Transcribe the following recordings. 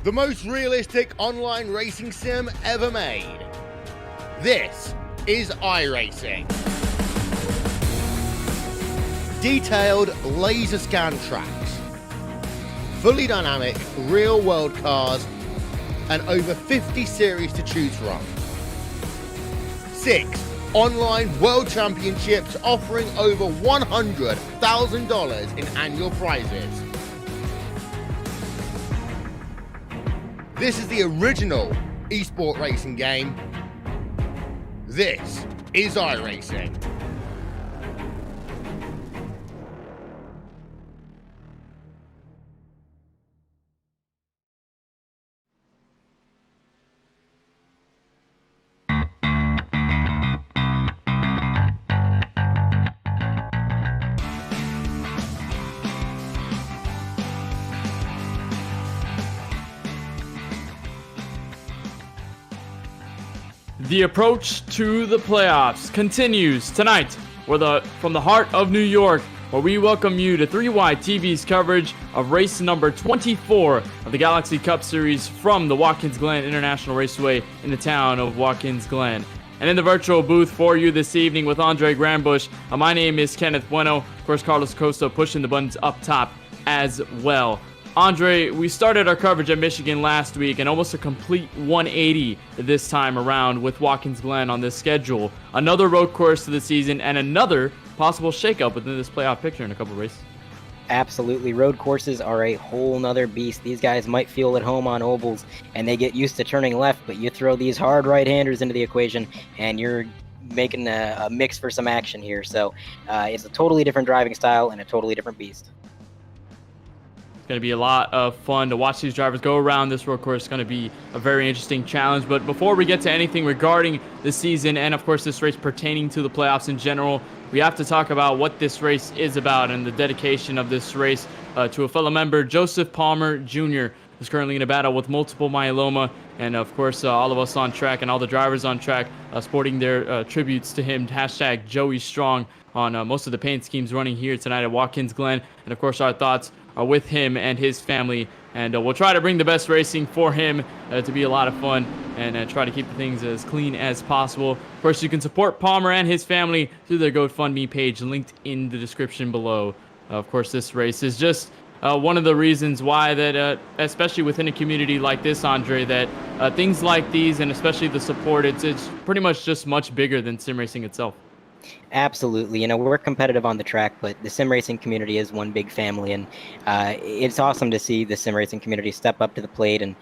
the most realistic online racing sim ever made. This is iRacing. Detailed laser scan tracks, fully dynamic real-world cars, and over 50 series to choose from. 6 online world championships offering over $100,000 in annual prizes. This is the original esport racing game. This is iRacing. The approach to the playoffs continues tonight from the heart of New York, where we welcome you to 3Y TV's coverage of race number 24 of the Galaxy Cup Series from the Watkins Glen International Raceway in the town of Watkins Glen. And in the virtual booth for you this evening with Andre Grambush, my name is Kenneth Bueno. Of course, Carlos Costa pushing the buttons up top as well. Andre, we started our coverage at Michigan last week and almost a complete 180 this time around with Watkins Glen on this schedule. Another road course to the season and another possible shakeup within this playoff picture in a couple of races. Absolutely. Road courses are a whole nother beast. These guys might feel at home on ovals and they get used to turning left, but you throw these hard right-handers into the equation and you're making a mix for some action here. So it's a totally different driving style and a totally different beast. It's going to be a lot of fun to watch these drivers go around this road course. It's going to be a very interesting challenge. But before we get to anything regarding the season and, of course, this race pertaining to the playoffs in general, we have to talk about what this race is about and the dedication of this race to a fellow member, Joseph Palmer Jr., who's currently in a battle with multiple myeloma. And, of course, all of us on track and all the drivers on track sporting their tributes to him, hashtag Joey Strong, on most of the paint schemes running here tonight at Watkins Glen. And, of course, our thoughts are with him and his family, and we'll try to bring the best racing for him to be a lot of fun and try to keep things as clean as possible. Of course, you can support Palmer and his family through their GoFundMe page linked in the description below. Of course, this race is just one of the reasons why that, especially within a community like this, Andre, that things like these and especially the support, it's pretty much just much bigger than sim racing itself. Absolutely. You know, we're competitive on the track, but the sim racing community is one big family, and it's awesome to see the sim racing community step up to the plate and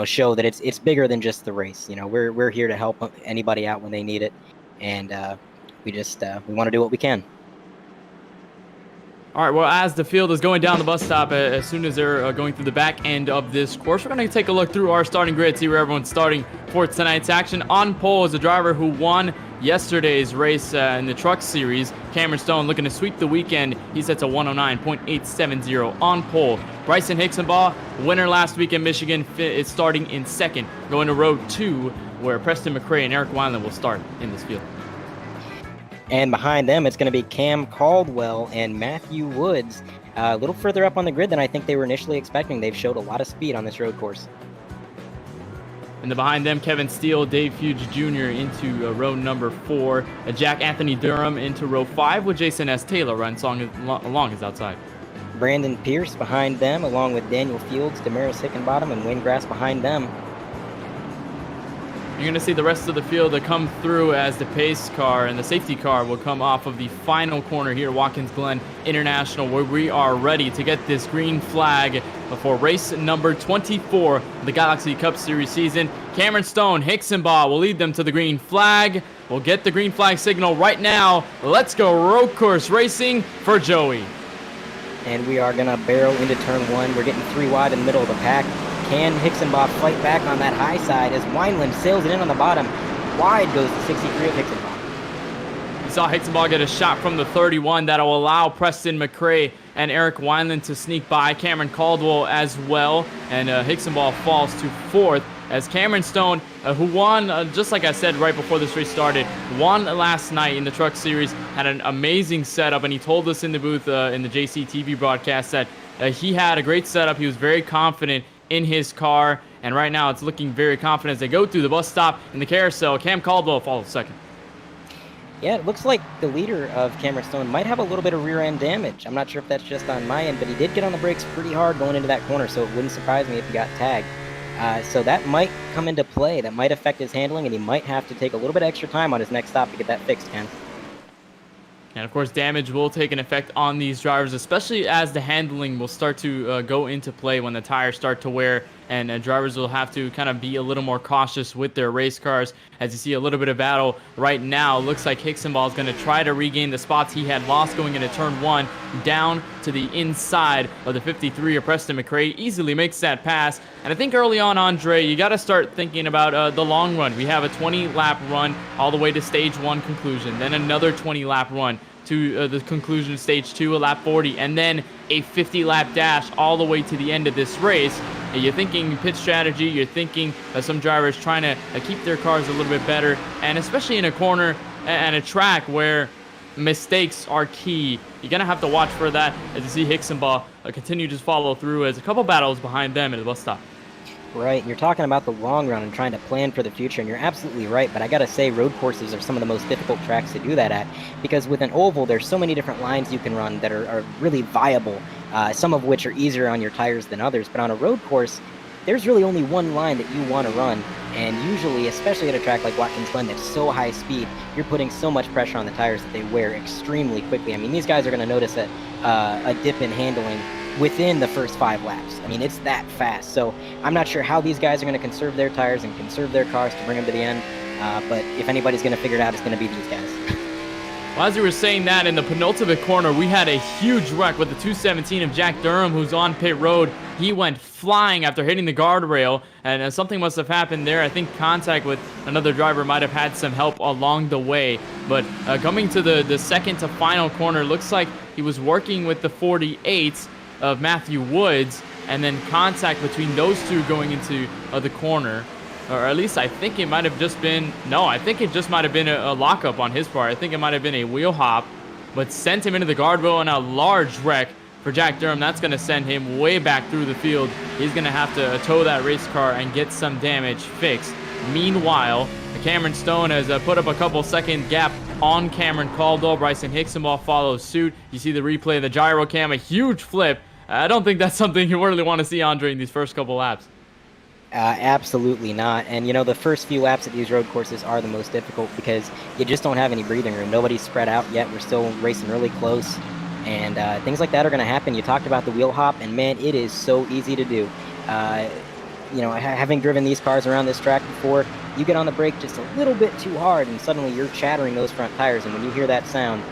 show that it's bigger than just the race. You know, we're here to help anybody out when they need it, and we want to do what we can. All right, well, as the field is going down the bus stop, as soon as they're going through the back end of this course, we're going to take a look through our starting grid, see where everyone's starting for tonight's action. On pole is a driver who won yesterday's race in the Truck Series, Cameron Stone, looking to sweep the weekend. He sets a 109.870 on pole. Bryson Hixenbaugh, winner last week in Michigan, is starting in second, going to row 2, where Preston McRae and Eric Wineland will start in this field. And behind them, it's going to be Cam Caldwell and Matthew Woods. A little further up on the grid than I think they were initially expecting. They've showed a lot of speed on this road course. And then behind them, Kevin Steele, Dave Fuge Jr. into row number 4. Jack Anthony Durham into row 5 with Jason S. Taylor runs along his outside. Brandon Pierce behind them, along with Daniel Fields, Damaris Hickenbottom, and Wayne Grass behind them. You're going to see the rest of the field to come through as the pace car and the safety car will come off of the final corner here at Watkins Glen International, where we are ready to get this green flag for race number 24 of the Galaxy Cup Series season. Cameron Stone, Hixenbaugh will lead them to the green flag. We'll get the green flag signal right now. Let's go road course racing for Joey. And we are going to barrel into turn 1. We're getting 3 wide in the middle of the pack. Can Hixenbaugh fight back on that high side as Wineland sails it in on the bottom? Wide goes the 63 of Hixenbaugh. You saw Hixenbaugh get a shot from the 31 that will allow Preston McRae and Eric Wineland to sneak by. Cameron Caldwell as well. And Hixenbaugh falls to 4th as Cameron Stone, who won, just like I said right before this race started, won last night in the Truck Series, had an amazing setup, and he told us in the booth in the JC TV broadcast that he had a great setup. He was very confident in his car. And right now it's looking very confident as they go through the bus stop in the carousel. Cam Caldwell follows second. Yeah, it looks like the leader of Cameron Stone might have a little bit of rear end damage. I'm not sure if that's just on my end, but he did get on the brakes pretty hard going into that corner, so it wouldn't surprise me if he got tagged. So that might come into play. That might affect his handling, and he might have to take a little bit extra time on his next stop to get that fixed, Ken. And of course, damage will take an effect on these drivers, especially as the handling will start to go into play when the tires start to wear, and drivers will have to kind of be a little more cautious with their race cars. As you see a little bit of battle right now, looks like Hixenball is going to try to regain the spots he had lost going into turn 1, down to the inside of the 53 of Preston McRae. Easily makes that pass. And I think early on, Andre, you got to start thinking about the long run. We have a 20-lap run all the way to stage 1 conclusion, then another 20-lap run to the conclusion of stage 2, a lap 40, and then a 50-lap dash all the way to the end of this race. And you're thinking pit strategy, you're thinking some drivers trying to keep their cars a little bit better, and especially in a corner and a track where mistakes are key. You're going to have to watch for that as you see Hixenball continue to follow through as a couple battles behind them at the bus stop. Right, you're talking about the long run and trying to plan for the future, and you're absolutely right, but I gotta say road courses are some of the most difficult tracks to do that at, because with an oval, there's so many different lines you can run that are really viable, some of which are easier on your tires than others, but on a road course, there's really only one line that you want to run, and usually, especially at a track like Watkins Glen that's so high speed, you're putting so much pressure on the tires that they wear extremely quickly. I mean, these guys are going to notice a dip in handling within the first 5 laps. I mean, it's that fast. So I'm not sure how these guys are going to conserve their tires and conserve their cars to bring them to the end. But if anybody's going to figure it out, it's going to be these guys. Well, as you were saying that, in the penultimate corner, we had a huge wreck with the 217 of Jack Durham, who's on pit road. He went flying after hitting the guardrail, and something must have happened there. I think contact with another driver might have had some help along the way. But coming to the second to final corner, looks like he was working with the 48 of Matthew Woods, and then contact between those two going into the corner. Or at least I think it might have just been, no, I think it just might have been a lockup on his part. I think it might have been a wheel hop, but sent him into the guardrail, and a large wreck for Jack Durham. That's going to send him way back through the field. He's going to have to tow that race car and get some damage fixed. Meanwhile, Cameron Stone has put up a couple second gap on Cameron Caldwell. Bryson Hixenball follows suit. You see the replay of the gyro cam, a huge flip. I don't think that's something you really want to see, Andre, in these first couple laps. Absolutely not. And, you know, the first few laps at these road courses are the most difficult because you just don't have any breathing room. Nobody's spread out yet. We're still racing really close. And things like that are going to happen. You talked about the wheel hop, and, man, it is so easy to do. You know, having driven these cars around this track before, you get on the brake just a little bit too hard, and suddenly you're chattering those front tires. And when you hear that sound,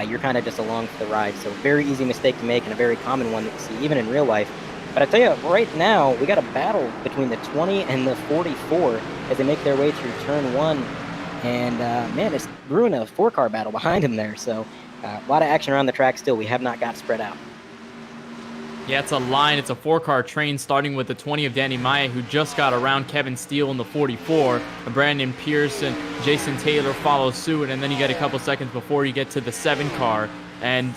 you're kind of just along for the ride. So very easy mistake to make, and a very common one that you see even in real life. But I tell you, right now, we got a battle between the 20 and the 44 as they make their way through turn 1. And, man, it's brewing a 4-car battle behind him there. So a lot of action around the track still. We have not got spread out. Yeah, it's a line. It's a 4-car train starting with the 20 of Danny Maya, who just got around Kevin Steele in the 44. Brandon Pierce and Jason Taylor follow suit, and then you get a couple seconds before you get to the 7-car. And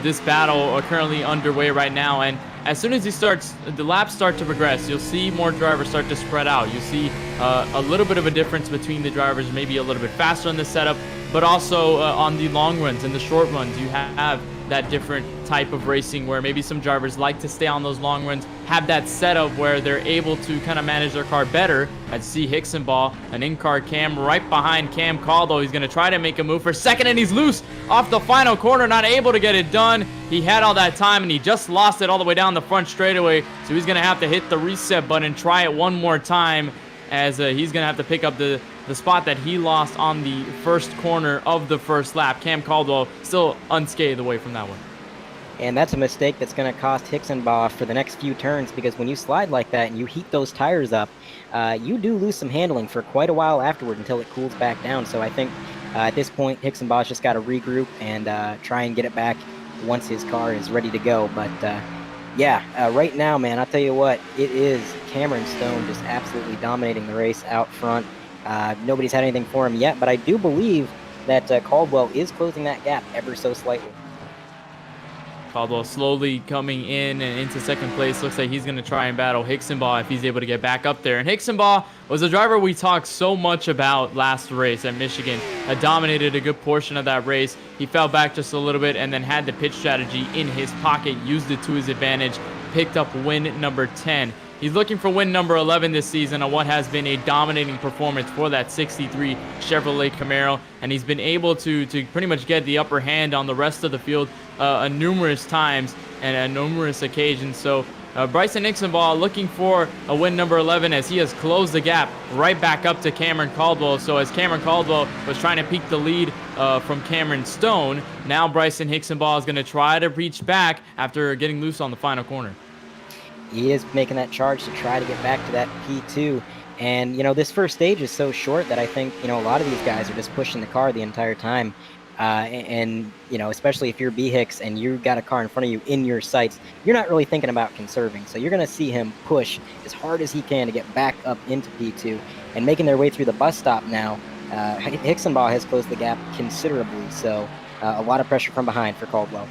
this battle currently underway right now. And as soon as the laps start to progress, you'll see more drivers start to spread out. You'll see a little bit of a difference between the drivers, maybe a little bit faster on the setup, but also on the long runs and the short runs, you have that different type of racing where maybe some drivers like to stay on those long runs, have that setup where they're able to kind of manage their car better. I'd see Hixenball, an in-car Cam right behind Cam Caldwell. He's going to try to make a move for second, and he's loose off the final corner, not able to get it done. He had all that time, and he just lost it all the way down the front straightaway, so he's going to have to hit the reset button, try it one more time, as he's going to have to pick up the spot that he lost on the first corner of the first lap. Cam Caldwell still unscathed away from that one. And that's a mistake that's going to cost Hixenball for the next few turns, because when you slide like that and you heat those tires up, you do lose some handling for quite a while afterward until it cools back down. So I think at this point, Hixenball's just got to regroup and try and get it back once his car is ready to go. But right now, man, I'll tell you what, it is Cameron Stone just absolutely dominating the race out front. Nobody's had anything for him yet, but I do believe that Caldwell is closing that gap ever so slightly. Caldwell slowly coming in and into second place. Looks like he's going to try and battle Hicksonbaugh if he's able to get back up there. And Hicksonbaugh was a driver we talked so much about last race at Michigan. Dominated a good portion of that race. He fell back just a little bit and then had the pitch strategy in his pocket, used it to his advantage, picked up win number 10. He's looking for win number 11 this season on what has been a dominating performance for that 63 Chevrolet Camaro, and he's been able to pretty much get the upper hand on the rest of the field numerous times and on numerous occasions. So Bryson Hicksonbaugh looking for a win number 11 as he has closed the gap right back up to Cameron Caldwell. So as Cameron Caldwell was trying to peek the lead from Cameron Stone, now Bryson Hicksonbaugh is going to try to reach back after getting loose on the final corner. He is making that charge to try to get back to that P2. And, this first stage is so short that I think, a lot of these guys are just pushing the car the entire time. And especially if you're B Hicks and you've got a car in front of you in your sights, you're not really thinking about conserving. So you're going to see him push as hard as he can to get back up into P2 and making their way through the bus stop now. Hicksonbaugh has closed the gap considerably. So a lot of pressure from behind for Caldwell.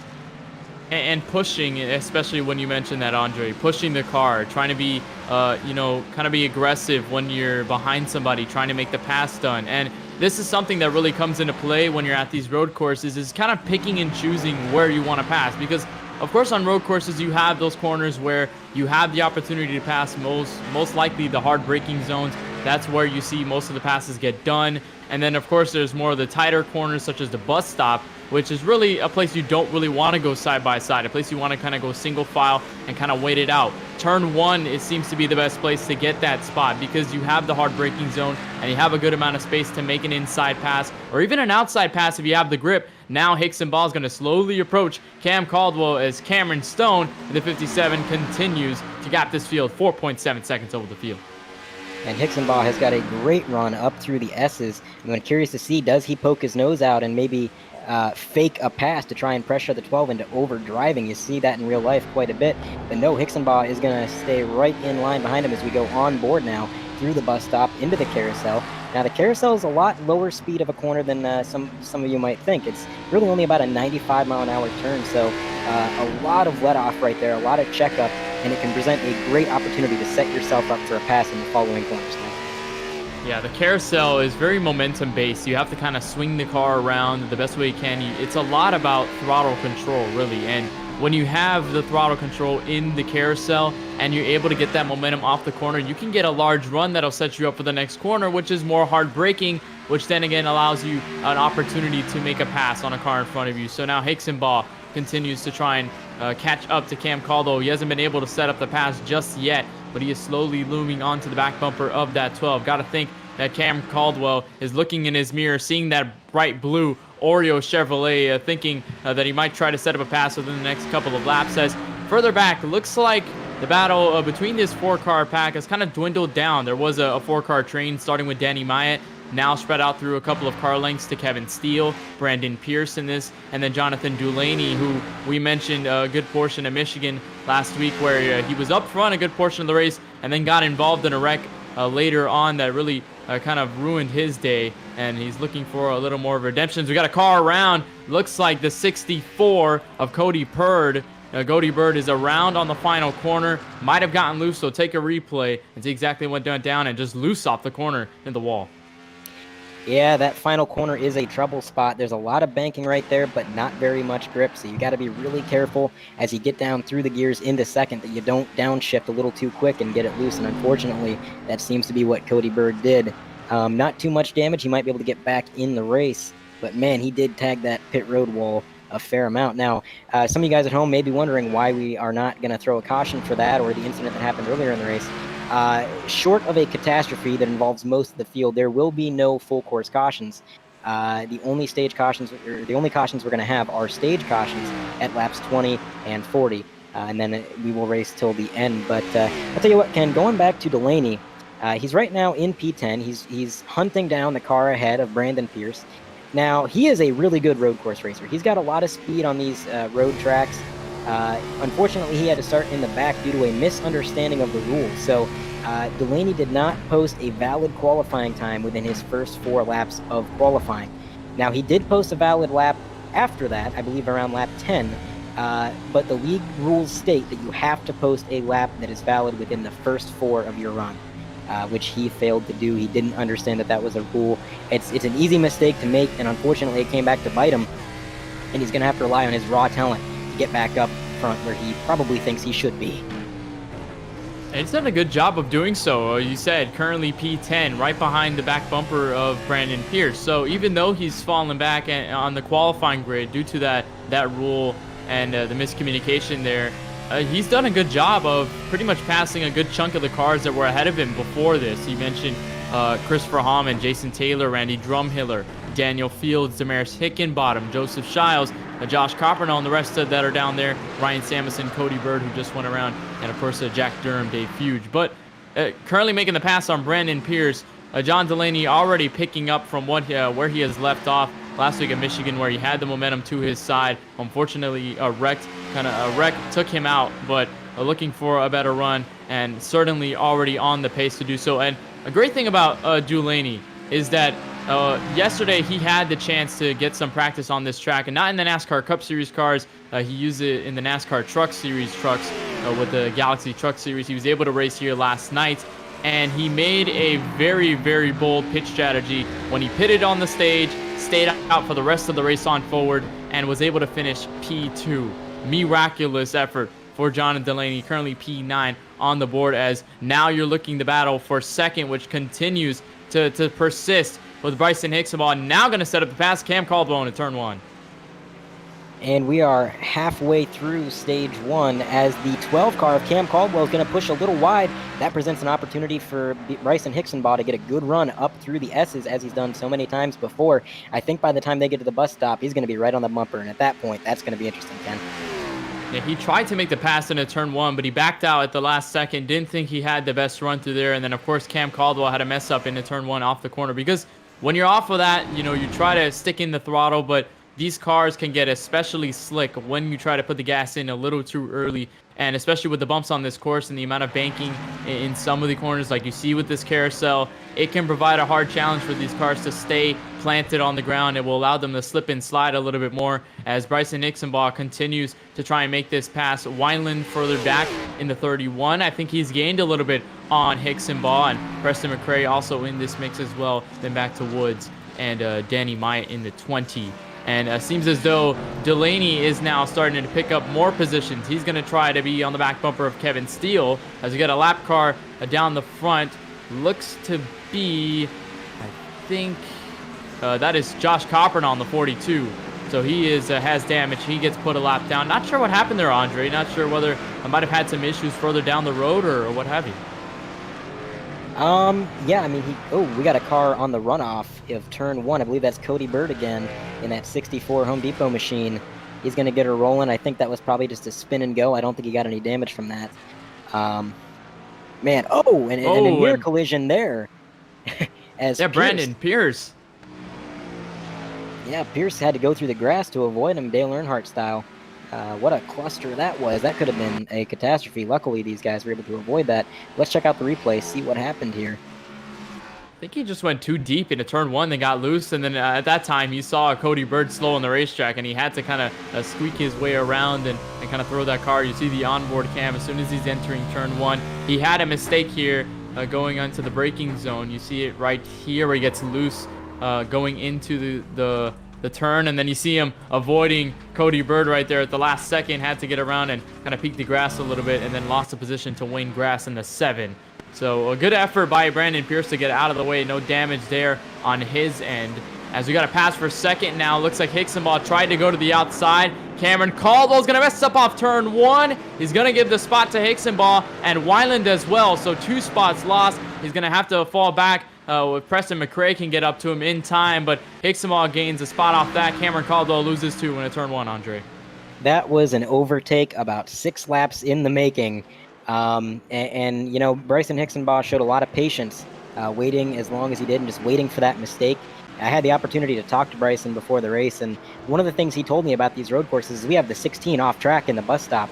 And pushing, especially when you mentioned that, Andre, pushing the car, trying to be, kind of be aggressive when you're behind somebody, trying to make the pass done. And this is something that really comes into play when you're at these road courses, is kind of picking and choosing where you want to pass. Because, of course, on road courses, you have those corners where you have the opportunity to pass most likely the hard braking zones. That's where you see most of the passes get done. And then, of course, there's more of the tighter corners, such as the bus stop, which is really a place you don't really want to go side by side, a place you want to kind of go single file and kind of wait it out. Turn 1, it seems to be the best place to get that spot because you have the hard braking zone and you have a good amount of space to make an inside pass or even an outside pass if you have the grip. Now Hicksonbaugh is going to slowly approach Cam Caldwell as Cameron Stone in the 57 continues to gap this field 4.7 seconds over the field. And Hicksonbaugh has got a great run up through the S's. I'm curious to see, does he poke his nose out and maybe fake a pass to try and pressure the 12 into overdriving? You see that in real life quite a bit. But no, Hicksonbaugh is going to stay right in line behind him as we go on board now through the bus stop into the carousel. Now, the carousel is a lot lower speed of a corner than some of you might think. It's really only about a 95-mile-an-hour turn, so a lot of let-off right there, a lot of checkup, and it can present a great opportunity to set yourself up for a pass in the following corners now. Yeah, the carousel is very momentum-based. You have to kind of swing the car around the best way you can. It's a lot about throttle control, really, and when you have the throttle control in the carousel and you're able to get that momentum off the corner, you can get a large run that'll set you up for the next corner, which is more hard braking, which then again allows you an opportunity to make a pass on a car in front of you. So now Hicksonbaugh continues to try and catch up to Cam Caldwell. He hasn't been able to set up the pass just yet, but he is slowly looming onto the back bumper of that 12. Got to think that Cam Caldwell is looking in his mirror, seeing that bright blue Oreo Chevrolet, thinking that he might try to set up a pass within the next couple of laps. As further back, looks like the battle between this 4-car pack has kind of dwindled down. There was a 4-car train starting with Danny Myatt, now spread out through a couple of car lengths to Kevin Steele, Brandon Pierce in this, and then Jonathan Dulaney, who we mentioned a good portion of Michigan last week, where he was up front a good portion of the race and then got involved in a wreck later on that really kind of ruined his day, and he's looking for a little more redemption. So we got a car around. Looks like the 64 of Cody Bird. Cody Bird is around on the final corner. Might have gotten loose, so take a replay and see exactly what went down and just loose off the corner in the wall. Yeah, that final corner is a trouble spot. There's a lot of banking right there, but not very much grip, so you got to be really careful as you get down through the gears into second that you don't downshift a little too quick and get it loose, and unfortunately, that seems to be what Cody Bird did. Not too much damage. He might be able to get back in the race, but man, he did tag that pit road wall a fair amount. Now, some of you guys at home may be wondering why we are not going to throw a caution for that or the incident that happened earlier in the race. Short of a catastrophe that involves most of the field, there will be no full course cautions. The only cautions we're going to have are stage cautions at laps 20 and 40, and then we will race till the end. But I'll tell you what, Ken, going back to Dulaney, he's right now in P10. He's hunting down the car ahead of Brandon Pierce. Now, he is a really good road course racer. He's got a lot of speed on these road tracks. Unfortunately, he had to start in the back due to a misunderstanding of the rules. So Dulaney did not post a valid qualifying time within his first 4 laps of qualifying. Now, he did post a valid lap after that, I believe around lap 10, but the league rules state that you have to post a lap that is valid within the first 4 of your run, which he failed to do. He didn't understand that that was a rule. It's an easy mistake to make, and unfortunately it came back to bite him, and he's going to have to rely on his raw talent to get back up front where he probably thinks he should be. And he's done a good job of doing so. You said currently P10, right behind the back bumper of Brandon Pierce. So even though he's fallen back on the qualifying grid due to that rule and the miscommunication there, he's done a good job of pretty much passing a good chunk of the cars that were ahead of him before this. He mentioned Christopher Hahn, Jason Taylor, Randy Drumhiller, Daniel Fields, Damaris Hickenbottom, Joseph Shiles, Josh Coppernoll, and the rest that are down there, Ryan Samuelson, Cody Bird, who just went around, and of course Jack Durham, Dave Fuge. But currently making the pass on Brandon Pierce, John Delaney already picking up from where he has left off last week at Michigan, where he had the momentum to his side. Unfortunately, a wreck took him out, but looking for a better run, and certainly already on the pace to do so. And a great thing about Delaney is that yesterday he had the chance to get some practice on this track, and not in the NASCAR Cup Series cars. He used it in the NASCAR Truck Series trucks with the Galaxy Truck Series. He was able to race here last night, and he made a very, very bold pit strategy when he pitted on the stage, stayed out for the rest of the race on forward, and was able to finish P2. Miraculous effort for John Delaney, currently P9 on the board, as now you're looking to battle for second, which continues to persist with Bryson Hixenbaugh now going to set up the pass. Cam Caldwell in turn 1. And we are halfway through stage 1 as the 12 car of Cam Caldwell is going to push a little wide. That presents an opportunity for Bryson Hixenbaugh to get a good run up through the S's as he's done so many times before. I think by the time they get to the bus stop, he's going to be right on the bumper. And at that point, that's going to be interesting, Ken. Yeah, he tried to make the pass into turn 1, but he backed out at the last second. Didn't think he had the best run through there. And then, of course, Cam Caldwell had a mess up into turn 1 off the corner, because when you're off of that, you try to stick in the throttle, but these cars can get especially slick when you try to put the gas in a little too early. And especially with the bumps on this course and the amount of banking in some of the corners like you see with this carousel, it can provide a hard challenge for these cars to stay planted on the ground. It will allow them to slip and slide a little bit more as Bryson Hixenbaugh continues to try and make this pass. Wineland further back in the 31. I think he's gained a little bit on Hixenbaugh, and Preston McRae also in this mix as well. Then back to Woods and Danny Myatt in the 20. And seems as though Delaney is now starting to pick up more positions. He's going to try to be on the back bumper of Kevin Steele as we got a lap car down the front. Looks to be, I think, that is Josh Coppernoll on the 42. So he has damage. He gets put a lap down. Not sure what happened there, Andre. Not sure whether I might have had some issues further down the road or what have you. Yeah, I mean, we got a car on the runoff of turn 1. I believe that's Cody Bird again in that 64 Home Depot machine. He's going to get her rolling. I think that was probably just a spin and go. I don't think he got any damage from that. Man, and a near collision there. Brandon Pierce. Yeah, Pierce had to go through the grass to avoid him, Dale Earnhardt style. What a cluster that was. That could have been a catastrophe. Luckily, these guys were able to avoid that. Let's check out the replay, see what happened here. I think he just went too deep into turn 1, then got loose, and then at that time, you saw Cody Bird slow on the racetrack, and he had to kind of squeak his way around and kind of throw that car. You see the onboard cam as soon as he's entering turn 1. He had a mistake here going onto the braking zone. You see it right here where he gets loose going into the turn, and then you see him avoiding Cody Bird right there at the last second. Had to get around and kind of peek the grass a little bit, and then lost the position to Wayne Grass in the 7. So a good effort by Brandon Pierce to get out of the way. No damage there on his end. As we got a pass for second now. Looks like Hixenbaugh tried to go to the outside. Cameron Caldwell's going to mess up off turn 1. He's going to give the spot to Hixenbaugh and Wineland as well. So 2 spots lost. He's going to have to fall back. With Preston McRae can get up to him in time, but Hixenbaugh gains a spot off that. Cameron Caldwell loses 2 in a turn 1, Andre. That was an overtake about 6 laps in the making. Bryson Hixenbaugh showed a lot of patience, waiting as long as he did and just waiting for that mistake. I had the opportunity to talk to Bryson before the race, and one of the things he told me about these road courses is we have the 16 off track in the bus stop.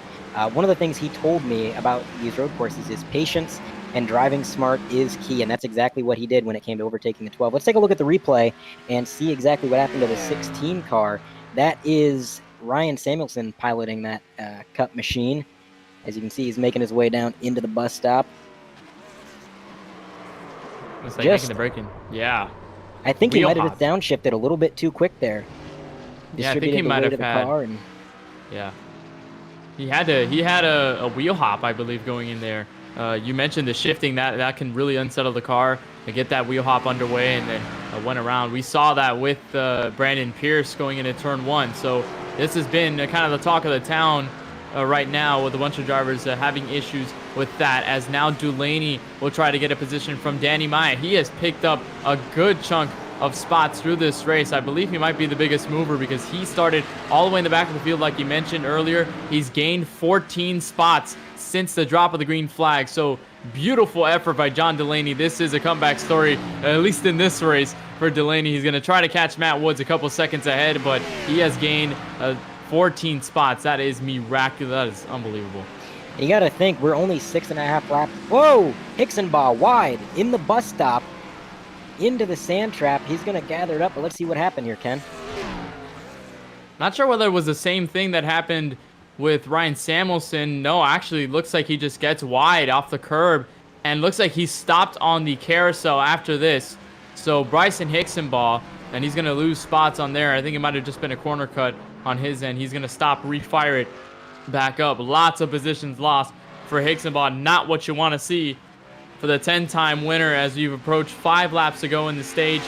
One of the things he told me about these road courses is patience and driving smart is key, and that's exactly what he did when it came to overtaking the 12. Let's take a look at the replay and see exactly what happened to the 16 car. That is Ryan Samuelson piloting that Cup machine. As you can see, he's making his way down into the bus stop. Looks like making the braking. Yeah. I think he might have hop. just downshifted a little bit too quick there. Yeah, I think he might have had. Car and... Yeah. He had a wheel hop, I believe, going in there. You mentioned the shifting that can really unsettle the car and get that wheel hop underway, and then went around. We saw that with Brandon Pierce going into turn 1. So this has been kind of the talk of the town right now, with a bunch of drivers having issues with that, as now Delaney will try to get a position from Danny Maya. He has picked up a good chunk of spots through this race. I believe he might be the biggest mover because he started all the way in the back of the field like you mentioned earlier. He's gained 14 spots since the drop of the green flag. So beautiful effort by John Delaney. This is a comeback story, at least in this race for Delaney. He's going to try to catch Matt Woods a couple seconds ahead, but he has gained 14 spots. That is miraculous. That is unbelievable. You got to think, we're only 6.5 laps. Whoa! Hixenbaugh wide in the bus stop. Into the sand trap. He's going to gather it up, but let's see what happened here, Ken. Not sure whether it was the same thing that happened with Ryan Samuelson. No, actually, looks like he just gets wide off the curb, and looks like he stopped on the carousel after this. So Bryson Hixenbaugh, and he's going to lose spots on there. I think it might have just been a corner cut on his end. He's going to stop, refire it back up. Lots of positions lost for Hixenbaugh. Not what you want to see for the 10-time winner as we've approached 5 laps to go in the stage.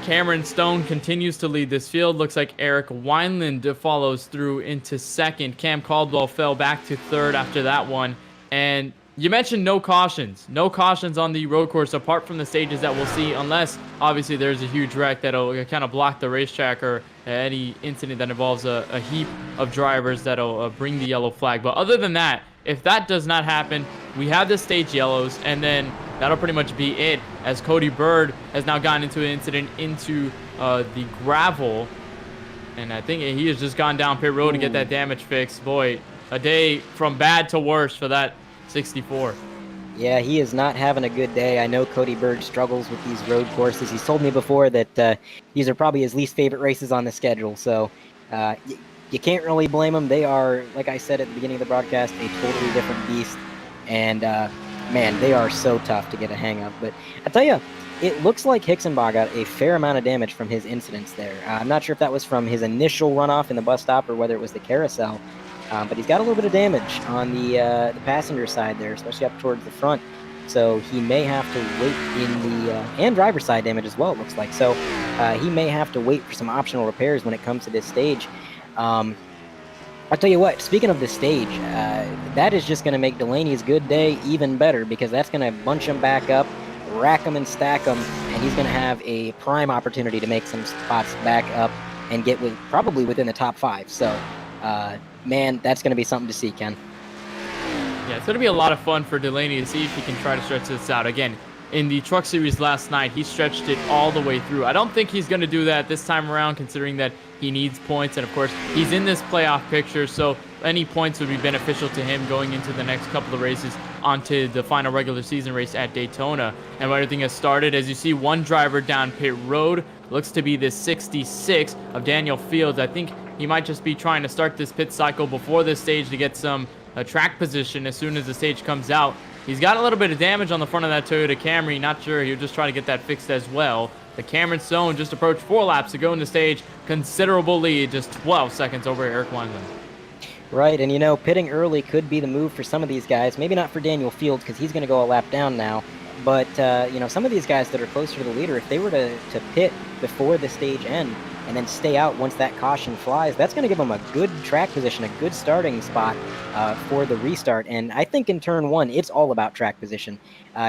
Cameron Stone continues to lead this field. Looks like Eric Wineland follows through into second. Cam Caldwell fell back to third after that one. And you mentioned no cautions. No cautions on the road course apart from the stages that we'll see, unless obviously there's a huge wreck that'll kind of block the racetrack, or any incident that involves a heap of drivers that'll bring the yellow flag. But other than that, if that does not happen, we have the stage yellows, and then that'll pretty much be it, as Cody Bird has now gotten into an incident into the gravel, and I think he has just gone down pit road to get that damage fixed. Boy, a day from bad to worse for that 64. Yeah, he is not having a good day. I know Cody Bird struggles with these road courses. He's told me before that these are probably his least favorite races on the schedule, so you can't really blame them. They are, like I said at the beginning of the broadcast, a totally different beast. And, man, they are so tough to get a hang of. But I tell you, it looks like Hixenbaugh got a fair amount of damage from his incidents there. I'm not sure if that was from his initial runoff in the bus stop or whether it was the carousel. But he's got a little bit of damage on the passenger side there, especially up towards the front. So he may have to wait in the and driver's side damage as well, it looks like. So he may have to wait for some optional repairs when it comes to this stage. I'll tell you what, speaking of the stage, that is just going to make Delaney's good day even better, because that's going to bunch him back up, rack him and stack him, and he's going to have a prime opportunity to make some spots back up and get probably within the top 5. So, man, that's going to be something to see, Ken. Yeah, it's going to be a lot of fun for Delaney to see if he can try to stretch this out. Again, in the Truck Series last night, he stretched it all the way through. I don't think he's going to do that this time around, considering that he needs points. And, of course, he's in this playoff picture, so any points would be beneficial to him going into the next couple of races onto the final regular season race at Daytona. And when everything has started, as you see one driver down pit road, looks to be the 66 of Daniel Fields. I think he might just be trying to start this pit cycle before this stage to get some track position as soon as the stage comes out. He's got a little bit of damage on the front of that Toyota Camry. Not sure. He'll just try to get that fixed as well. The Cameron Stone just approached 4 laps to go in the stage. Considerable lead, just 12 seconds over Eric Wineland. Right, and you know, pitting early could be the move for some of these guys. Maybe not for Daniel Fields, because he's going to go a lap down now. But, you know, some of these guys that are closer to the leader, if they were to pit before the stage end and then stay out once that caution flies, that's going to give them a good track position, a good starting spot for the restart. And I think in turn 1, it's all about track position.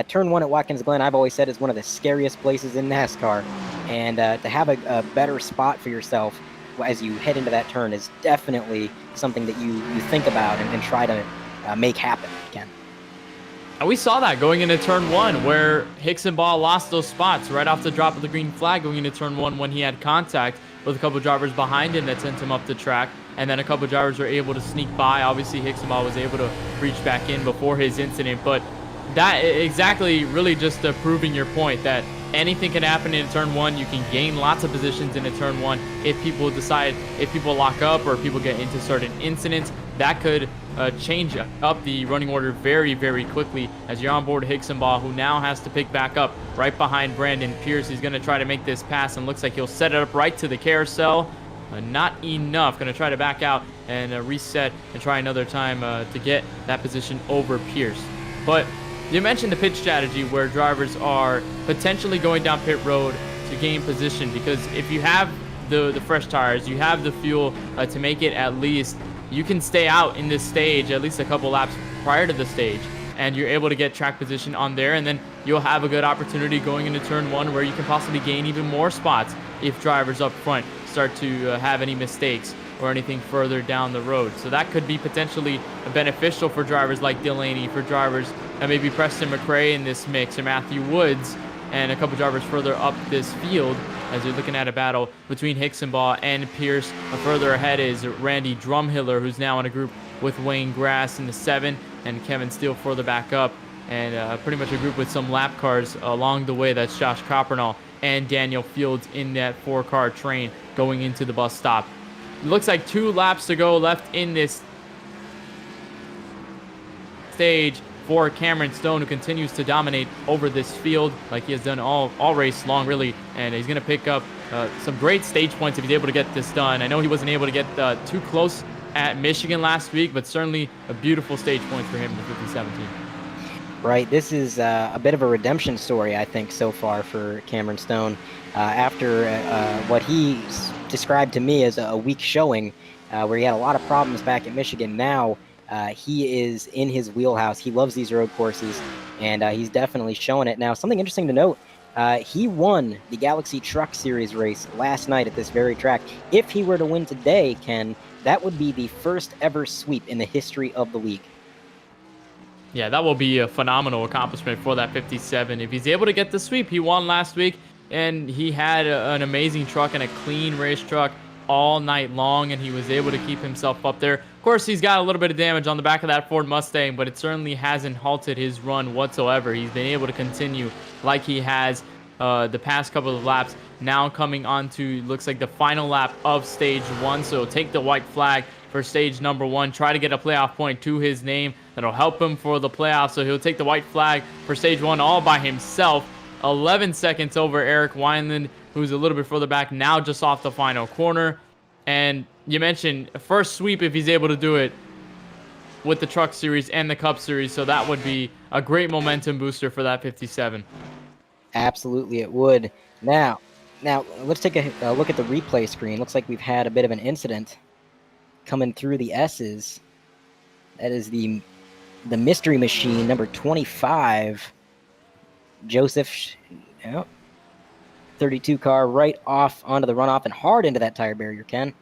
Turn 1 at Watkins Glen, I've always said, is one of the scariest places in NASCAR. And to have a better spot for yourself as you head into that turn is definitely something that you think about and try to make happen, Ken. And we saw that going into turn 1, where Hixenbaugh lost those spots right off the drop of the green flag going into turn 1 when he had contact with a couple of drivers behind him that sent him up the track. And then a couple of drivers were able to sneak by. Obviously, Hixenbaugh was able to reach back in before his incident. But that exactly really just proving your point that anything can happen in turn 1. You can gain lots of positions in a turn 1 if people lock up or people get into certain incidents. That could change up the running order very, very quickly as you're on board Higginbotham, who now has to pick back up right behind Brandon Pierce. He's going to try to make this pass, and looks like he'll set it up right to the carousel. Not enough. Going to try to back out and reset and try another time to get that position over Pierce. But you mentioned the pit strategy where drivers are potentially going down pit road to gain position, because if you have the fresh tires, you have the fuel to make it at least, you can stay out in this stage at least a couple laps prior to the stage, and you're able to get track position on there, and then you'll have a good opportunity going into turn 1 where you can possibly gain even more spots if drivers up front start to have any mistakes or anything further down the road. So that could be potentially beneficial for drivers like Delaney, for drivers and maybe Preston McRae in this mix, or Matthew Woods, and a couple drivers further up this field as you're looking at a battle between Higginbotham and Pierce. Further ahead is Randy Drumhiller, who's now in a group with Wayne Grass in the 7, and Kevin Steele further back up, and pretty much a group with some lap cars along the way. That's Josh Coppernall and Daniel Fields in that 4-car train going into the bus stop. It looks like 2 laps to go left in this stage for Cameron Stone, who continues to dominate over this field like he has done all race long, really. And he's going to pick up some great stage points if he's able to get this done. I know he wasn't able to get too close at Michigan last week, but certainly a beautiful stage point for him in 2017. Right. This is a bit of a redemption story, I think, so far for Cameron Stone. After what he described to me as a weak showing, where he had a lot of problems back at Michigan, now he is in his wheelhouse. He loves these road courses, and he's definitely showing it. Now, something interesting to note, he won the Galaxy Truck Series race last night at this very track. If he were to win today, Ken, that would be the first ever sweep in the history of the league. Yeah, that will be a phenomenal accomplishment for that 57. If he's able to get the sweep, he won last week, and he had an amazing truck and a clean race truck all night long, and he was able to keep himself up there. Of course, he's got a little bit of damage on the back of that Ford Mustang, but it certainly hasn't halted his run whatsoever. He's been able to continue like he has the past couple of laps. Now coming on to, looks like the final lap of stage 1, so take the white flag for stage number 1, try to get a playoff point to his name. That'll help him for the playoffs, so he'll take the white flag for stage 1 all by himself. 11 seconds over Eric Wineland, who's a little bit further back, now just off the final corner. And you mentioned first sweep if he's able to do it with the Truck Series and the Cup Series, so that would be a great momentum booster for that 57. Absolutely, it would. Now let's take a look at the replay screen. Looks like we've had a bit of an incident coming through the S's. That is the mystery machine, number 25. Joseph, 32 car right off onto the runoff and hard into that tire barrier, Ken.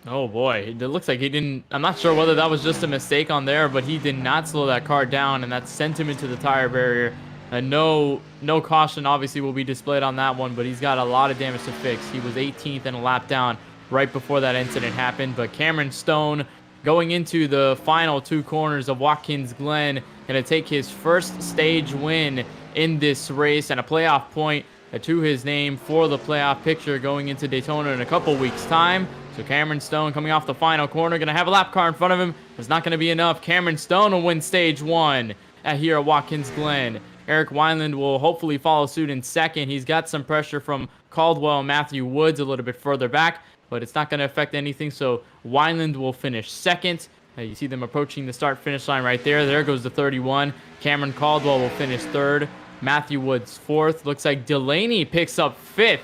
Oh boy, it looks like he didn't, I'm not sure whether that was just a mistake on there, but he did not slow that car down, and that sent him into the tire barrier. And no caution obviously will be displayed on that one, but he's got a lot of damage to fix. He was 18th and a lap down right before that incident happened. But Cameron Stone, going into the final 2 corners of Watkins Glen, going to take his first stage win in this race and a playoff point to his name for the playoff picture going into Daytona in a couple weeks' time. So Cameron Stone coming off the final corner, going to have a lap car in front of him. It's not going to be enough. Cameron Stone will win stage 1 here at Watkins Glen. Eric Wineland will hopefully follow suit in second. He's got some pressure from Caldwell and Matthew Woods a little bit further back, but it's not going to affect anything. So Wineland will finish second. You see them approaching the start-finish line right there. There goes the 31. Cameron Caldwell will finish third. Matthew Woods fourth. Looks like Delaney picks up fifth.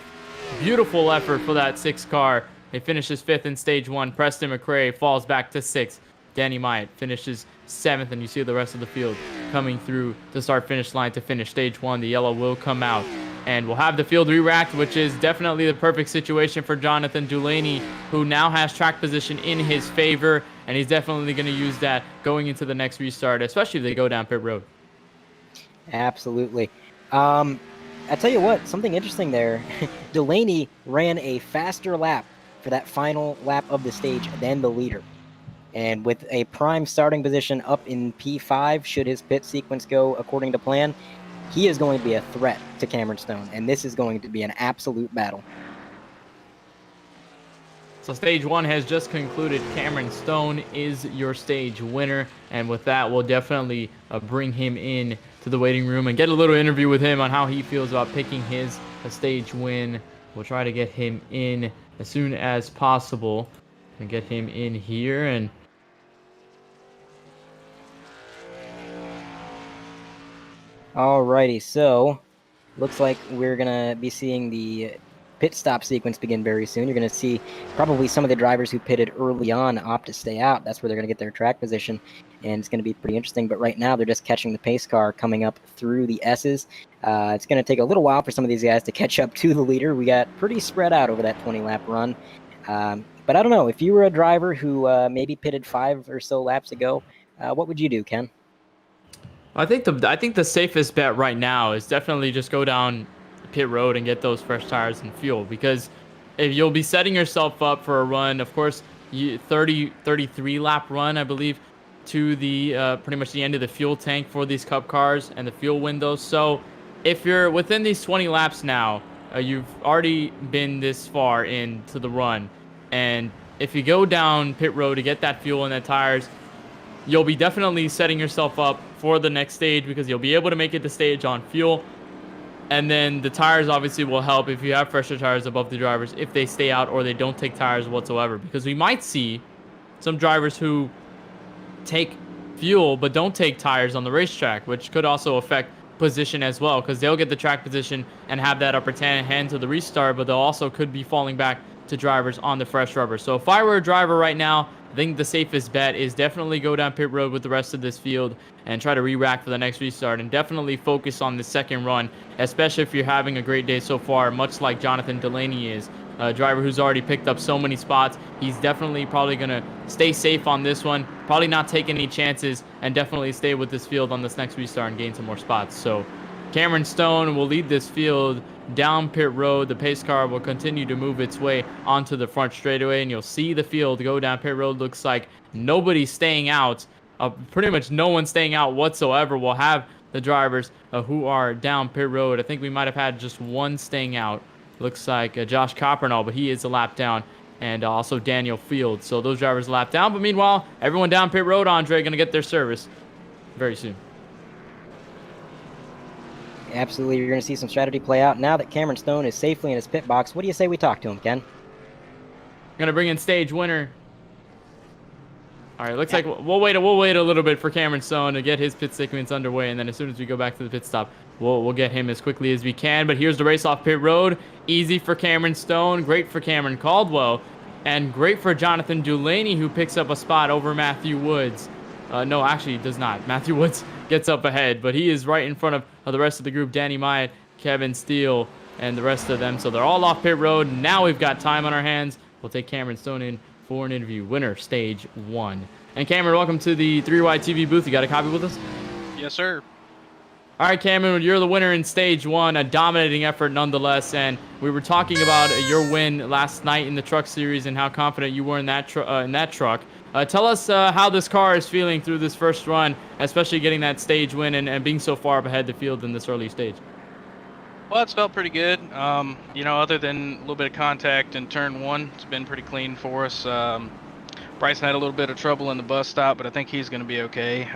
Beautiful effort for that 6 car. He finishes 5th in stage 1. Preston McRae falls back to 6th. Danny Myatt finishes 7th, and you see the rest of the field coming through the start-finish line to finish stage 1. The yellow will come out, and we'll have the field re-racked, which is definitely the perfect situation for Jonathan Delaney, who now has track position in his favor, and he's definitely going to use that going into the next restart, especially if they go down pit road. Absolutely. I tell you what, something interesting there. Delaney ran a faster lap for that final lap of the stage than the leader. And with a prime starting position up in P5, should his pit sequence go according to plan, he is going to be a threat to Cameron Stone, and this is going to be an absolute battle. So stage 1 has just concluded. Cameron Stone is your stage winner, and with that, we'll definitely bring him in to the waiting room and get a little interview with him on how he feels about picking his stage win. We'll try to get him in as soon as possible and get him in here. And Alrighty, so looks like we're gonna be seeing the pit stop sequence begin very soon. You're gonna see probably some of the drivers who pitted early on opt to stay out. That's where they're gonna get their track position, and it's gonna be pretty interesting. But right now, they're just catching the pace car coming up through the S's. It's gonna take a little while for some of these guys to catch up to the leader. We got pretty spread out over that 20-lap run. But I don't know, if you were a driver who maybe pitted 5 or so laps ago, what would you do, Ken? I think the safest bet right now is definitely just go down pit road and get those fresh tires and fuel, because if you'll be setting yourself up for a run, of course, 33 lap run, I believe, to the pretty much the end of the fuel tank for these Cup cars and the fuel windows. So if you're within these 20 laps now, you've already been this far into the run, and if you go down pit road to get that fuel and that tires, you'll be definitely setting yourself up for the next stage, because you'll be able to make it to stage on fuel. And then the tires obviously will help if you have fresher tires above the drivers, if they stay out or they don't take tires whatsoever. Because we might see some drivers who take fuel but don't take tires on the racetrack, which could also affect position as well, because they'll get the track position and have that upper hand to the restart, but they'll also could be falling back to drivers on the fresh rubber. So if I were a driver right now, I think the safest bet is definitely go down pit road with the rest of this field and try to re-rack for the next restart, and definitely focus on the second run, especially if you're having a great day so far, much like Jonathan Delaney is, a driver who's already picked up so many spots. He's definitely probably going to stay safe on this one, probably not take any chances, and definitely stay with this field on this next restart and gain some more spots. So Cameron Stone will lead this field down pit road. The pace car will continue to move its way onto the front straightaway, and you'll see the field go down pit road. Looks like nobody's staying out. Pretty much no one staying out whatsoever. We'll have the drivers who are down pit road. I think we might have had just one staying out. Looks like Josh Coppernall, but he is a lap down, and also Daniel Fields. So those drivers lap down. But meanwhile, everyone down pit road, Andre, going to get their service very soon. Absolutely, you're going to see some strategy play out. Now that Cameron Stone is safely in his pit box, what do you say we talk to him, Ken? Going to bring in stage winner. All right, looks like we'll wait a little bit for Cameron Stone to get his pit sequence underway, and then as soon as we go back to the pit stop, we'll get him as quickly as we can. But here's the race off pit road. Easy for Cameron Stone, great for Cameron Caldwell, and great for Jonathan Delaney, who picks up a spot over Matthew Woods. No, actually, he does not. Matthew Woods gets up ahead, but he is right in front of the rest of the group, Danny Myatt, Kevin Steele, and the rest of them. So they're all off pit road. Now we've got time on our hands. We'll take Cameron Stone in for an interview. Winner, stage 1. And Cameron, welcome to the 3Y TV booth. You got a copy with us? Yes, sir. All right, Cameron, you're the winner in stage 1, a dominating effort nonetheless. And we were talking about your win last night in the truck series and how confident you were in that truck. Tell us how this car is feeling through this first run, especially getting that stage win and being so far up ahead the field in this early stage. Well, it's felt pretty good. Other than a little bit of contact in turn 1, it's been pretty clean for us. Bryson had a little bit of trouble in the bus stop, but I think he's going to be okay.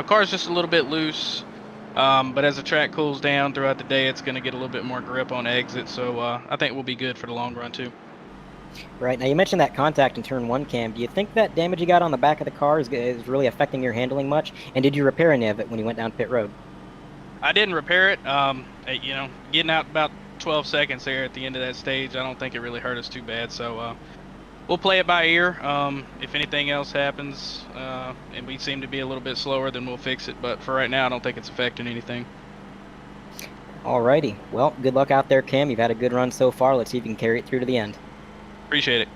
Car's just a little bit loose, but as the track cools down throughout the day, it's going to get a little bit more grip on exit, so I think we'll be good for the long run, too. Right, now you mentioned that contact in turn 1, Cam. Do you think that damage you got on the back of the car is really affecting your handling much? And did you repair any of it when you went down pit road? I didn't repair it. Getting out about 12 seconds there at the end of that stage, I don't think it really hurt us too bad, so we'll play it by ear. If anything else happens and we seem to be a little bit slower, then we'll fix it. But for right now, I don't think it's affecting anything. Alrighty. Well, good luck out there, Cam. You've had a good run so far. Let's see if you can carry it through to the end. Appreciate it.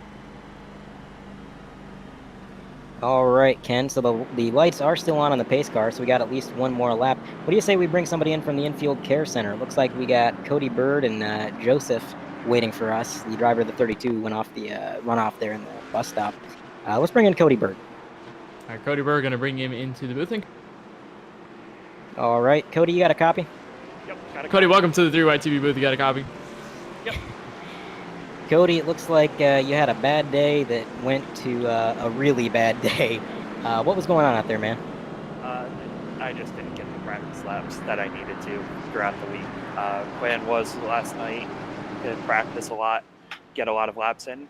All right, Ken. So the lights are still on the pace car, so we got at least one more lap. What do you say we bring somebody in from the infield care center? Looks like we got Cody Bird and Joseph waiting for us. The driver of the 32 went off the runoff there in the bus stop. Let's bring in Cody Bird. All right, Cody Bird going to bring him into the booth. All right, Cody, you got a copy? Yep, got a Cody, copy. welcome to the 3 White TV booth. You got a copy? Yep. Cody, it looks like you had a bad day that went to a really bad day. What was going on out there, man? I just didn't get the practice laps that I needed to throughout the week. Plan was last night to practice a lot, get a lot of laps in.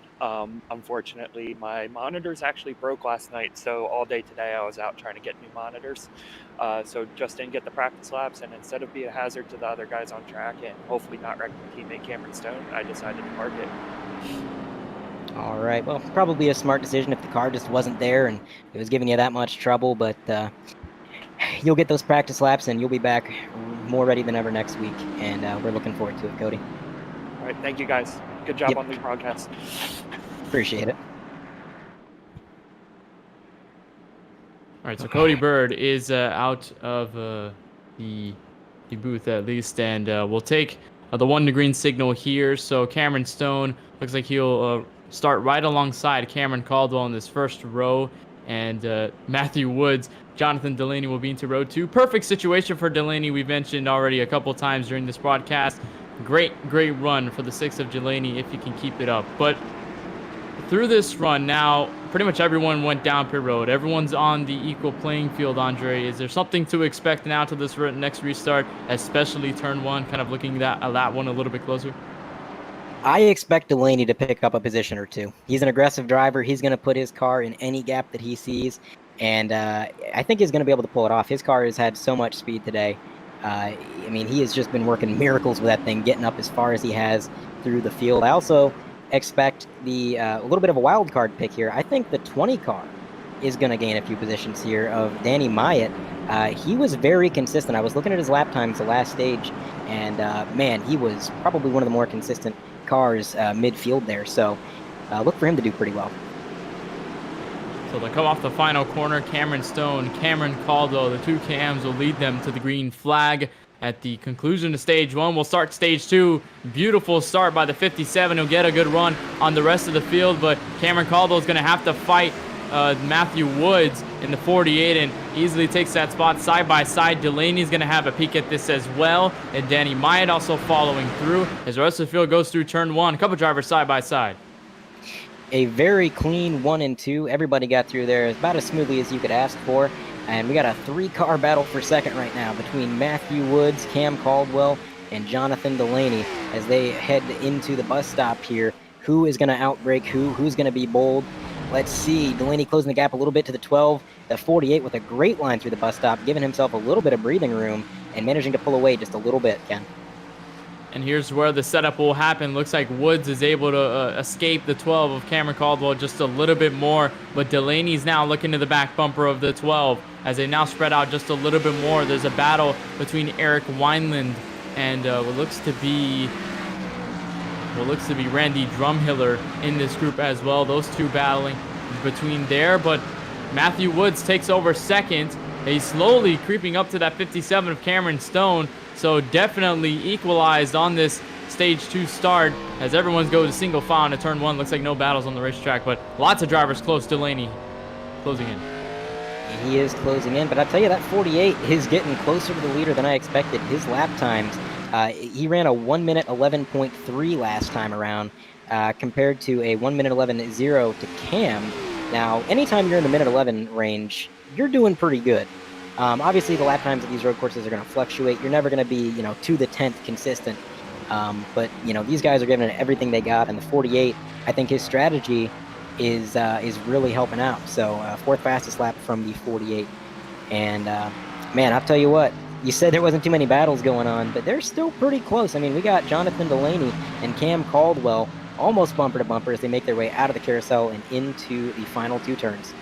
Unfortunately, my monitors actually broke last night, so all day today I was out trying to get new monitors. So just didn't get the practice laps, and instead of being a hazard to the other guys on track and hopefully not wreck my teammate Cameron Stone, I decided to park it. All right, well, probably a smart decision if the car just wasn't there and it was giving you that much trouble, but you'll get those practice laps and you'll be back more ready than ever next week, and we're looking forward to it, Cody. All right, thank you guys. Good job Yep. on the broadcast. Appreciate it. All right, so Cody Bird is out of the booth at least, and we'll take the 1 to green signal here. So Cameron Stone looks like he'll start right alongside Cameron Caldwell in this first row, and Matthew Woods, Jonathan Delaney will be into row 2. Perfect situation for Delaney. We've mentioned already a couple times during this broadcast. Great run for the 6 of Delaney if he can keep it up. But through this run now, pretty much everyone went down pit road. Everyone's on the equal playing field, Andre. Is there something to expect now to this next restart, especially turn 1, kind of looking at that one a little bit closer? I expect Delaney to pick up a position or two. He's an aggressive driver. He's going to put his car in any gap that he sees, and I think he's going to be able to pull it off. His car has had so much speed today. I mean, he has just been working miracles with that thing, getting up as far as he has through the field. I also expect a little bit of a wild card pick here. I think the 20 car is going to gain a few positions here of Danny Myatt. He was very consistent. I was looking at his lap times the last stage, and man, he was probably one of the more consistent cars midfield there. So look for him to do pretty well. So they'll come off the final corner. Cameron Stone, Cameron Caldwell, the 2 cams will lead them to the green flag. At the conclusion of stage 1, we'll start stage 2. Beautiful start by the 57. He'll get a good run on the rest of the field, but Cameron Caldwell is going to have to fight Matthew Woods in the 48 and easily takes that spot side by side. Delaney's going to have a peek at this as well, and Danny Myatt also following through as the rest of the field goes through turn 1. A couple drivers side by side. A very clean 1 and 2. Everybody got through there about as smoothly as you could ask for. And we got a 3-car battle for second right now between Matthew Woods, Cam Caldwell, and Jonathan Delaney as they head into the bus stop here. Who is going to outbreak who? Who's going to be bold? Let's see. Delaney closing the gap a little bit to the 12. The 48 with a great line through the bus stop, giving himself a little bit of breathing room and managing to pull away just a little bit, Ken. And here's where the setup will happen. Looks like Woods is able to escape the 12 of Cameron Caldwell just a little bit more, but Delaney's now looking to the back bumper of the 12 as they now spread out just a little bit more. There's a battle between Eric Wineland and what looks to be Randy Drumhiller in this group as well. Those two battling between there, but Matthew Woods takes over second. He's slowly creeping up to that 57 of Cameron Stone. So definitely equalized on this stage 2 start as everyone's go to single file into turn 1. Looks like no battles on the racetrack, but lots of drivers close. Delaney closing in. He is closing in, but I'll tell you that 48 is getting closer to the leader than I expected. His lap times, he ran a 1 minute 11.3 last time around compared to a 1 minute 11.0 to Cam. Now, anytime you're in the minute 11 range, you're doing pretty good. Obviously, the lap times of these road courses are going to fluctuate. You're never going to be, to the 10th consistent. But, these guys are giving it everything they got. And the 48, I think his strategy is really helping out. So, 4th fastest lap from the 48. And, man, I'll tell you what. You said there wasn't too many battles going on, but they're still pretty close. I mean, we got Jonathan Delaney and Cam Caldwell almost bumper to bumper as they make their way out of the carousel and into the final 2 turns.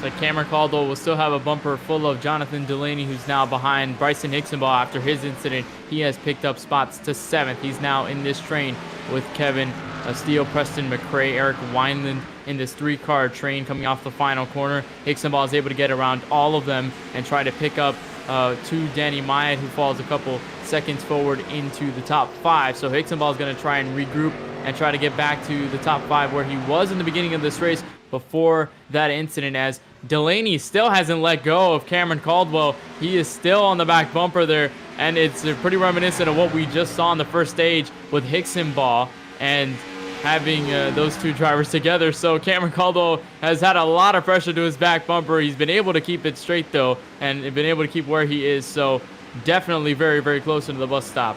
So Cameron Caldwell will still have a bumper full of Jonathan Delaney, who's now behind Bryson Hicksonball after his incident. He has picked up spots to 7th. He's now in this train with Kevin Steele, Preston McRae, Eric Wineland in this 3-car train coming off the final corner. Hicksonball is able to get around all of them and try to pick up to Danny Myatt, who falls a couple seconds forward into the top 5. So Hicksonball is going to try and regroup and try to get back to the top 5 where he was in the beginning of this race before that incident, as Delaney still hasn't let go of Cameron Caldwell. He is still on the back bumper there, and it's pretty reminiscent of what we just saw on the first stage with Hickson Ball and having those two drivers together. So Cameron Caldwell has had a lot of pressure to his back bumper. He's been able to keep it straight though, and been able to keep where he is. So definitely very, very close into the bus stop.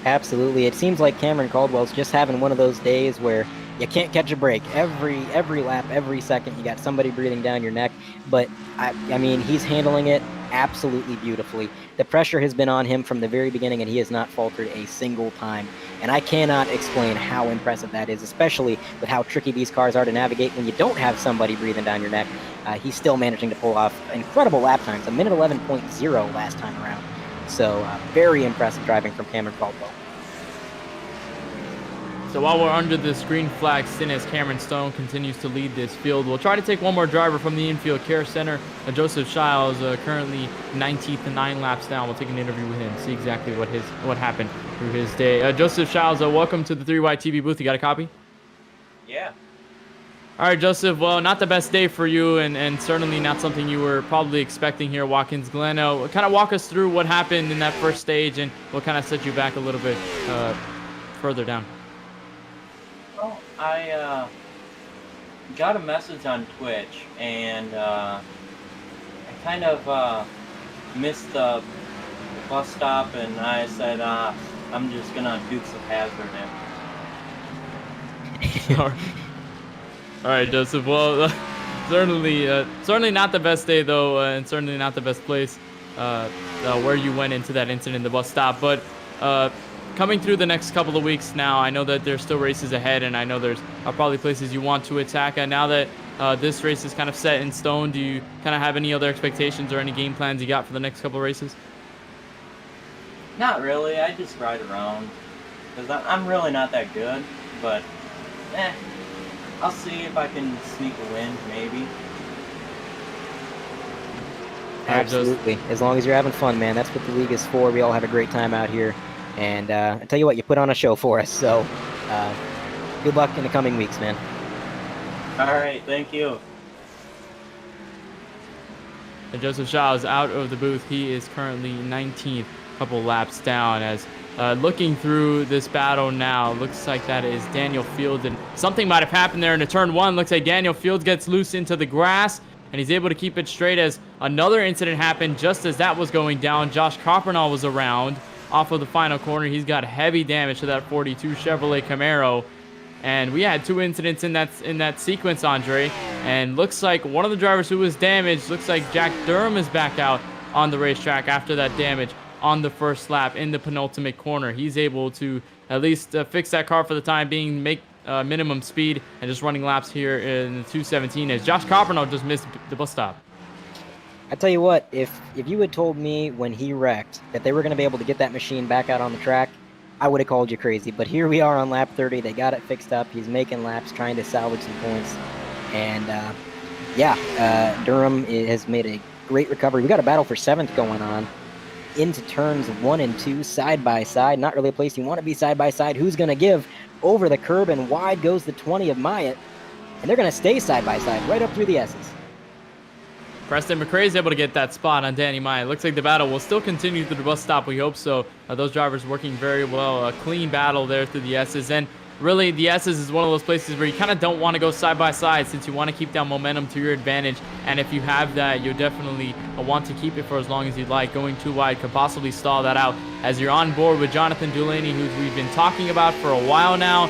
Absolutely. It seems like Cameron Caldwell's just having one of those days where you can't catch a break. Every lap, every second, you got somebody breathing down your neck. But, I mean, he's handling it absolutely beautifully. The pressure has been on him from the very beginning, and he has not faltered a single time. And I cannot explain how impressive that is, especially with how tricky these cars are to navigate when you don't have somebody breathing down your neck. He's still managing to pull off incredible lap times, a minute 11.0 last time around. So very impressive driving from Cameron Caldwell. So while we're under this green flag stint as Cameron Stone continues to lead this field, we'll try to take one more driver from the infield care center. Joseph Shiles, currently 19th and 9 laps down. We'll take an interview with him, see exactly what happened through his day. Joseph Shiles, welcome to the 3Y TV booth. You got a copy? Yeah. All right, Joseph. Well, not the best day for you, and certainly not something you were probably expecting here, Watkins Glen. Kind of walk us through what happened in that first stage, and what kind of set you back a little bit further down. Well, I got a message on Twitch, and I kind of missed the bus stop, and I said, I'm just going to Dukes of Hazzard it. All right, Joseph. Well, certainly not the best day, though, and certainly not the best place where you went into that incident, the bus stop. But coming through the next couple of weeks now, I know that there's still races ahead, and I know there's probably places you want to attack. And now that this race is kind of set in stone, do you kind of have any other expectations or any game plans you got for the next couple of races? Not really. I just ride around, because I'm really not that good, but I'll see if I can sneak a win, maybe. Absolutely. As long as you're having fun, man. That's what the league is for. We all have a great time out here. And I tell you what, you put on a show for us. So good luck in the coming weeks, man. All right, thank you. And Joseph Shaw is out of the booth. He is currently 19th, a couple laps down. As looking through this battle now, looks like that is Daniel Fields, and something might have happened there in the turn one. Looks like Daniel Fields gets loose into the grass, and he's able to keep it straight as another incident happened just as that was going down. Josh Coppernall was around off of the final corner. He's got heavy damage to that 42 Chevrolet Camaro. And we had two incidents in that sequence, Andre. And looks like one of the drivers who was damaged, looks like Jack Durham is back out on the racetrack after that damage on the first lap in the penultimate corner. He's able to at least fix that car for the time being, make minimum speed, and just running laps here in the 217 as Josh Coppernall just missed the bus stop. I tell you what, if you had told me when he wrecked that they were going to be able to get that machine back out on the track, I would have called you crazy. But here we are on lap 30. They got it fixed up. He's making laps, trying to salvage some points. And Durham has made a great recovery. We got a battle for 7th going on into turns 1 and 2 side by side. Not really a place you want to be side by side. Who's going to give? Over the curb and wide goes the 20 of Myatt. And they're going to stay side by side right up through the S's. Preston McRae is able to get that spot on Danny Myatt. Looks like the battle will still continue through the bus stop. We hope so. Those drivers working very well. A clean battle there through the S's. And really, the S's is one of those places where you kind of don't want to go side by side, since you want to keep that momentum to your advantage. And if you have that, you'll definitely want to keep it for as long as you'd like. Going too wide could possibly stall that out, as you're on board with Jonathan Delaney, who we've been talking about for a while now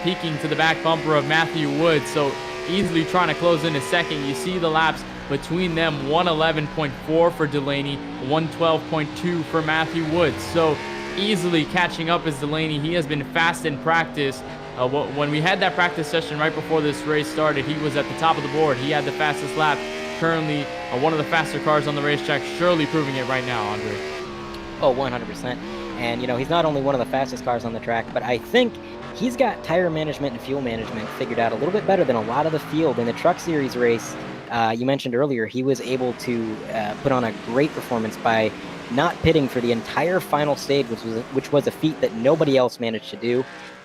peeking to the back bumper of Matthew Woods. So easily trying to close in a second. You see the laps between them, 111.4 for Delaney, 112.2 for Matthew Woods. So easily catching up as Delaney. He has been fast in practice. When we had that practice session right before this race started, he was at the top of the board. He had the fastest lap. Currently one of the faster cars on the racetrack, surely proving it right now, Andre. Oh, 100%. And, he's not only one of the fastest cars on the track, but I think he's got tire management and fuel management figured out a little bit better than a lot of the field. In the Truck Series race, you mentioned earlier, he was able to put on a great performance by not pitting for the entire final stage, which was a feat that nobody else managed to do.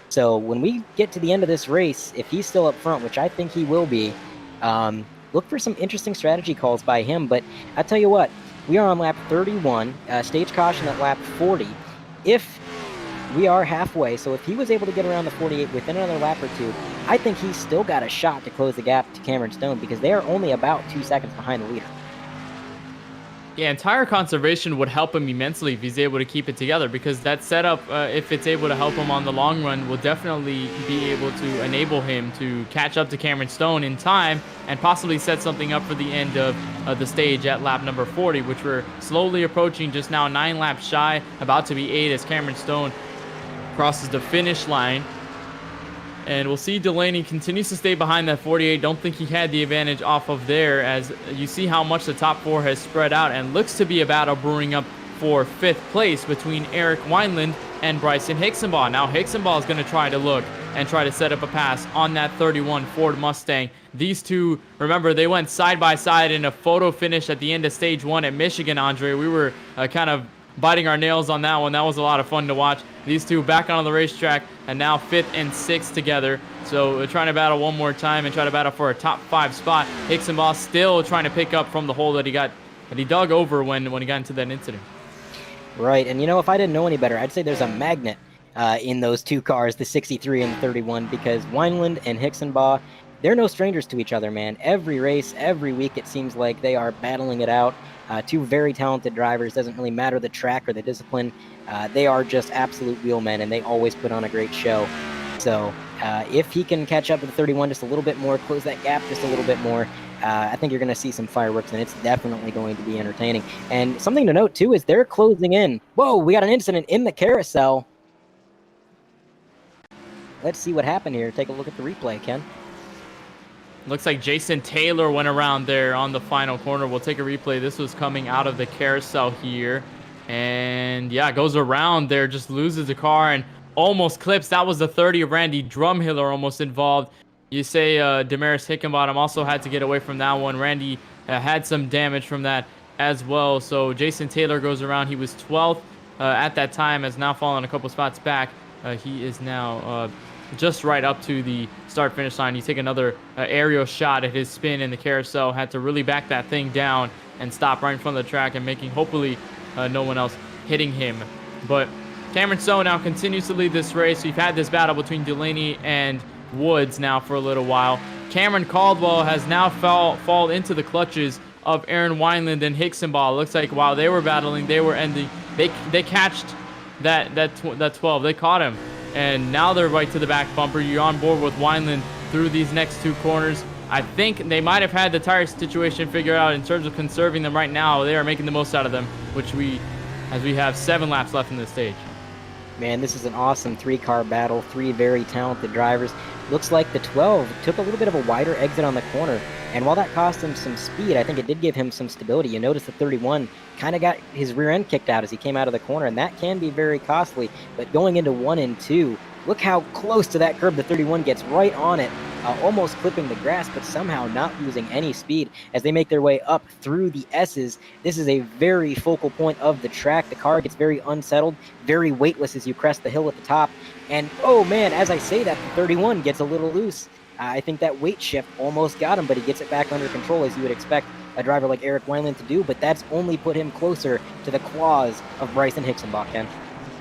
So when we get to the end of this race, if he's still up front, which I think he will be, look for some interesting strategy calls by him. But I tell you what, we are on lap 31, stage caution at lap 40. If we are halfway, so if he was able to get around the 48 within another lap or two, I think he's still got a shot to close the gap to Cameron Stone, because they are only about 2 seconds behind the leader. Yeah, and tire conservation would help him immensely if he's able to keep it together, because that setup, if it's able to help him on the long run, will definitely be able to enable him to catch up to Cameron Stone in time and possibly set something up for the end of the stage at lap number 40, which we're slowly approaching, just now 9 laps shy, about to be 8 as Cameron Stone crosses the finish line. And we'll see Delaney continues to stay behind that 48. Don't think he had the advantage off of there, as you see how much the top 4 has spread out, and looks to be a battle brewing up for 5th place between Eric Wineland and Bryson Hixenbaugh. Now Hixenbaugh is going to try to look and try to set up a pass on that 31 Ford Mustang. These two, remember, they went side by side in a photo finish at the end of stage 1 at Michigan, Andre. We were kind of biting our nails on that one. That was a lot of fun to watch. These two back on the racetrack, and now 5th and 6th together. So we're trying to battle one more time and try to battle for a top 5 spot. Hixenbaugh still trying to pick up from the hole that he dug over when he got into that incident. Right, and if I didn't know any better, I'd say there's a magnet in those two cars, the 63 and the 31, because Wineland and Hixenbaugh, they're no strangers to each other, man. Every race, every week, it seems like they are battling it out. Two very talented drivers. Doesn't really matter the track or the discipline. They are just absolute wheelmen, and they always put on a great show. So if he can catch up to the 31 just a little bit more, close that gap just a little bit more, I think you're going to see some fireworks, and it's definitely going to be entertaining. And something to note, too, is they're closing in. Whoa, we got an incident in the carousel. Let's see what happened here. Take a look at the replay, Ken. Looks like Jason Taylor went around there on the final corner. We'll take a replay. This was coming out of the carousel here. And yeah, goes around there, just loses the car and almost clips. That was the 30 of Randy Drumhiller almost involved. You say Damaris Hickenbottom also had to get away from that one. Randy had some damage from that as well. So Jason Taylor goes around. He was 12th at that time, has now fallen a couple spots back. He is now just right up to the start-finish line. You take another aerial shot at his spin in the carousel. Had to really back that thing down and stop right in front of the track and making, hopefully, no one else hitting him. But Cameron Stone now continues to lead this race. We've had this battle between Delaney and Woods now for a little while. Cameron Caldwell has now fall into the clutches of Aaron Wineland and Hixenbaugh. Looks like while they were battling, they were ending. They catched that 12. They caught him. And now they're right to the back bumper. You're on board with Wineland through these next 2 corners. I think they might have had the tire situation figured out in terms of conserving them right now. They are making the most out of them, as we have 7 laps left in this stage. Man, this is an awesome 3-car battle. 3 very talented drivers. Looks like the 12 took a little bit of a wider exit on the corner. And while that cost him some speed, I think it did give him some stability. You notice the 31 kind of got his rear end kicked out as he came out of the corner, and that can be very costly. But going into 1 and 2, look how close to that curb the 31 gets, right on it, almost clipping the grass, but somehow not losing any speed as they make their way up through the S's. This is a very focal point of the track. The car gets very unsettled, very weightless as you crest the hill at the top. And, oh man, as I say that, the 31 gets a little loose. I think that weight shift almost got him, but he gets it back under control, as you would expect a driver like Eric Wineland to do, but that's only put him closer to the claws of Bryson Hixenbaugh, Ken.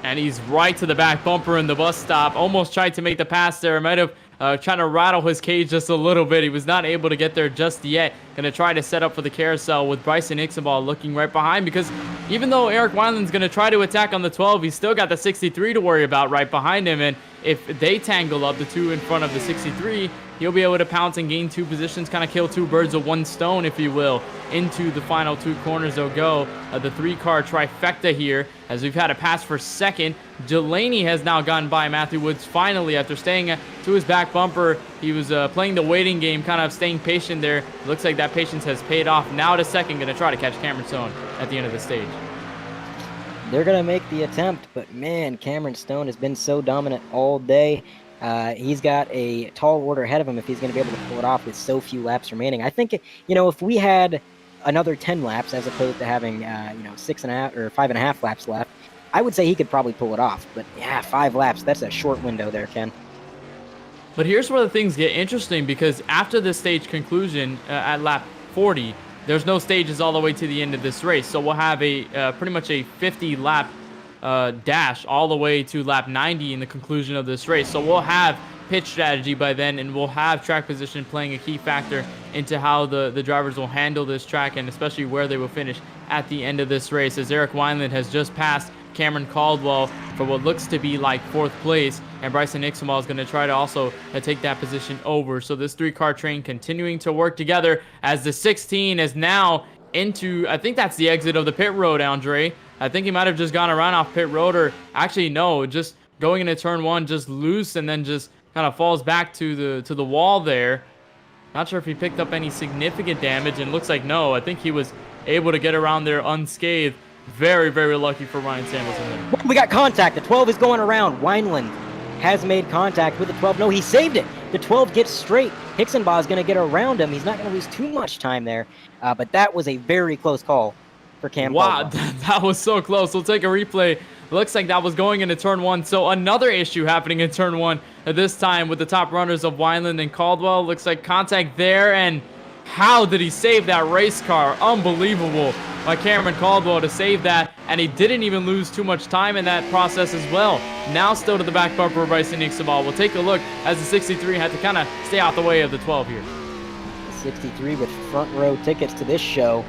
And he's right to the back bumper in the bus stop. Almost tried to make the pass there. Might have trying to rattle his cage just a little bit. He was not able to get there just yet. Going to try to set up for the carousel with Bryson Hixenbaugh looking right behind, because even though Eric Wineland's going to try to attack on the 12, he's still got the 63 to worry about right behind him. And if they tangle up, the 2 in front of the 63, he'll be able to pounce and gain 2 positions, kind of kill 2 birds with 1 stone, if you will. Into the final 2 corners they'll go. The 3-car trifecta here, as we've had a pass for second. Delaney has now gone by Matthew Woods finally after staying to his back bumper. He was playing the waiting game, kind of staying patient there. Looks like that patience has paid off. Now to second, going to try to catch Cameron Stone at the end of the stage. They're going to make the attempt, but man, Cameron Stone has been so dominant all day. He's got a tall order ahead of him if he's going to be able to pull it off with so few laps remaining. I think, if we had another 10 laps as opposed to having, 6.5 or 5.5 laps left, I would say he could probably pull it off. But yeah, 5 laps, that's a short window there, Ken. But here's where the things get interesting, because after the stage conclusion at lap 40, there's no stages all the way to the end of this race. So we'll have a pretty much a 50 lap dash all the way to lap 90 in the conclusion of this race. So we'll have pitch strategy by then, and we'll have track position playing a key factor into how the drivers will handle this track, and especially where they will finish at the end of this race, as Eric Wineland has just passed Cameron Caldwell for what looks to be like 4th place, and Bryson Nixonball is going to try to also take that position over. So this 3-car train continuing to work together as the 16 is now into, I think that's the exit of the pit road, Andre. I think he might have just gone around off pit road, or actually no, just going into turn 1 just loose and then just kind of falls back to the wall there. Not sure if he picked up any significant damage, and looks like no. I think he was able to get around there unscathed. Very, very lucky for Ryan Samuelson there. We got contact. The 12 is going around. Wineland has made contact with the 12. No, he saved it. The 12 gets straight. Hixenbaugh is going to get around him. He's not going to lose too much time there. But that was a very close call for Cam Wow, Caldwell. that was so close. We'll take a replay. Looks like that was going into turn 1. So another issue happening in turn 1 at this time with the top runners of Wineland and Caldwell. Looks like contact there, and how did he save that race car? Unbelievable by Cameron Caldwell to save that, and he didn't even lose too much time in that process as well. Now still to the back bumper of Bryson Nixonball. We'll take a look as the 63 had to kind of stay out the way of the 12 here. 63 with front row tickets to this show,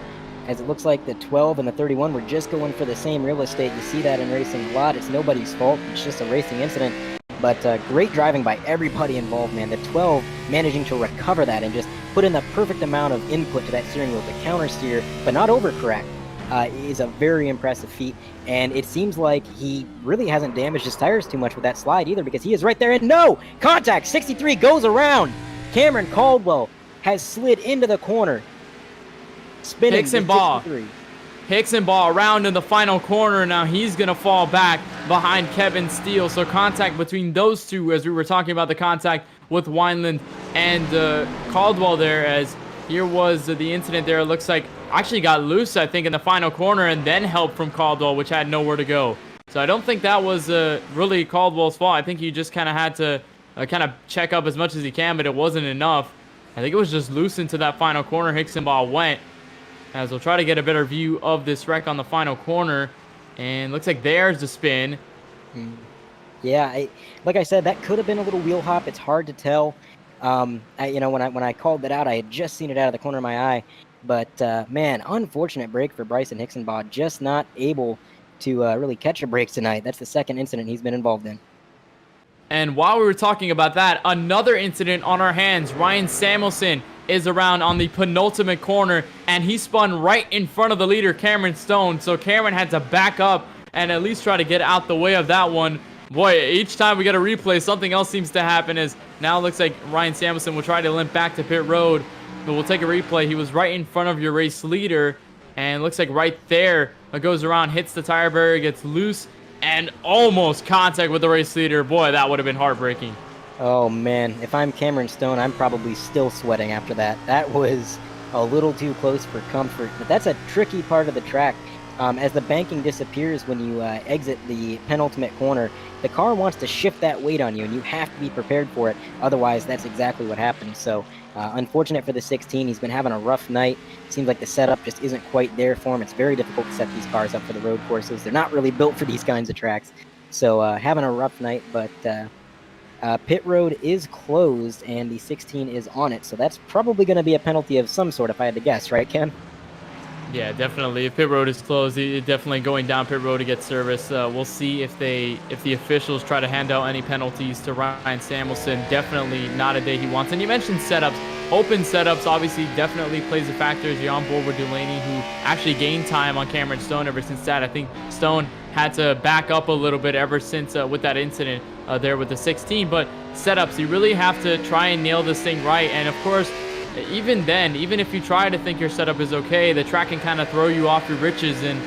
as it looks like the 12 and the 31 were just going for the same real estate. You see that in racing a lot. It's nobody's fault. It's just a racing incident. But great driving by everybody involved, man. The 12 managing to recover that and just put in the perfect amount of input to that steering wheel to counter steer, but not overcorrect, is a very impressive feat. And it seems like he really hasn't damaged his tires too much with that slide either, because he is right there. And no! Contact! 63 goes around! Cameron Caldwell has slid into the corner. Spinning Hixenbaugh around in the final corner. Now he's going to fall back behind Kevin Steele. So contact between those two, as we were talking about the contact with Wineland and Caldwell there, as here was the incident there. It looks like actually got loose, I think, in the final corner, and then help from Caldwell, which had nowhere to go. So I don't think that was really Caldwell's fault. I think he just kind of had to kind of check up as much as he can, but it wasn't enough. I think it was just loose into that final corner. Hixenbaugh went, as we'll try to get a better view of this wreck on the final corner. And looks like there's the spin. Yeah, like I said, that could have been a little wheel hop. It's hard to tell. When I called that out, I had just seen it out of the corner of my eye. But, man, unfortunate break for Bryson Hixenbaugh. Just not able to really catch a break tonight. That's the second incident he's been involved in. And while we were talking about that, another incident on our hands. Ryan Samuelson is around on the penultimate corner, and he spun right in front of the leader, Cameron Stone. So Cameron had to back up and at least try to get out the way of that one. Boy, each time we get a replay, something else seems to happen, as now it looks like Ryan Samuelson will try to limp back to pit road. But we'll take a replay. He was right in front of your race leader, and looks like right there, it goes around, hits the tire barrier, gets loose, and almost contact with the race leader. Boy, that would have been heartbreaking. Oh, man. If I'm Cameron Stone, I'm probably still sweating after that. That was a little too close for comfort. But that's a tricky part of the track. As the banking disappears when you exit the penultimate corner, the car wants to shift that weight on you, and you have to be prepared for it. Otherwise, that's exactly what happens. So, unfortunate for the 16. He's been having a rough night. Seems like the setup just isn't quite there for him. It's very difficult to set these cars up for the road courses. They're not really built for these kinds of tracks. So, having a rough night, but pit road is closed, and the 16 is on it. So that's probably going to be a penalty of some sort, if I had to guess, right, Ken? Yeah, definitely. If pit road is closed, definitely going down pit road to get service. We'll see if the officials try to hand out any penalties to Ryan Samuelson. Definitely not a day he wants. And you mentioned setups. Open setups obviously definitely plays a factor, as you're on board with Delaney, who actually gained time on Cameron Stone ever since that. I think Stone had to back up a little bit ever since with that incident there with the 16. But setups, you really have to try and nail this thing right. And of course, even then, even if you try to think your setup is okay, the track can kind of throw you off your riches and,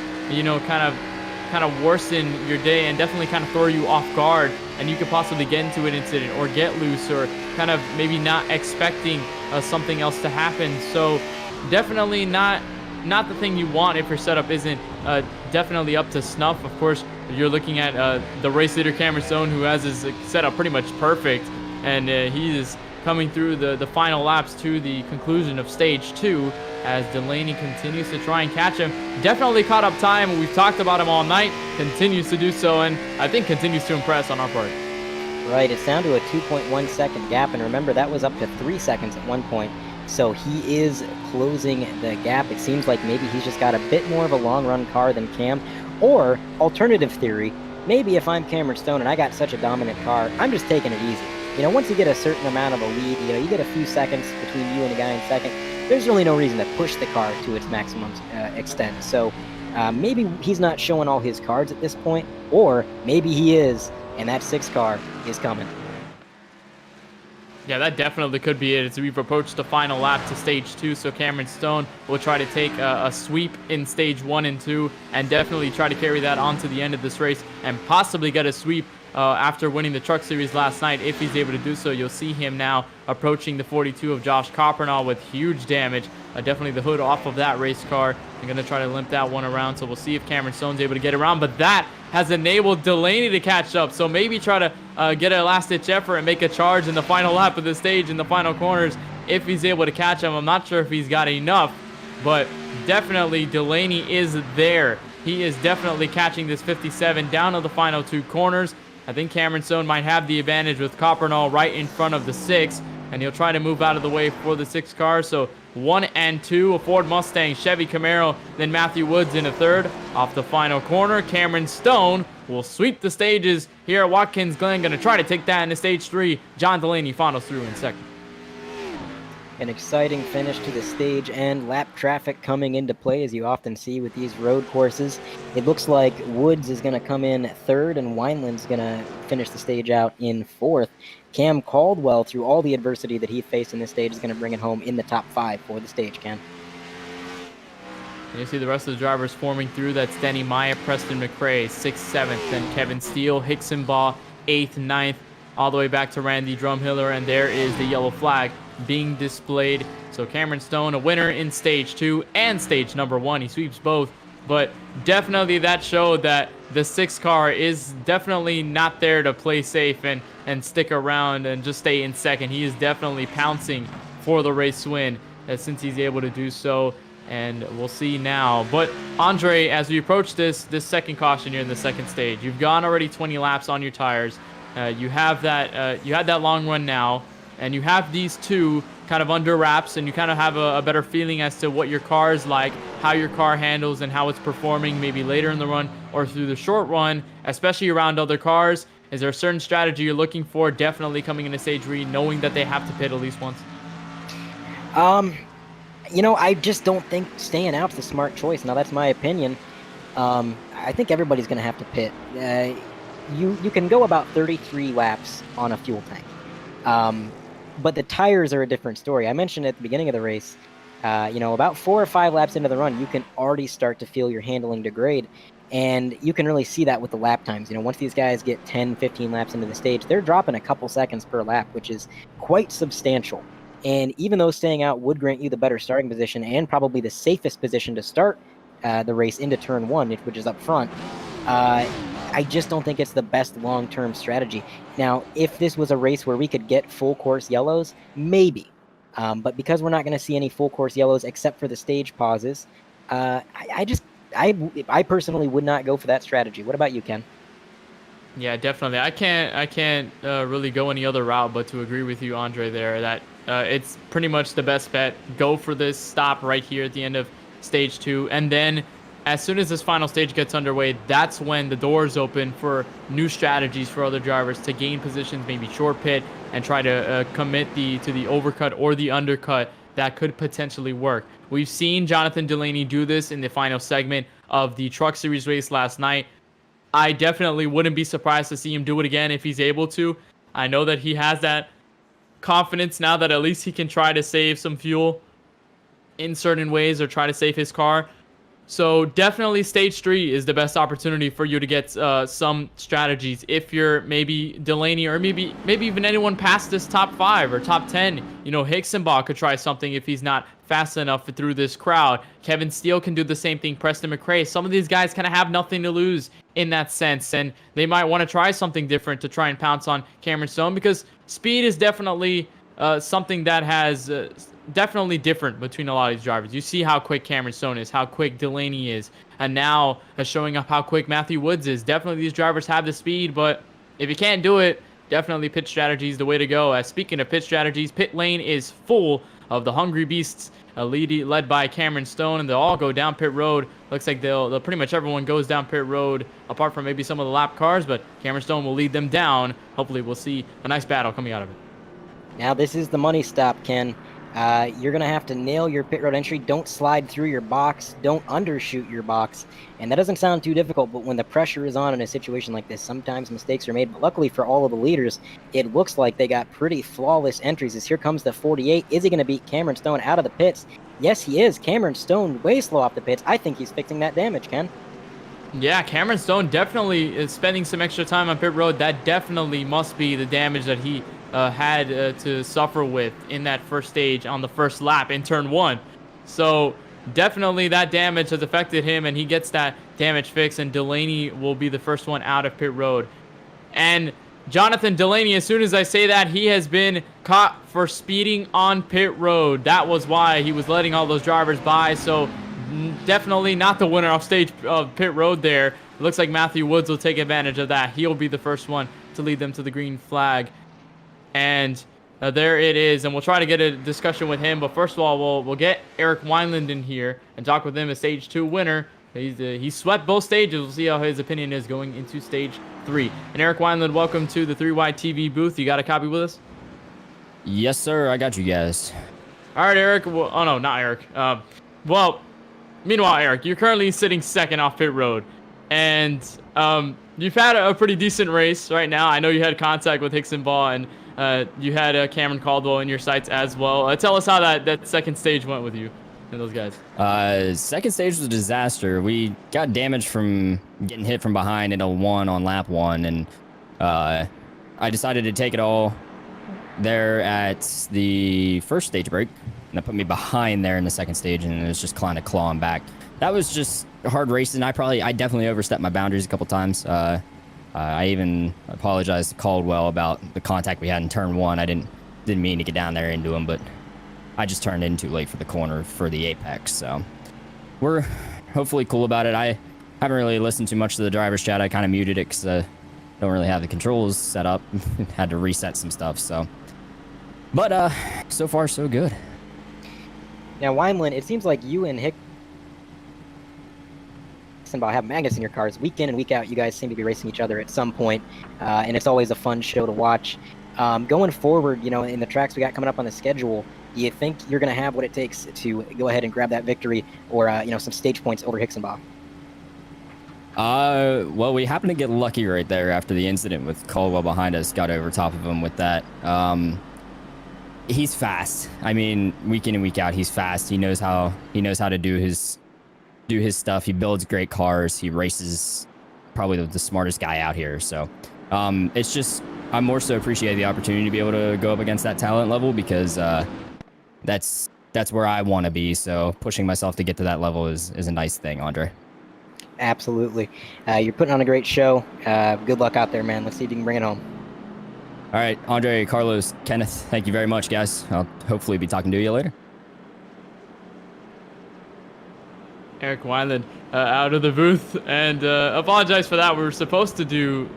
kind of worsen your day, and definitely kind of throw you off guard, and you could possibly get into an incident or get loose, or kind of maybe not expecting something else to happen. So definitely not not the thing you want if your setup isn't definitely up to snuff. Of course, you're looking at the race leader Cameron Stone, who has his setup pretty much perfect, and he is coming through the final laps to the conclusion of stage 2 as Delaney continues to try and catch him. Definitely caught up time. We've talked about him all night. Continues to do so, and I think continues to impress on our part. Right, it's down to a 2.1 second gap, and remember that was up to 3 seconds at one point. So he is closing the gap. It seems like maybe he's just got a bit more of a long run car than Cam. Or, alternative theory, maybe if I'm Cameron Stone and I got such a dominant car, I'm just taking it easy. You know, once you get a certain amount of a lead, you know, you get a few seconds between you and the guy in second, there's really no reason to push the car to its maximum extent. So maybe he's not showing all his cards at this point, or maybe he is, and that 6 car is coming. Yeah, that definitely could be it. As we've approached the final lap to stage 2, so Cameron Stone will try to take a sweep in stage 1 and 2, and definitely try to carry that on to the end of this race, and possibly get a sweep after winning the Truck Series last night. If he's able to do so, you'll see him now approaching the 42 of Josh Coppernall with huge damage. Definitely the hood off of that race car. I'm going to try to limp that one around, so we'll see if Cameron Stone's able to get around, but that has enabled Delaney to catch up, so maybe try to get a last-ditch effort and make a charge in the final lap of the stage in the final corners if he's able to catch him. I'm not sure if he's got enough, but definitely Delaney is there. He is definitely catching this 57 down to the final 2 corners. I think Cameron Stone might have the advantage with Coppernall right in front of the 6, and he'll try to move out of the way for the 6 car. So 1 and 2, a Ford Mustang, Chevy Camaro, then Matthew Woods in a third. Off the final corner, Cameron Stone will sweep the stages here at Watkins Glen. Going to try to take that into stage 3. John Delaney follows through in second. An exciting finish to the stage, and lap traffic coming into play, as you often see with these road courses. It looks like Woods is going to come in 3rd, and Wineland's going to finish the stage out in 4th. Cam Caldwell, through all the adversity that he faced in this stage, is going to bring it home in the top 5 for the stage, Ken. And you see the rest of the drivers forming through. That's Denny Maya, Preston McRae, 6th, 7th, then Kevin Steele, Hickson-Baugh, 8th, 9th, all the way back to Randy Drumhiller, and there is the yellow flag being displayed. So Cameron Stone, a winner in stage 2 and stage number 1. He sweeps both, but definitely that showed that the 6 car is definitely not there to play safe and stick around and just stay in second. He is definitely pouncing for the race win since he's able to do so, and we'll see now. But Andre, as we approach this second caution here in the second stage, you've gone already 20 laps on your tires. You have that you had that long run now, and you have these 2 kind of under wraps, and you kind of have a better feeling as to what your car is like, how your car handles, and how it's performing maybe later in the run or through the short run, especially around other cars. Is there a certain strategy you're looking for definitely coming into stage 3, knowing that they have to pit at least once? You know, I just don't think staying out's the smart choice. Now, that's my opinion. I think everybody's going to have to pit. You can go about 33 laps on a fuel tank. But the tires are a different story. I mentioned at the beginning of the race, you know, about 4 or 5 laps into the run, you can already start to feel your handling degrade. And you can really see that with the lap times. You know, once these guys get 10, 15 laps into the stage, they're dropping a couple seconds per lap, which is quite substantial. And even though staying out would grant you the better starting position and probably the safest position to start the race into turn 1, which is up front, I just don't think it's the best long-term strategy. Now, if this was a race where we could get full course yellows, maybe. But because we're not going to see any full course yellows except for the stage pauses, I personally would not go for that strategy. What about you, Ken? Yeah, definitely. I can't really go any other route but to agree with you, Andre, there, that it's pretty much the best bet. Go for this stop right here at the end of stage 2, and then as soon as this final stage gets underway, that's when the doors open for new strategies for other drivers to gain positions, maybe short pit, and try to commit to the overcut or the undercut. That could potentially work. We've seen Jonathan Delaney do this in the final segment of the Truck Series race last night. I definitely wouldn't be surprised to see him do it again if he's able to. I know that he has that confidence now that at least he can try to save some fuel in certain ways or try to save his car. So definitely stage 3 is the best opportunity for you to get some strategies. If you're maybe Delaney or maybe even anyone past this top 5 or top 10, you know, Hicksonball could try something if he's not fast enough through this crowd. Kevin Steele can do the same thing. Preston McRae. Some of these guys kind of have nothing to lose in that sense, and they might want to try something different to try and pounce on Cameron Stone, because speed is definitely something that has definitely different between a lot of these drivers. You see how quick Cameron Stone is, how quick Delaney is, and now showing up how quick Matthew Woods is. Definitely these drivers have the speed, but if you can't do it, definitely pit strategy is the way to go. Speaking of pit strategies, pit lane is full of the hungry beasts, led by Cameron Stone, and they'll all go down pit road. Looks like they'll pretty much everyone goes down pit road, apart from maybe some of the lap cars, but Cameron Stone will lead them down. Hopefully we'll see a nice battle coming out of it. Now this is the money stop, Ken. You're going to have to nail your pit road entry. Don't slide through your box. Don't undershoot your box. And that doesn't sound too difficult, but when the pressure is on in a situation like this, sometimes mistakes are made. But luckily for all of the leaders, it looks like they got pretty flawless entries. As here comes the 48. Is he going to beat Cameron Stone out of the pits? Yes, he is. Cameron Stone way slow off the pits. I think he's fixing that damage, Ken. Yeah, Cameron Stone definitely is spending some extra time on pit road. That definitely must be the damage that he had to suffer with in that first stage on the first lap in turn 1. So definitely that damage has affected him, and he gets that damage fixed, and Delaney will be the first one out of pit road. And Jonathan Delaney, as soon as I say that, he has been caught for speeding on pit road. That was why he was letting all those drivers by. So definitely not the winner off stage of pit road there. It looks like Matthew Woods will take advantage of that. He'll be the first one to lead them to the green flag. And there it is, and we'll try to get a discussion with him. But first of all, we'll get Eric Wineland in here and talk with him, a stage 2 winner. He swept both stages. We'll see how his opinion is going into stage 3. And Eric Wineland, welcome to the 3Y TV booth. You got a copy with us? Yes, sir. I got you guys. All right, Eric. Well, oh no, not Eric. Well, meanwhile, Eric, you're currently sitting second off pit road, and you've had a pretty decent race right now. I know you had contact with Hicksonball, and you had Cameron Caldwell in your sights as well. Tell us how that second stage went with you and those guys. Second stage was a disaster. We got damaged from getting hit from behind in L1 on lap 1, and I decided to take it all there at the first stage break, and that put me behind there in the second stage, and it was just kind of clawing back. That was just hard racing. I definitely overstepped my boundaries a couple times. I even apologized to Caldwell about the contact we had in turn 1. I didn't mean to get down there into him, but I just turned in too late for the corner for the apex. So we're hopefully cool about it. I haven't really listened to much to the driver's chat. I kind of muted it because I don't really have the controls set up. Had to reset some stuff. So, but so far so good. Now, Wineland, it seems like you and Hicksonball have magnets in your cars. Week in and week out, you guys seem to be racing each other at some point, and it's always a fun show to watch. Going forward, you know, in the tracks we got coming up on the schedule, do you think you're going to have what it takes to go ahead and grab that victory, or you know, some stage points over Hicksonball? Well, we happened to get lucky right there after the incident with Caldwell behind us. Got over top of him with that. He's fast. I mean, week in and week out, he's fast. He knows how to do his stuff. He builds great cars. He races probably the smartest guy out here. So it's just, I more so appreciate the opportunity to be able to go up against that talent level, because that's where I want to be. So pushing myself to get to that level is a nice thing, Andre. Absolutely. You're putting on a great show. Good luck out there, man. Let's see if you can bring it home. All right, Andre, Carlos, Kenneth, thank you very much, guys. I'll hopefully be talking to you later. Eric Wineland out of the booth, and apologize for that. We were supposed to do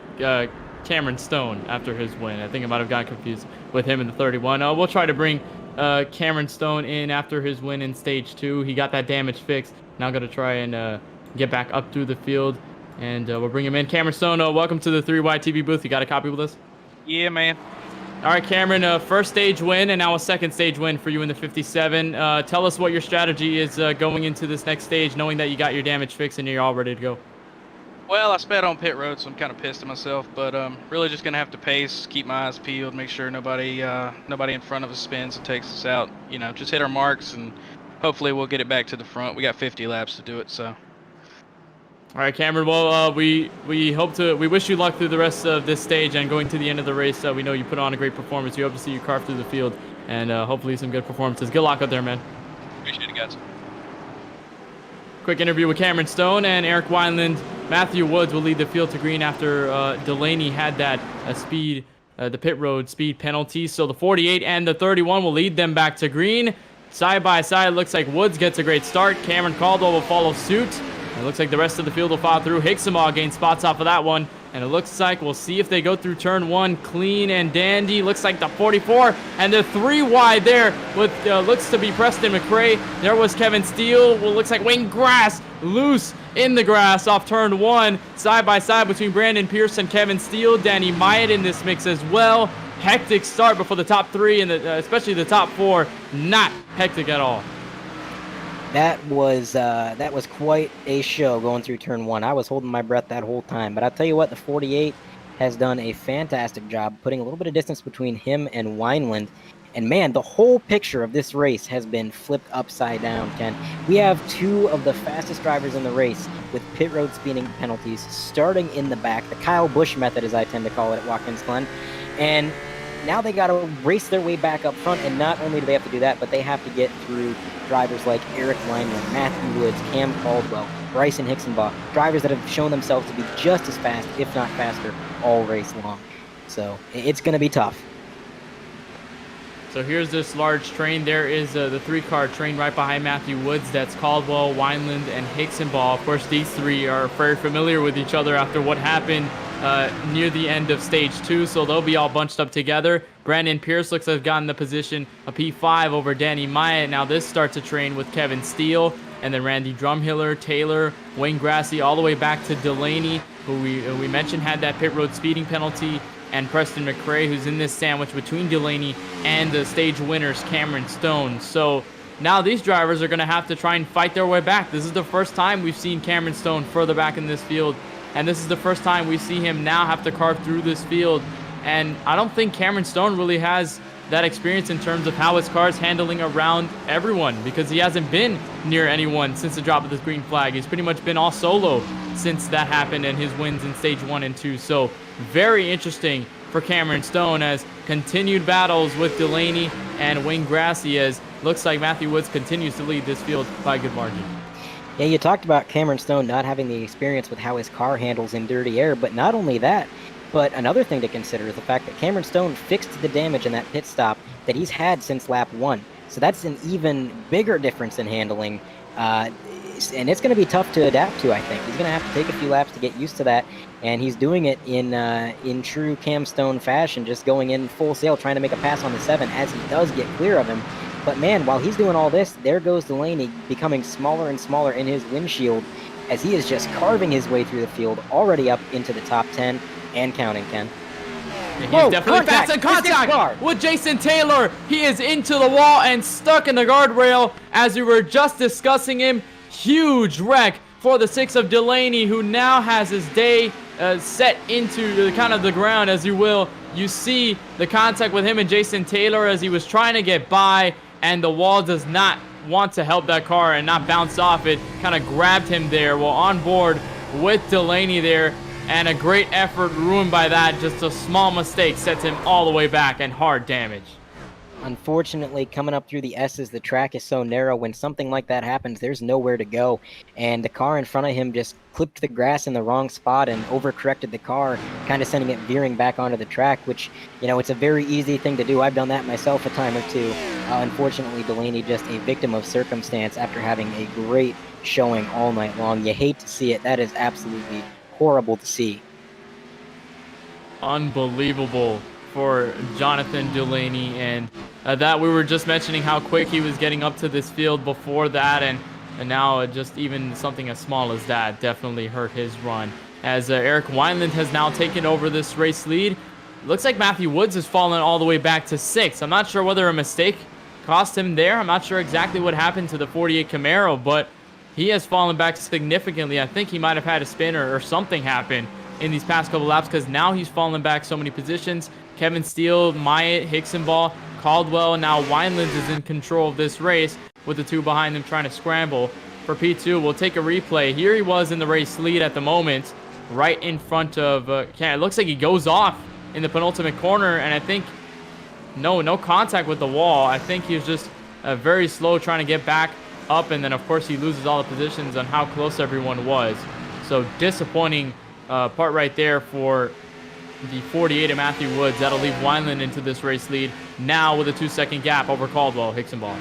Cameron Stone after his win. I think I might have gotten confused with him in the 31. We'll try to bring Cameron Stone in after his win in stage 2. He got that damage fixed. Now going to try and get back up through the field, and we'll bring him in. Cameron Stone, welcome to the 3Y TV booth. You got a copy with us? Yeah, man. All right, Cameron, first stage win and now a second stage win for you in the 57. Tell us what your strategy is going into this next stage, knowing that you got your damage fixed and you're all ready to go. Well, I sped on pit road, so I'm kind of pissed at myself, but really just going to have to pace, keep my eyes peeled, make sure nobody in front of us spins and takes us out. You know, just hit our marks and hopefully we'll get it back to the front. We got 50 laps to do it, so. All right, Cameron. Well, we wish you luck through the rest of this stage and going to the end of the race. We know you put on a great performance. We hope to see you carve through the field and hopefully some good performances. Good luck out there, man. Appreciate it, guys. Quick interview with Cameron Stone and Eric Wineland. Matthew Woods will lead the field to green after Delaney had that the pit road speed penalty. So the 48 and the 31 will lead them back to green. Side by side, it looks like Woods gets a great start. Cameron Caldwell will follow suit. It looks like the rest of the field will follow through. Hicksamaw gains spots off of that one. And it looks like we'll see if they go through turn 1 clean and dandy. Looks like the 44 and the 3 wide there with looks to be Preston McRae. There was Kevin Steele. Well, looks like Wayne Grass loose in the grass off turn 1. Side by side between Brandon Pierce and Kevin Steele. Danny Myatt in this mix as well. Hectic start before the top 3 and especially the top 4. Not hectic at all. That was quite a show going through turn 1. I was holding my breath that whole time. But I'll tell you what, the 48 has done a fantastic job putting a little bit of distance between him and Wineland. And man, the whole picture of this race has been flipped upside down, Ken. We have 2 of the fastest drivers in the race with pit road speeding penalties starting in the back. The Kyle Busch method, as I tend to call it at Watkins Glen. And now they got to race their way back up front, and not only do they have to do that, but they have to get through drivers like Eric Wineland, Matthew Woods, Cam Caldwell, Bryson Hicksonbaugh, drivers that have shown themselves to be just as fast, if not faster, all race long. So it's going to be tough. So here's this large train. There is the 3-car train right behind Matthew Woods. That's Caldwell, Wineland, and Hicksonbaugh. Of course, these 3 are very familiar with each other after what happened near the end of stage 2, so they'll be all bunched up together. Brandon Pierce looks to have gotten the position a P5 over Danny Myatt. Now this starts a train with Kevin Steele, and then Randy Drumhiller, Taylor, Wayne Grassy, all the way back to Delaney, who we mentioned had that pit road speeding penalty, and Preston McRae, who's in this sandwich between Delaney and the stage winners, Cameron Stone. So now these drivers are going to have to try and fight their way back. This is the first time we've seen Cameron Stone further back in this field, and this is the first time we see him now have to carve through this field. And I don't think Cameron Stone really has that experience in terms of how his car is handling around everyone, because he hasn't been near anyone since the drop of this green flag. He's pretty much been all solo since that happened and his wins in stage 1 and 2. So very interesting for Cameron Stone as continued battles with Delaney and Wayne Grassy, as looks like Matthew Woods continues to lead this field by a good margin. Yeah, you talked about Cameron Stone not having the experience with how his car handles in dirty air, but not only that, but another thing to consider is the fact that Cameron Stone fixed the damage in that pit stop that he's had since lap 1. So that's an even bigger difference in handling, and it's going to be tough to adapt to, I think. He's going to have to take a few laps to get used to that, and he's doing it in true Cam Stone fashion, just going in full sail, trying to make a pass on the 7 as he does get clear of him. But man, while he's doing all this, there goes Delaney becoming smaller and smaller in his windshield as he is just carving his way through the field, already up into the top 10 and counting, Ken. He's definitely fast in contact with Jason Taylor. He is into the wall and stuck in the guardrail as we were just discussing him. Huge wreck for the 6 of Delaney, who now has his day set into the kind of the ground, as you will. You see the contact with him and Jason Taylor as he was trying to get by, and the wall does not want to help that car and not bounce off it. Kind of grabbed him there. Well, on board with Delaney there, and a great effort ruined by that. Just a small mistake sets him all the way back and hard damage. Unfortunately, coming up through the S's, the track is so narrow. When something like that happens, there's nowhere to go. And the car in front of him just clipped the grass in the wrong spot and overcorrected the car, kind of sending it veering back onto the track, which, you know, it's a very easy thing to do. I've done that myself a time or two. Unfortunately, Delaney just a victim of circumstance after having a great showing all night long. You hate to see it. That is absolutely horrible to see. Unbelievable for Jonathan Delaney, and that we were just mentioning how quick he was getting up to this field before that, and now just even something as small as that definitely hurt his run. As Eric Wineland has now taken over this race lead. Looks like Matthew Woods has fallen all the way back to 6. I'm not sure whether a mistake cost him there. I'm not sure exactly what happened to the 48 Camaro, but he has fallen back significantly. I think he might have had a spin or something happen in these past couple laps, because now he's fallen back so many positions. Kevin Steele, Myatt, Hicksonbaugh, Caldwell, now Wineland is in control of this race. with the 2 behind him trying to scramble for P2. We'll take a replay. Here he was in the race lead at the moment, right in front of Ken. It looks like he goes off in the penultimate corner, and I think no contact with the wall. I think he was just very slow trying to get back up, and then of course he loses all the positions on how close everyone was. So disappointing part right there for the 48 of Matthew Woods. That'll leave Wineland into this race lead now with a 2-second gap over Caldwell. Hicksonbaugh.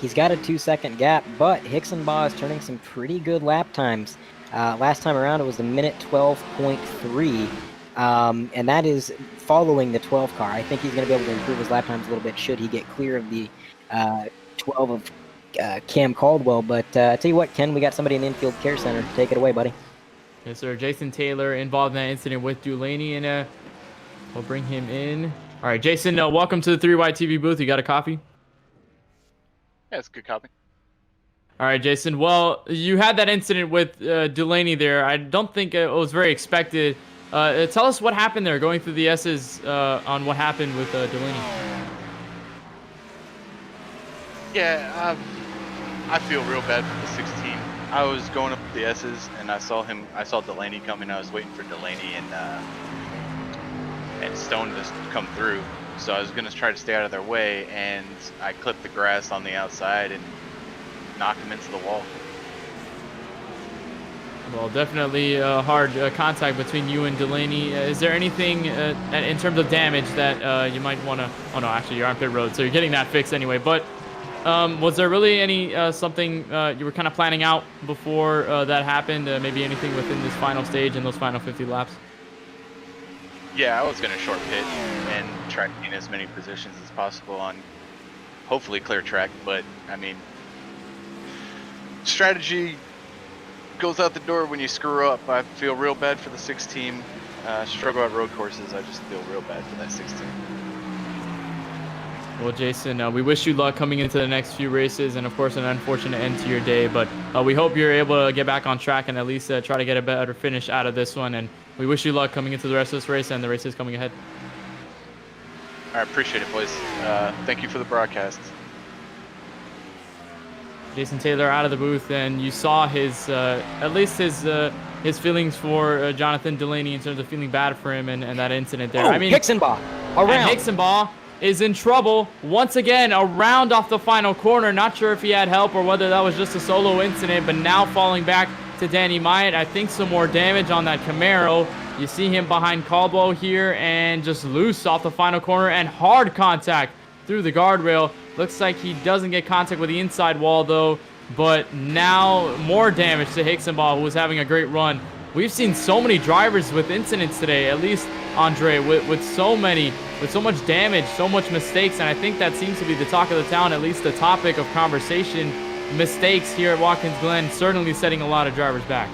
He's got a 2-second gap, but Hicksonbaugh is turning some pretty good lap times. Last time around, it was a minute 12.3, and that is following the 12 car. I think he's going to be able to improve his lap times a little bit should he get clear of the 12 of Cam Caldwell. But I tell you what, Ken, we got somebody in the infield care center. Take it away, buddy. Yes, sir. Jason Taylor involved in that incident with Dulaney, and we'll bring him in. All right, Jason, welcome to the 3Y TV booth. You got a copy? Yeah, it's a good copy. All right, Jason. Well, you had that incident with Dulaney there. I don't think it was very expected. Tell us what happened there, going through the S's on what happened with Dulaney. Yeah, I feel real bad for the 16. I was going up the S's and I saw Delaney coming. I was waiting for Delaney and Stone to come through. So I was gonna try to stay out of their way, and I clipped the grass on the outside and knocked him into the wall. Well, definitely hard contact between you and Delaney. Is there anything in terms of damage that you might want to... Oh, no, actually, you're on pit road, so you're getting that fixed anyway. But was there really any something you were kind of planning out before that happened? Maybe anything within this final stage and those final 50 laps? Yeah, I was going to short pit and try to gain as many positions as possible on hopefully clear track. But, I mean, strategy goes out the door when you screw up. I feel real bad for the 6 team. Struggle at road courses. I just feel real bad for that 6 team. Well, Jason, we wish you luck coming into the next few races, and of course an unfortunate end to your day, but we hope you're able to get back on track and at least try to get a better finish out of this one, and we wish you luck coming into the rest of this race and the races coming ahead. I appreciate it, boys. Thank you for the broadcast. Jason Taylor out of the booth, and you saw his at least his feelings for Jonathan Delaney in terms of feeling bad for him and that incident there. Oh, I mean, Hicksonbaugh around. And Hicksonbaugh is in trouble once again, around off the final corner. Not sure if he had help or whether that was just a solo incident, but now falling back to Danny Myatt. I think some more damage on that Camaro. You see him behind Caldwell here and just loose off the final corner and hard contact through the guardrail. Looks like he doesn't get contact with the inside wall though, but now more damage to Hicksonbaugh, who was having a great run. We've seen so many drivers with incidents today, at least Andre, with so much damage, so much mistakes, and I think that seems to be the talk of the town, at least the topic of conversation. Mistakes here at Watkins Glen certainly setting a lot of drivers back.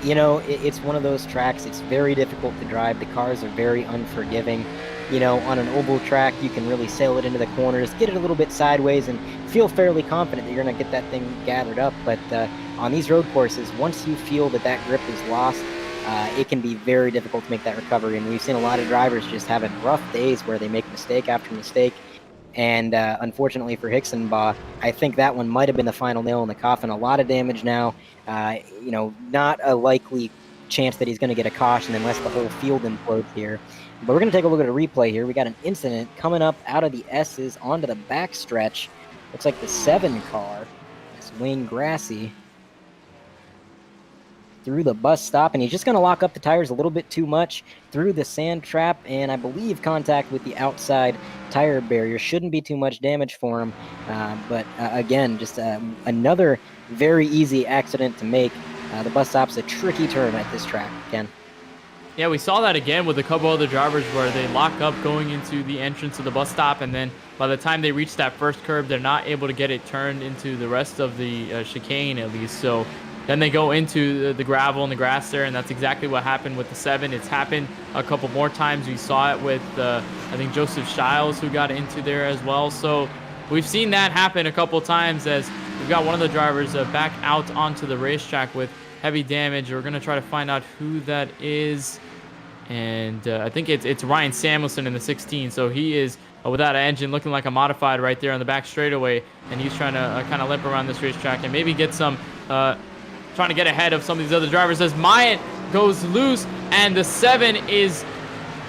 You know, it's one of those tracks. It's very difficult to drive. The cars are very unforgiving. You know, on an oval track, you can really sail it into the corners, get it a little bit sideways, and feel fairly confident that you're going to get that thing gathered up. But on these road courses, once you feel that grip is lost, it can be very difficult to make that recovery. And we've seen a lot of drivers just having rough days where they make mistake after mistake. And unfortunately for Hicksonbaugh, I think that one might have been the final nail in the coffin. A lot of damage now. You know, not a likely chance that he's going to get a caution unless the whole field implodes here. But we're going to take a look at a replay here. We got an incident coming up out of the S's onto the back stretch. Looks like the 7 car. It's Wayne Grassy through the bus stop, and he's just going to lock up the tires a little bit too much through the sand trap, and I believe contact with the outside tire barrier. Shouldn't be too much damage for him, but again, just another very easy accident to make. The bus stop's a tricky turn at this track, Ken. Yeah, we saw that again with a couple other drivers where they lock up going into the entrance of the bus stop, and then by the time they reach that first curb, they're not able to get it turned into the rest of the chicane at least. So then they go into the gravel and the grass there, and that's exactly what happened with the 7. It's happened a couple more times. We saw it with, I think, Joseph Shiles, who got into there as well. So we've seen that happen a couple times as we've got one of the drivers back out onto the racetrack with heavy damage. We're going to try to find out who that is. And I think it's Ryan Samuelson in the 16. So he is without an engine, looking like a modified right there on the back straightaway. And he's trying to kind of limp around this racetrack and maybe get some, trying to get ahead of some of these other drivers as Myatt goes loose, and the 7 is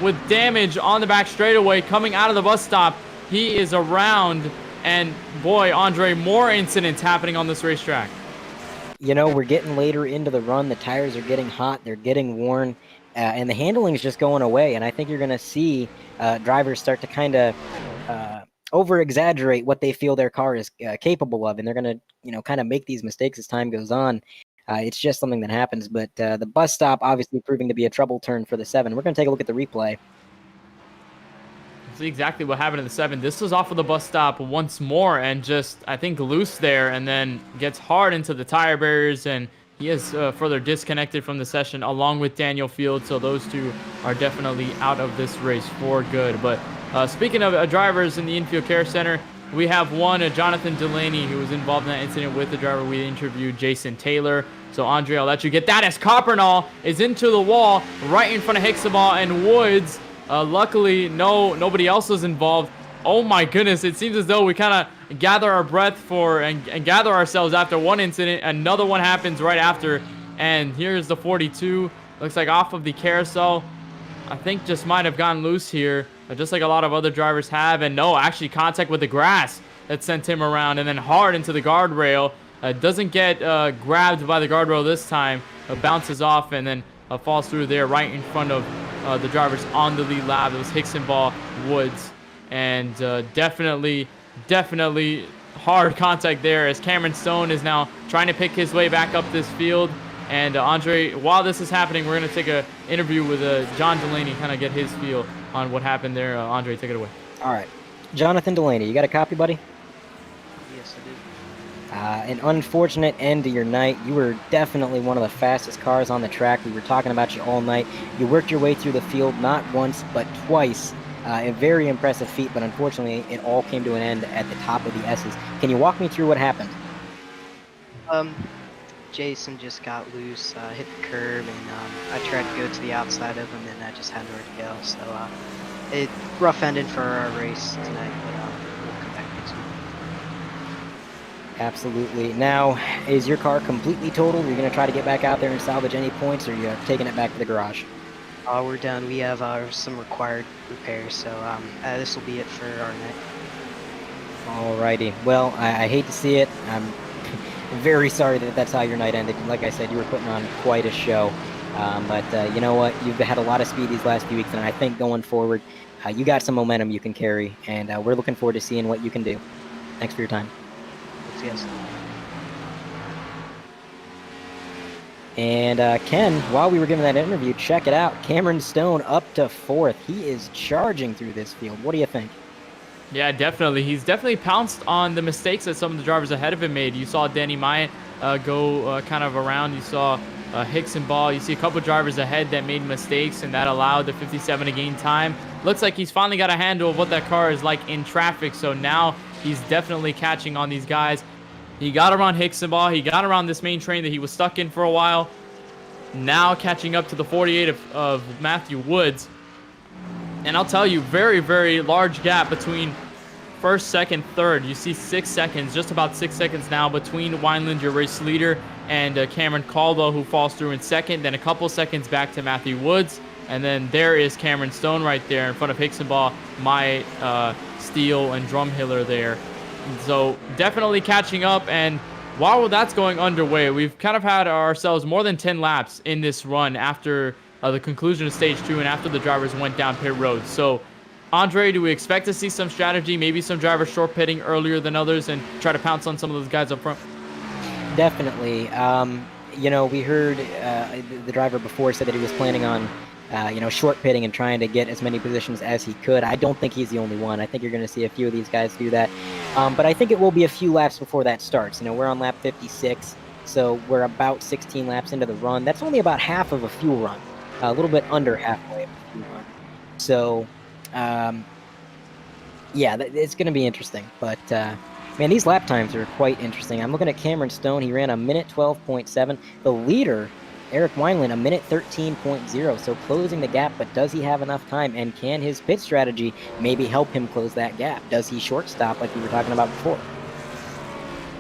with damage on the back straightaway coming out of the bus stop. He is around, and boy, Andre, more incidents happening on this racetrack. You know, we're getting later into the run. The tires are getting hot. They're getting worn. And the handling is just going away. And I think you're going to see drivers start to kind of over-exaggerate what they feel their car is capable of. And they're going to, you know, kind of make these mistakes as time goes on. It's just something that happens. But the bus stop obviously proving to be a trouble turn for the 7. We're going to take a look at the replay. See exactly what happened in the 7. This was off of the bus stop once more and just, I think, loose there, and then gets hard into the tire barriers, and he is further disconnected from the session along with Daniel Field. So those two are definitely out of this race for good. But speaking of drivers in the infield care center, we have one, Jonathan Delaney, who was involved in that incident with the driver we interviewed, Jason Taylor. So Andre, I'll let you get that as Coppernall is into the wall right in front of Hicksaball and Woods. Luckily, nobody else was involved. Oh my goodness, it seems as though we kind of gather our breath for and gather ourselves after one incident. Another one happens right after, and here's the 42. Looks like off of the carousel. I think just might have gone loose here, just like a lot of other drivers have. And no, actually contact with the grass that sent him around, and then hard into the guardrail. Doesn't get grabbed by the guardrail this time. Bounces off and then falls through there right in front of the drivers on the lead lap. It was Hicksaball, Woods, and definitely hard contact there as Cameron Stone is now trying to pick his way back up this field. And Andre, while this is happening, we're going to take an interview with John Delaney, kind of get his feel on what happened there. Andre, take it away. All right. Jonathan Delaney, you got a copy, buddy? Yes, I do. An unfortunate end to your night. You were definitely one of the fastest cars on the track. We were talking about you all night. You worked your way through the field not once, but twice. A very impressive feat, but unfortunately, it all came to an end at the top of the S's. Can you walk me through what happened? Jason just got loose, hit the curb, and I tried to go to the outside of him, and I just had nowhere to go. So it rough ended for our race tonight, but we'll come back next week. Absolutely. Now, is your car completely totaled? Are you going to try to get back out there and salvage any points, or are you taking it back to the garage? We're done. We have some required repairs, so this will be it for our night. Alrighty. Well, I hate to see it. I'm very sorry that that's how your night ended. Like I said, you were putting on quite a show. But you know what? You've had a lot of speed these last few weeks, and I think going forward, you got some momentum you can carry, and we're looking forward to seeing what you can do. Thanks for your time. Yes. And Ken, while we were giving that interview, check it out. Cameron Stone up to 4th. He is charging through this field. What do you think? Yeah, definitely. He's definitely pounced on the mistakes that some of the drivers ahead of him made. You saw Danny Myatt go kind of around. You saw Hicksaball. You see a couple drivers ahead that made mistakes, and that allowed the 57 to gain time. Looks like he's finally got a handle of what that car is like in traffic, so now he's definitely catching on these guys. He got around Hicksaball. He got around this main train that he was stuck in for a while. Now catching up to the 48 of Matthew Woods. And I'll tell you, very, very large gap between first, second, third. You see 6 seconds, just about 6 seconds now between Wineland, your race leader, and Cameron Caldwell, who falls through in second. Then a couple seconds back to Matthew Woods. And then there is Cameron Stone right there in front of Hicksaball, Myatt, Steele, and Drumhiller there. So definitely catching up, and while that's going underway, we've kind of had ourselves more than 10 laps in this run after the conclusion of stage 2 and after the drivers went down pit road. So Andre, do we expect to see some strategy, maybe some drivers short pitting earlier than others and try to pounce on some of those guys up front? Definitely. You know, we heard the driver before said that he was planning on short pitting and trying to get as many positions as he could. I don't think he's the only one. I think you're going to see a few of these guys do that. But I think it will be a few laps before that starts. You know, we're on lap 56, so we're about 16 laps into the run. That's only about half of a fuel run, a little bit under halfway of a fuel run. So, yeah, it's going to be interesting. But, man, these lap times are quite interesting. I'm looking at Cameron Stone. He ran a minute 12.7. The leader Eric Wineland, a minute 13.0, so closing the gap, but does he have enough time? And can his pit strategy maybe help him close that gap? Does he short stop like we were talking about before?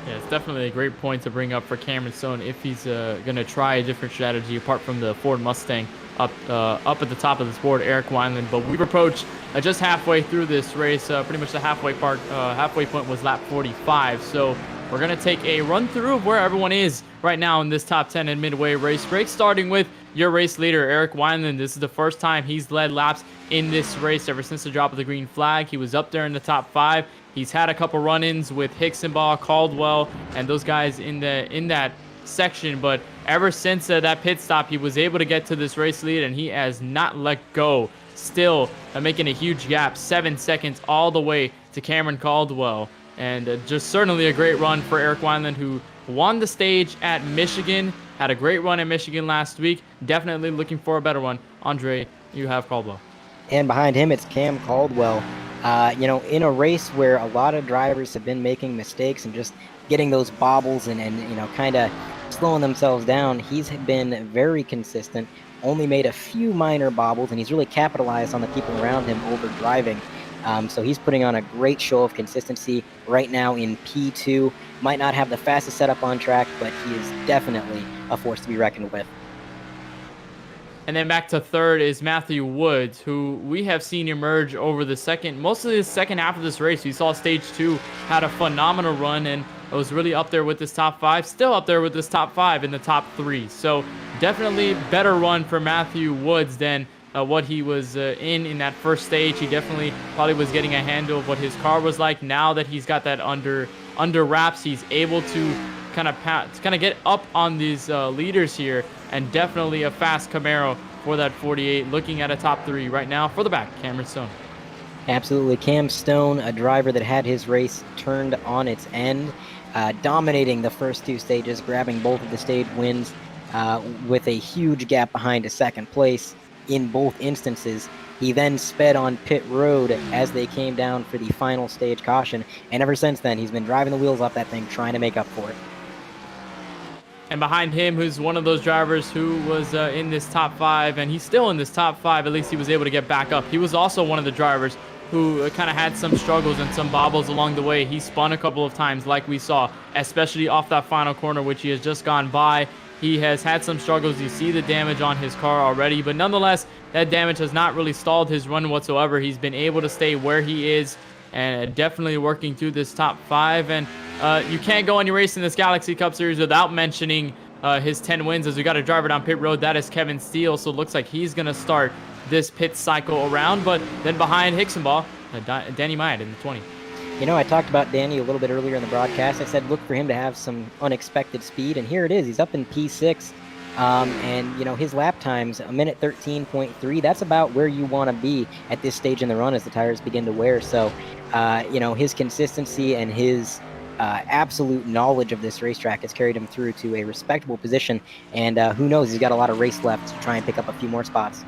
Yeah, it's definitely a great point to bring up for Cameron Stone if he's going to try a different strategy apart from the Ford Mustang up at the top of this board, Eric Wineland. But we've approached just halfway through this race. Pretty much the halfway point was lap 45. So we're going to take a run through of where everyone is right now in this top 10 and midway race break, starting with your race leader, Eric Wineland. This is the first time he's led laps in this race ever since the drop of the green flag. He was up there in the top 5. He's had a couple run-ins with Hicksonbaugh, Caldwell, and those guys in that section. But ever since that pit stop, he was able to get to this race lead, and he has not let go. Still making a huge gap, 7 seconds all the way to Cameron Caldwell. And just certainly a great run for Eric Wineland, who won the stage at Michigan, had a great run at Michigan last week. Definitely looking for a better one. Andre, you have Caldwell. And behind him, it's Cam Caldwell. In a race where a lot of drivers have been making mistakes and just getting those bobbles and kind of slowing themselves down, he's been very consistent, only made a few minor bobbles, and he's really capitalized on the people around him over driving. So he's putting on a great show of consistency right now in P2. Might not have the fastest setup on track, but he is definitely a force to be reckoned with. And then back to third is Matthew Woods, who we have seen emerge over mostly the second half of this race. We saw stage 2 had a phenomenal run and was really up there with this top 5, still up there with this top 5 in the top 3. So definitely better run for Matthew Woods than what he was in that first stage. He definitely probably was getting a handle of what his car was like. Now that he's got that under wraps, he's able to kind of get up on these leaders here. And definitely a fast Camaro for that 48. Looking at a top 3 right now for the back, Cameron Stone. Absolutely. Cam Stone, a driver that had his race turned on its end, dominating the first 2 stages, grabbing both of the stage wins with a huge gap behind a second place in both instances. He then sped on pit road as they came down for the final stage caution. And ever since then, he's been driving the wheels off that thing, trying to make up for it. And behind him, who's one of those drivers who was in this top 5, and he's still in this top 5, at least he was able to get back up. He was also one of the drivers who kind of had some struggles and some bobbles along the way. He spun a couple of times like we saw, especially off that final corner, which he has just gone by. He has had some struggles. You see the damage on his car already, but nonetheless, that damage has not really stalled his run whatsoever. He's been able to stay where he is and definitely working through this top 5. And you can't go any race in this Galaxy Cup Series without mentioning his 10 wins, as we got a driver down pit road. That is Kevin Steele, so it looks like he's going to start this pit cycle around. But then behind Hicksonbaugh, Danny Myatt in the 20. I talked about Danny a little bit earlier in the broadcast. I said look for him to have some unexpected speed, and here it is. He's up in P6. His lap times, a minute 13.3. That's about where you want to be at this stage in the run as the tires begin to wear. So, his consistency and his absolute knowledge of this racetrack has carried him through to a respectable position. And who knows, he's got a lot of race left to try and pick up a few more spots.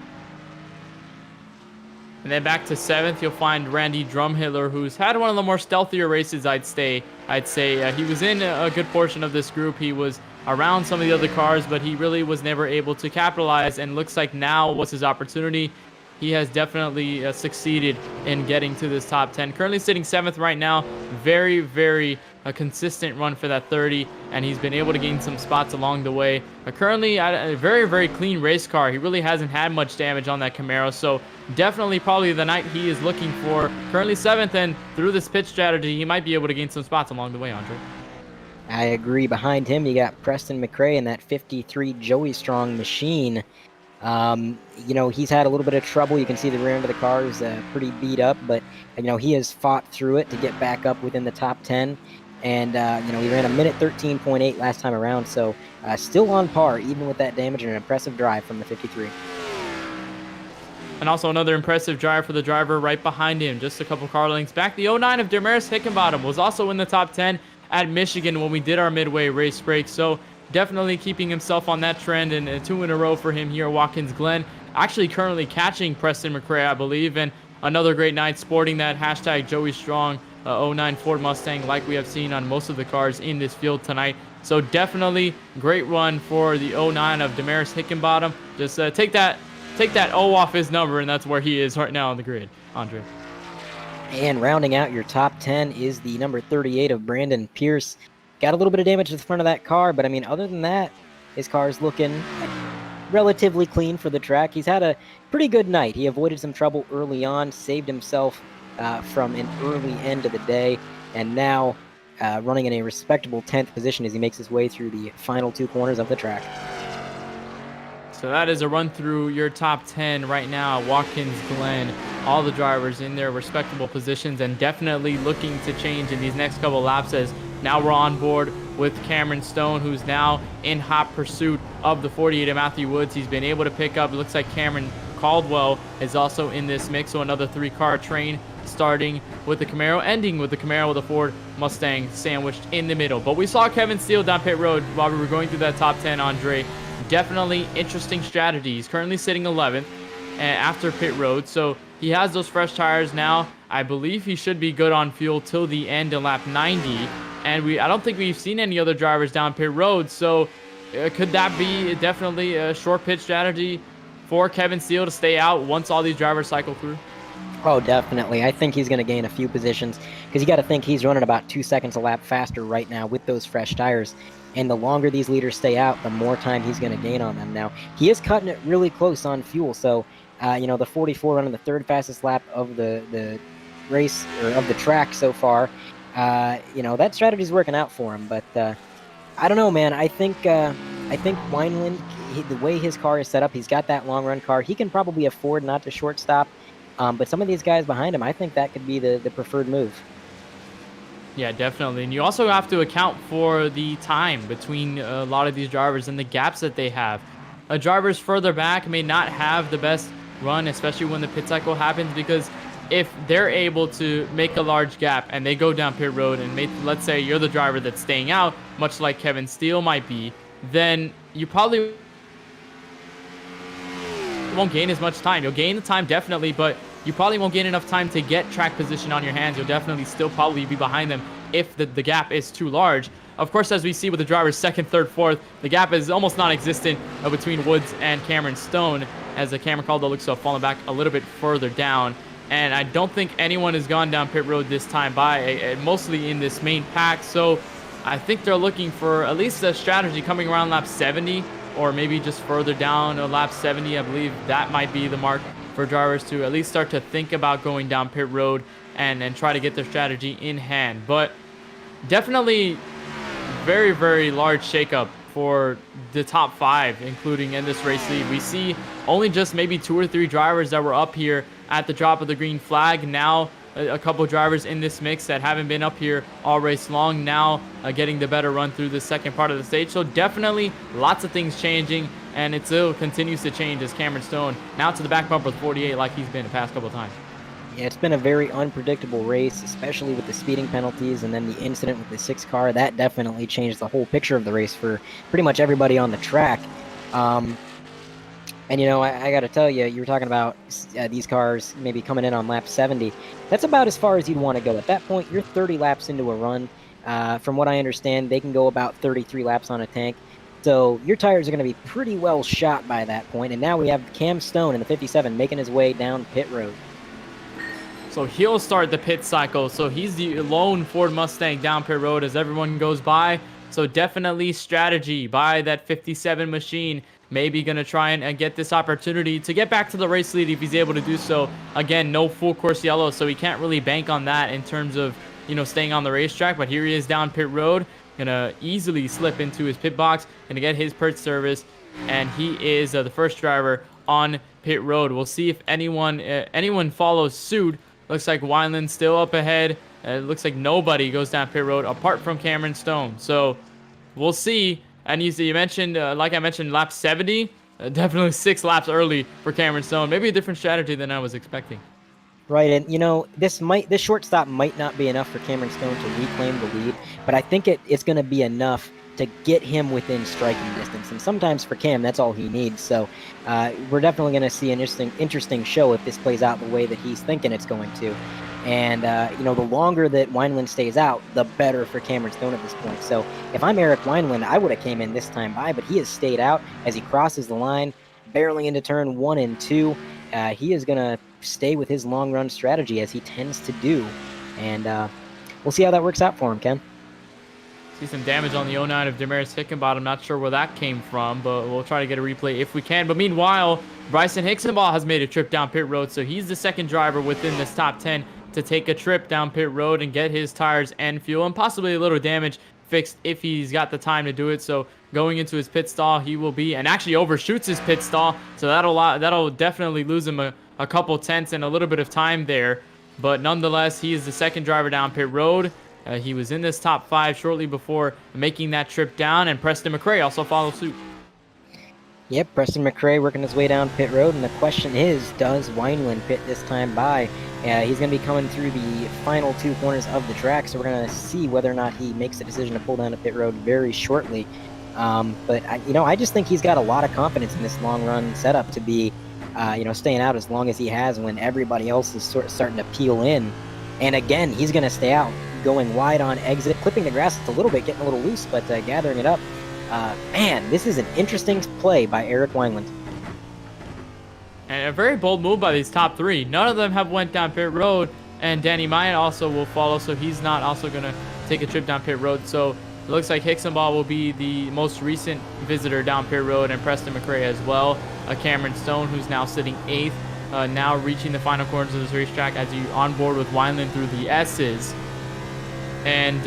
And then back to 7th, you'll find Randy Drumhiller, who's had one of the more stealthier races, I'd say. He was in a good portion of this group. He was around some of the other cars, but he really was never able to capitalize, and looks like now was his opportunity. He has definitely succeeded in getting to this top 10. Currently sitting 7th right now. Very, very consistent run for that 30, and he's been able to gain some spots along the way. Currently at a very, very clean race car. He really hasn't had much damage on that Camaro, so definitely probably the night he is looking for. Currently 7th, and through this pit strategy, he might be able to gain some spots along the way, Andre. I agree. Behind him, you got Preston McRae in that 53 Joey Strong machine. He's had a little bit of trouble. You can see the rear end of the car is pretty beat up, but he has fought through it to get back up within the top 10. And he ran a minute 13.8 last time around, so still on par even with that damage, and an impressive drive from the 53. And also another impressive drive for the driver right behind him, just a couple car lengths back. The 09 of Damaris Hickenbottom was also in the top 10 at Michigan when we did our midway race break. So definitely keeping himself on that trend, and 2 in a row for him here at Watkins Glen. Actually currently catching Preston McRae, I believe, and another great night sporting that hashtag Joey Strong 09 Ford Mustang like we have seen on most of the cars in this field tonight. So definitely great run for the 09 of Damaris Hickenbottom. Just take that O off his number, and that's where he is right now on the grid, Andre. And rounding out your top 10 is the number 38 of Brandon Pierce. Got a little bit of damage to the front of that car, but I mean, other than that, his car is looking relatively clean for the track. He's had a pretty good night. He avoided some trouble early on, saved himself from an early end of the day, and now running in a respectable 10th position as he makes his way through the final 2 corners of the track. So that is a run through your top 10 right now. Watkins, Glen, all the drivers in their respectable positions, and definitely looking to change in these next couple laps, as now we're on board with Cameron Stone, who's now in hot pursuit of the 48 of Matthew Woods. He's been able to pick up, it looks like Cameron Caldwell is also in this mix, so another 3-car train, starting with the Camaro, ending with the Camaro with a Ford Mustang sandwiched in the middle. But we saw Kevin Steele down pit road while we were going through that top 10, Andre. Definitely interesting strategy. He's currently sitting 11th after pit road, so he has those fresh tires now. I believe he should be good on fuel till the end of lap 90, and I don't think we've seen any other drivers down pit road, so could that be definitely a short pit strategy for Kevin Steele to stay out once all these drivers cycle through? Oh, definitely. I think he's going to gain a few positions, because you got to think he's running about 2 seconds a lap faster right now with those fresh tires. And the longer these leaders stay out, the more time he's going to gain on them. Now, he is cutting it really close on fuel. So, the 44 running the 3rd fastest lap of the race, or of the track so far, that strategy's working out for him. But I don't know, man. I think Wineland, the way his car is set up, he's got that long run car. He can probably afford not to short stop. But some of these guys behind him, I think that could be the preferred move. Yeah, definitely. And you also have to account for the time between a lot of these drivers and the gaps that they have. Drivers further back may not have the best run, especially when the pit cycle happens, because if they're able to make a large gap and they go down pit road and let's say you're the driver that's staying out, much like Kevin Steele might be, then you probably won't gain as much time. You'll gain the time definitely, but you probably won't gain enough time to get track position on your hands. You'll definitely still probably be behind them if the gap is too large. Of course, as we see with the drivers 2nd, 3rd, 4th, the gap is almost non-existent between Woods and Cameron Stone, as the Cameron Caldwell looks to have fallen back a little bit further down. And I don't think anyone has gone down pit road this time by, mostly in this main pack. So I think they're looking for at least a strategy coming around lap 70, or maybe just further down lap 70. I believe that might be the mark for drivers to at least start to think about going down pit road and try to get their strategy in hand. But definitely very, very large shakeup for the top 5, including in this race lead. We see only just maybe 2 or 3 drivers that were up here at the drop of the green flag. Now a couple drivers in this mix that haven't been up here all race long, now getting the better run through the second part of the stage. So definitely lots of things changing, and it still continues to change as Cameron Stone now to the back bumper with 48 like he's been the past couple of times. Yeah, it's been a very unpredictable race, especially with the speeding penalties and then the incident with the 6 car. That definitely changed the whole picture of the race for pretty much everybody on the track. And, I got to tell you, you were talking about these cars maybe coming in on lap 70. That's about as far as you'd want to go. At that point, you're 30 laps into a run. From what I understand, they can go about 33 laps on a tank. So your tires are going to be pretty well shot by that point. And now we have Cam Stone in the 57 making his way down pit road. So he'll start the pit cycle. So he's the lone Ford Mustang down pit road as everyone goes by. So definitely strategy by that 57 machine. Maybe going to try and get this opportunity to get back to the race lead if he's able to do so. Again, no full course yellow, so he can't really bank on that in terms of, staying on the racetrack. But here he is down pit road. Going to easily slip into his pit box and to get his pit service. And he is the first driver on pit road. We'll see if anyone follows suit. Looks like Wineland still up ahead. It looks like nobody goes down pit road apart from Cameron Stone. So we'll see. And you mentioned, like I mentioned, lap 70, definitely 6 laps early for Cameron Stone. Maybe a different strategy than I was expecting. Right, and this short stop might not be enough for Cameron Stone to reclaim the lead, but I think it's going to be enough to get him within striking distance. And sometimes for Cam, that's all he needs. So we're definitely going to see an interesting show if this plays out the way that he's thinking it's going to. And, the longer that Wineland stays out, the better for Cameron Stone at this point. So if I'm Eric Wineland, I would have came in this time by, but he has stayed out as he crosses the line, barreling into turn 1 and 2. He is going to stay with his long run strategy as he tends to do. And we'll see how that works out for him, Ken. See some damage on the 09 of Damaris Hickenbottom. Not sure where that came from, but we'll try to get a replay if we can. But meanwhile, Bryson Hickenbottom has made a trip down pit road, so he's the second driver within this top 10 to take a trip down pit road and get his tires and fuel and possibly a little damage fixed if he's got the time to do it. So going into his pit stall, he will be, and actually overshoots his pit stall, so that'll definitely lose him a couple tenths and a little bit of time there. But nonetheless, he is the second driver down pit road. He was in this top 5 shortly before making that trip down, and Preston McRae also follows suit. Yep, Preston McRae working his way down pit road, and the question is, does Wineland pit this time by? He's going to be coming through the final 2 corners of the track, so we're going to see whether or not he makes a decision to pull down to pit road very shortly. But I just think he's got a lot of confidence in this long run setup to be, staying out as long as he has when everybody else is sort of starting to peel in. And again, he's going to stay out, going wide on exit, clipping the grass a little bit, getting a little loose, but gathering it up. Man, this is an interesting play by Eric Wineland. And a very bold move by these top 3. None of them have went down pit road, and Danny Myatt also will follow, so he's not also going to take a trip down pit road. So it looks like Hicksonball will be the most recent visitor down pit road, and Preston McRae as well. Cameron Stone, who's now sitting 8th, now reaching the final corners of this racetrack as you on board with Wineland through the S's. And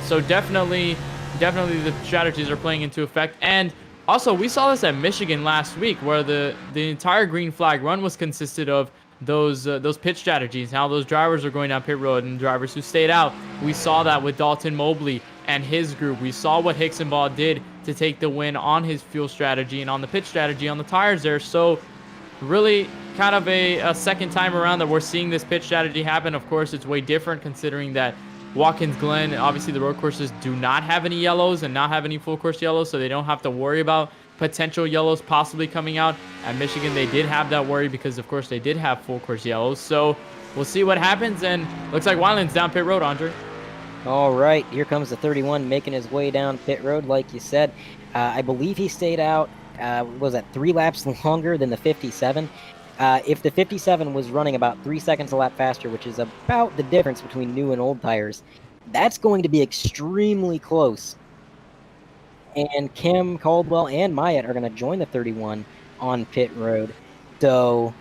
so definitely the strategies are playing into effect. And also, we saw this at Michigan last week, where the entire green flag run was consisted of those pit strategies, how those drivers are going down pit road and drivers who stayed out. We saw that with Dalton Mobley and his group. We saw what Hicksonball did to take the win on his fuel strategy and on the pit strategy on the tires there. So really kind of a second time around that we're seeing this pit strategy happen. Of course, it's way different considering that Watkins, Glen, obviously the road courses do not have any yellows and not have any full course yellows, so they don't have to worry about potential yellows possibly coming out. At Michigan, they did have that worry because, of course, they did have full course yellows. So we'll see what happens, and looks like Wineland's down pit road, Andre. All right, here comes the 31 making his way down pit road, like you said. I believe he stayed out, was that 3 laps longer than the 57? If the 57 was running about 3 seconds a lap faster, which is about the difference between new and old tires, that's going to be extremely close. And Kim, Caldwell, and Myatt are going to join the 31 on pit road. So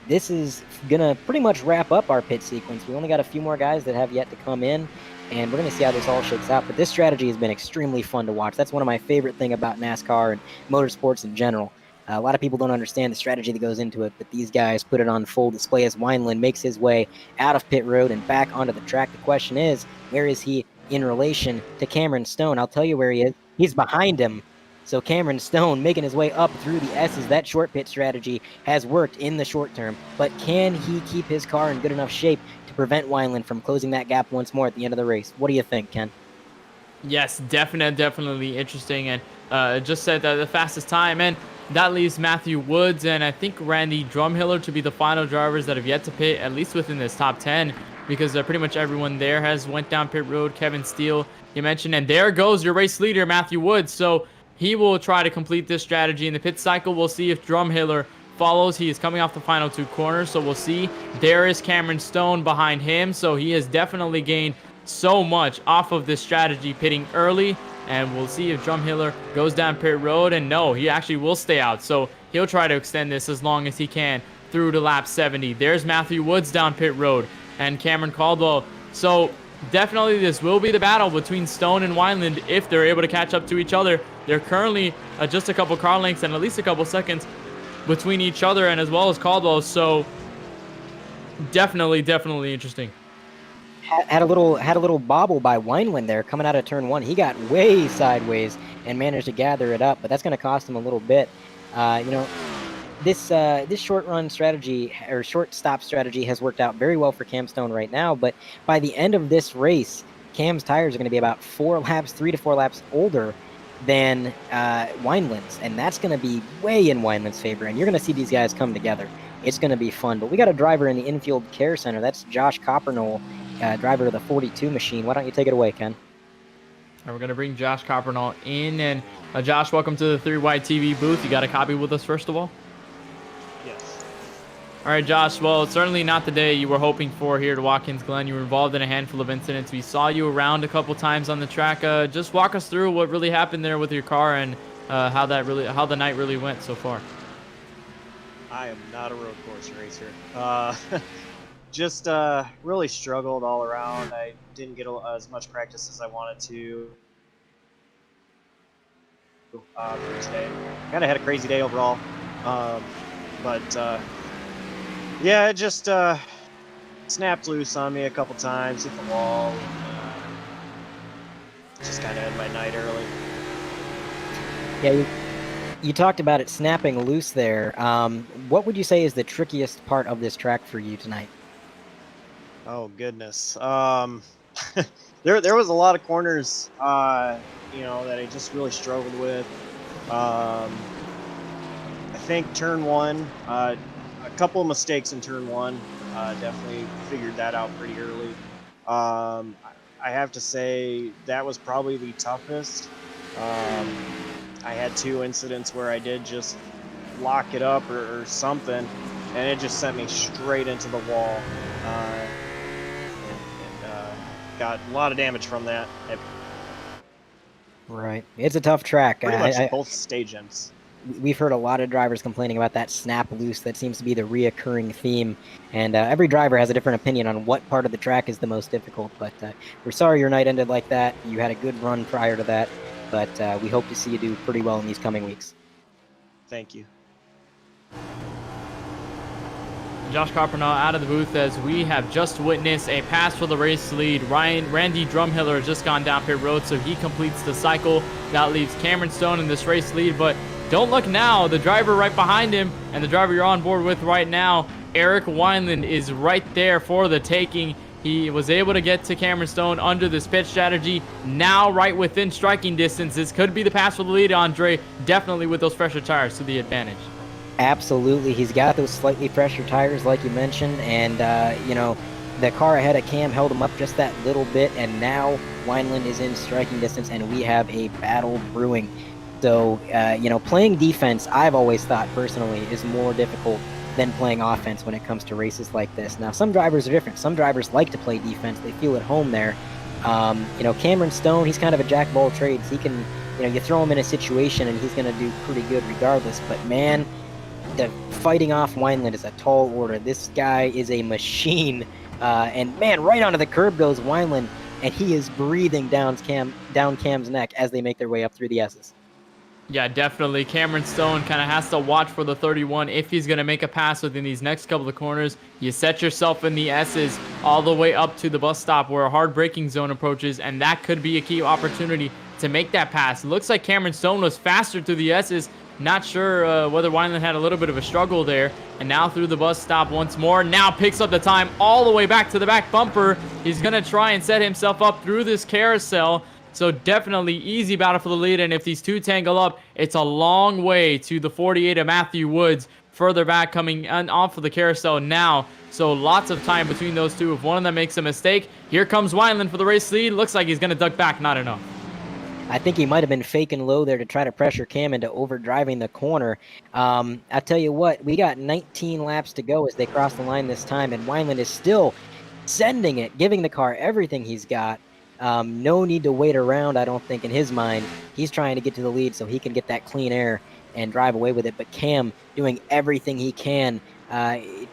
this is going to pretty much wrap up our pit sequence. We only got a few more guys that have yet to come in, and we're going to see how this all shakes out. But this strategy has been extremely fun to watch. That's one of my favorite things about NASCAR and motorsports in general. A lot of people don't understand the strategy that goes into it, but these guys put it on full display as Wineland makes his way out of pit road and back onto the track. The question is, where is he in relation to Cameron Stone? I'll tell you where he is. He's behind him. So Cameron Stone making his way up through the S's. That short pit strategy has worked in the short term, but can he keep his car in good enough shape to prevent Wineland from closing that gap once more at the end of the race? What do you think, Ken? Yes, definitely interesting, and just said that the fastest time, and that leaves Matthew Woods and I think Randy Drumhiller to be the final drivers that have yet to pit, at least within this top 10, because pretty much everyone there has went down pit road. Kevin Steele, you mentioned, and there goes your race leader, Matthew Woods. So he will try to complete this strategy in the pit cycle. We'll see if Drumhiller follows. He is coming off the final 2 corners, so we'll see. There is Cameron Stone behind him, so he has definitely gained so much off of this strategy pitting early. And we'll see if Drumhiller goes down pit road, and no, he actually will stay out. So he'll try to extend this as long as he can through to lap 70. There's Matthew Woods down pit road and Cameron Caldwell. So definitely this will be the battle between Stone and Wineland if they're able to catch up to each other. They're currently just a couple car lengths and at least a couple seconds between each other and as well as Caldwell. So definitely interesting. Had a little bobble by Wineland there coming out of turn 1. He got way sideways and managed to gather it up, but that's going to cost him a little bit. This short run strategy or short stop strategy has worked out very well for Cam Stone right now, but by the end of this race, Cam's tires are going to be about 3 to 4 laps older than Wineland's, and that's going to be way in Wineland's favor, and you're going to see these guys come together. It's going to be fun. But we got a driver in the infield care center. That's Josh Coppernol, driver of the 42 machine. Why don't you take it away, Ken? And we're going to bring Josh Coppernol in. And Josh, welcome to the 3 White TV booth. You got a copy with us, first of all? Yes. All right, Josh. Well, it's certainly not the day you were hoping for here at Watkins Glen. You were involved in a handful of incidents. We saw you around a couple times on the track. Just walk us through what really happened there with your car and how the night really went so far. I am not a road course racer. Just really struggled all around. I didn't get as much practice as I wanted to. First day, kind of had a crazy day overall, but yeah, it just snapped loose on me a couple times, hit the wall. Just kind of ended my night early. Yeah, you talked about it snapping loose there. What would you say is the trickiest part of this track for you tonight? Oh goodness. There was a lot of corners, that I just really struggled with. I think turn 1, a couple of mistakes in turn 1, definitely figured that out pretty early. I have to say that was probably the toughest. I had 2 incidents where I did just lock it up or something, and it just sent me straight into the wall. And got a lot of damage from that. Right. It's a tough track. Pretty much both stage ends. We've heard a lot of drivers complaining about that snap loose. That seems to be the reoccurring theme. And every driver has a different opinion on what part of the track is the most difficult. But we're sorry your night ended like that. You had a good run prior to that. But we hope to see you do pretty well in these coming weeks. Thank you. Josh Coppernol out of the booth as we have just witnessed a pass for the race lead. Randy Drumhiller has just gone down pit road, so he completes the cycle. That leaves Cameron Stone in this race lead, but don't look now. The driver right behind him and the driver you're on board with right now, Eric Wineland, is right there for the taking. He was able to get to Cameron Stone under this pit strategy. Now right within striking distance. This could be the pass for the lead, Andre. Definitely with those fresher tires to the advantage. Absolutely. He's got those slightly fresher tires like you mentioned, and the car ahead of Cam held him up just that little bit, and now Wineland is in striking distance and we have a battle brewing. So playing defense, I've always thought personally, is more difficult than playing offense when it comes to races like this. Now, some drivers are different. Some drivers like to play defense. They feel at home there. Cameron Stone, he's kind of a jack of all trades. He can, you throw him in a situation and he's going to do pretty good regardless. But man, the fighting off Wineland is a tall order. This guy is a machine. And man, right onto the curb goes Wineland, and he is breathing down Cam's neck as they make their way up through the S's. Yeah, definitely. Cameron Stone kind of has to watch for the 31 if he's going to make a pass within these next couple of corners. You set yourself in the S's all the way up to the bus stop where a hard braking zone approaches, and that could be a key opportunity to make that pass. It looks like Cameron Stone was faster through the S's. Not sure whether Wineland had a little bit of a struggle there. And now through the bus stop once more. Now picks up the time all the way back to the back bumper. He's going to try and set himself up through this carousel. So definitely easy battle for the lead. And if these two tangle up, it's a long way to the 48 of Matthew Woods. Further back coming off of the carousel now. So lots of time between those two. If one of them makes a mistake, here comes Wineland for the race lead. Looks like he's going to duck back. Not enough. I think he might have been faking low there to try to pressure Cam into overdriving the corner. I tell you what, we got 19 laps to go as they cross the line this time, and Wineland is still sending it, giving the car everything he's got. No need to wait around, I don't think, in his mind. He's trying to get to the lead so he can get that clean air and drive away with it. But Cam doing everything he can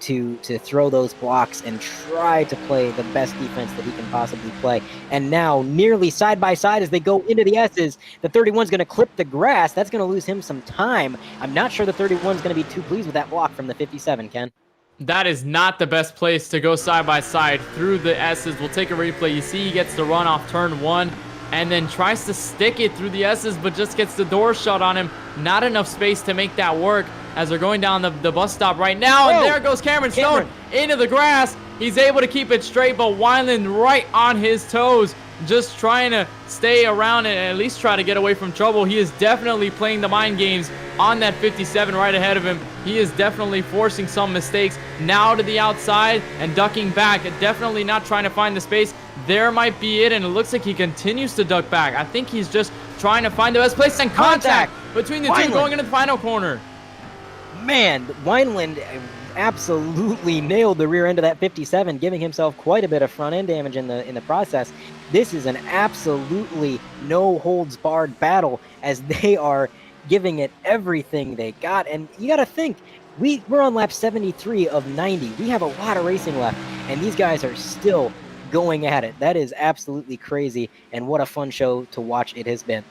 to throw those blocks and try to play the best defense that he can possibly play. And now, nearly side by side as they go into the S's, the 31's going to clip the grass. That's going to lose him some time. I'm not sure the 31's going to be too pleased with that block from the 57, Ken. That is not the best place to go side by side through the S's. We'll take a replay. You see he gets the run off turn 1 and then tries to stick it through the S's, but just gets the door shut on him. Not enough space to make that work as they're going down the bus stop right now. And there goes Cameron Stone into the grass. He's able to keep it straight, but Wineland right on his toes. just trying to stay around and at least try to get away from trouble. He is definitely playing the mind games on that 57 right ahead of him. He is definitely forcing some mistakes now to the outside and ducking back, definitely not trying to find the space. There might be it, and it looks like he continues to duck back. I think he's just trying to find the best place, and contact between the two going into the final corner. Man, Wineland absolutely nailed the rear end of that 57, giving himself quite a bit of front end damage in the process. This is an absolutely no holds barred battle as they are giving it everything they got. And you got to think, we're on lap 73 of 90. We have a lot of racing left, and these guys are still going at it. That is absolutely crazy, and what a fun show to watch it has been.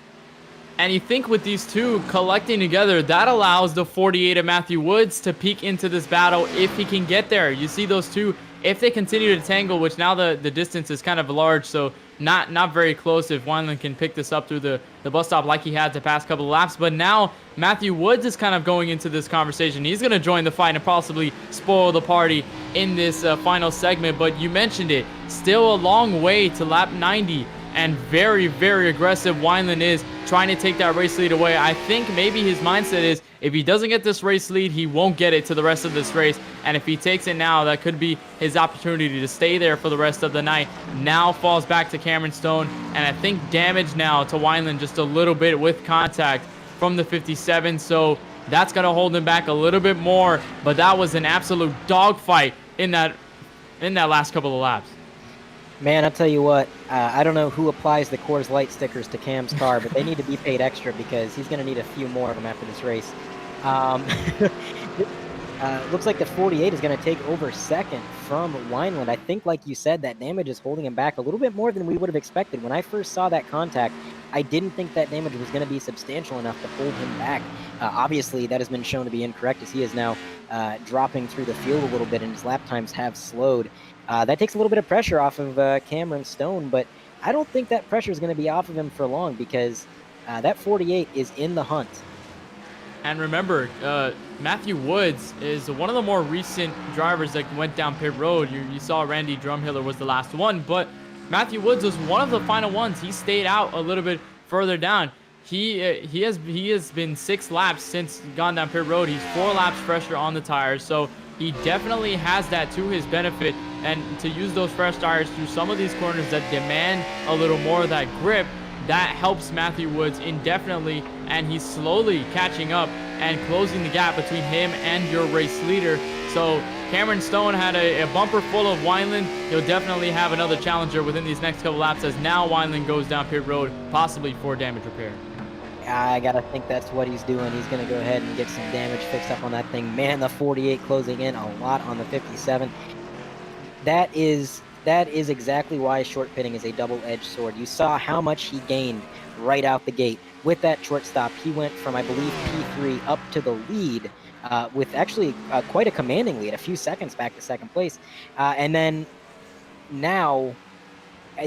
And you think with these two collecting together, that allows the 48 of Matthew Woods to peek into this battle if he can get there. You see those two, if they continue to tangle, which now the distance is kind of large, so not very close if Wineland can pick this up through the bus stop like he had the past couple of laps. But now Matthew Woods is kind of going into this conversation. He's going to join the fight and possibly spoil the party in this final segment. But you mentioned it, still a long way to lap 90. And very, very aggressive Wineland is trying to take that race lead away. I think maybe his mindset is if he doesn't get this race lead, he won't get it to the rest of this race. And if he takes it now, that could be his opportunity to stay there for the rest of the night. Now falls back to Cameron Stone. And I think damage now to Wineland just a little bit with contact from the 57. So that's going to hold him back a little bit more. But that was an absolute dogfight in that last couple of laps. Man, I'll tell you what, I don't know who applies the Coors Light stickers to Cam's car, but they need to be paid extra because he's going to need a few more of them after this race. Looks like the 48 is going to take over second from Wineland. I think, like you said, that damage is holding him back a little bit more than we would have expected. When I first saw that contact, I didn't think that damage was going to be substantial enough to hold him back. Obviously, that has been shown to be incorrect as he is now dropping through the field a little bit and his lap times have slowed. That takes a little bit of pressure off of Cameron Stone, but I don't think that pressure is going to be off of him for long because that 48 is in the hunt. And remember, Matthew Woods is one of the more recent drivers that went down pit road. You saw Randy Drumhiller was the last one, but Matthew Woods was one of the final ones. He stayed out a little bit further down. He has been 6 laps since gone down pit road. He's 4 laps fresher on the tires, so he definitely has that to his benefit. And to use those fresh tires through some of these corners that demand a little more of that grip, that helps Matthew Woods indefinitely, and he's slowly catching up and closing the gap between him and your race leader. So Cameron Stone had a bumper full of Wineland. He'll definitely have another challenger within these next couple laps as now Wineland goes down pit road, possibly for damage repair. I gotta think that's what he's doing. He's gonna go ahead and get some damage fixed up on that thing. Man, the 48 closing in a lot on the 57. That is exactly why short pitting is a double-edged sword. You saw how much he gained right out the gate. With that short stop, he went from, I believe, P3 up to the lead with actually quite a commanding lead, a few seconds back to second place. And then now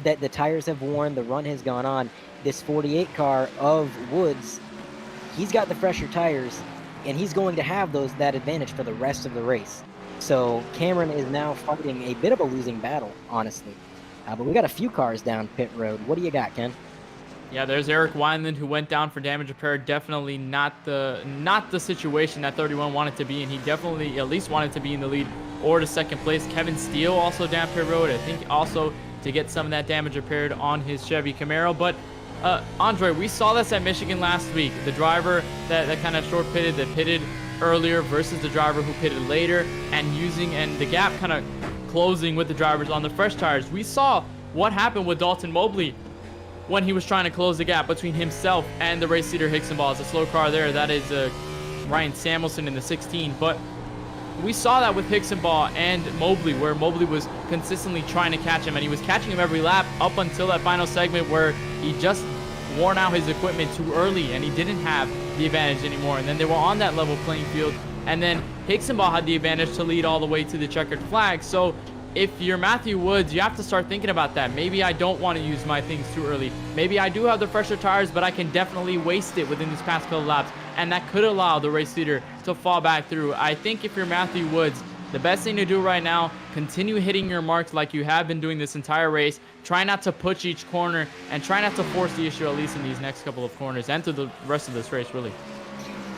that the tires have worn, the run has gone on, this 48 car of Woods, he's got the fresher tires, and he's going to have that advantage for the rest of the race. So Cameron is now fighting a bit of a losing battle, honestly. But we got a few cars down pit road. What do you got, Ken? Yeah, there's Eric Wineland who went down for damage repair. Definitely not the situation that 31 wanted to be in. He definitely at least wanted to be in the lead or to second place. Kevin Steele also down pit road. I think also to get some of that damage repaired on his Chevy Camaro. But Andre, we saw this at Michigan last week. The driver that kind of short pitted, that pitted earlier versus the driver who pitted later, and the gap kind of closing with the drivers on the fresh tires. We saw what happened with Dalton Mobley when he was trying to close the gap between himself and the race leader Hicksonball. It's a slow car there. That is Ryan Samuelson in the 16. But we saw that with Hicksonball and Mobley, where Mobley was consistently trying to catch him, and he was catching him every lap up until that final segment where he just worn out his equipment too early and he didn't have the advantage anymore. And then they were on that level playing field, and then Hicksonball had the advantage to lead all the way to the checkered flag. So if you're Matthew Woods, you have to start thinking about that. Maybe I don't want to use my things too early. Maybe I do have the fresher tires, but I can definitely waste it within this past couple laps, and that could allow the race leader to fall back through. I think if you're Matthew Woods, the best thing to do right now, continue hitting your marks like you have been doing this entire race. Try not to push each corner, and try not to force the issue, at least in these next couple of corners and to the rest of this race, really.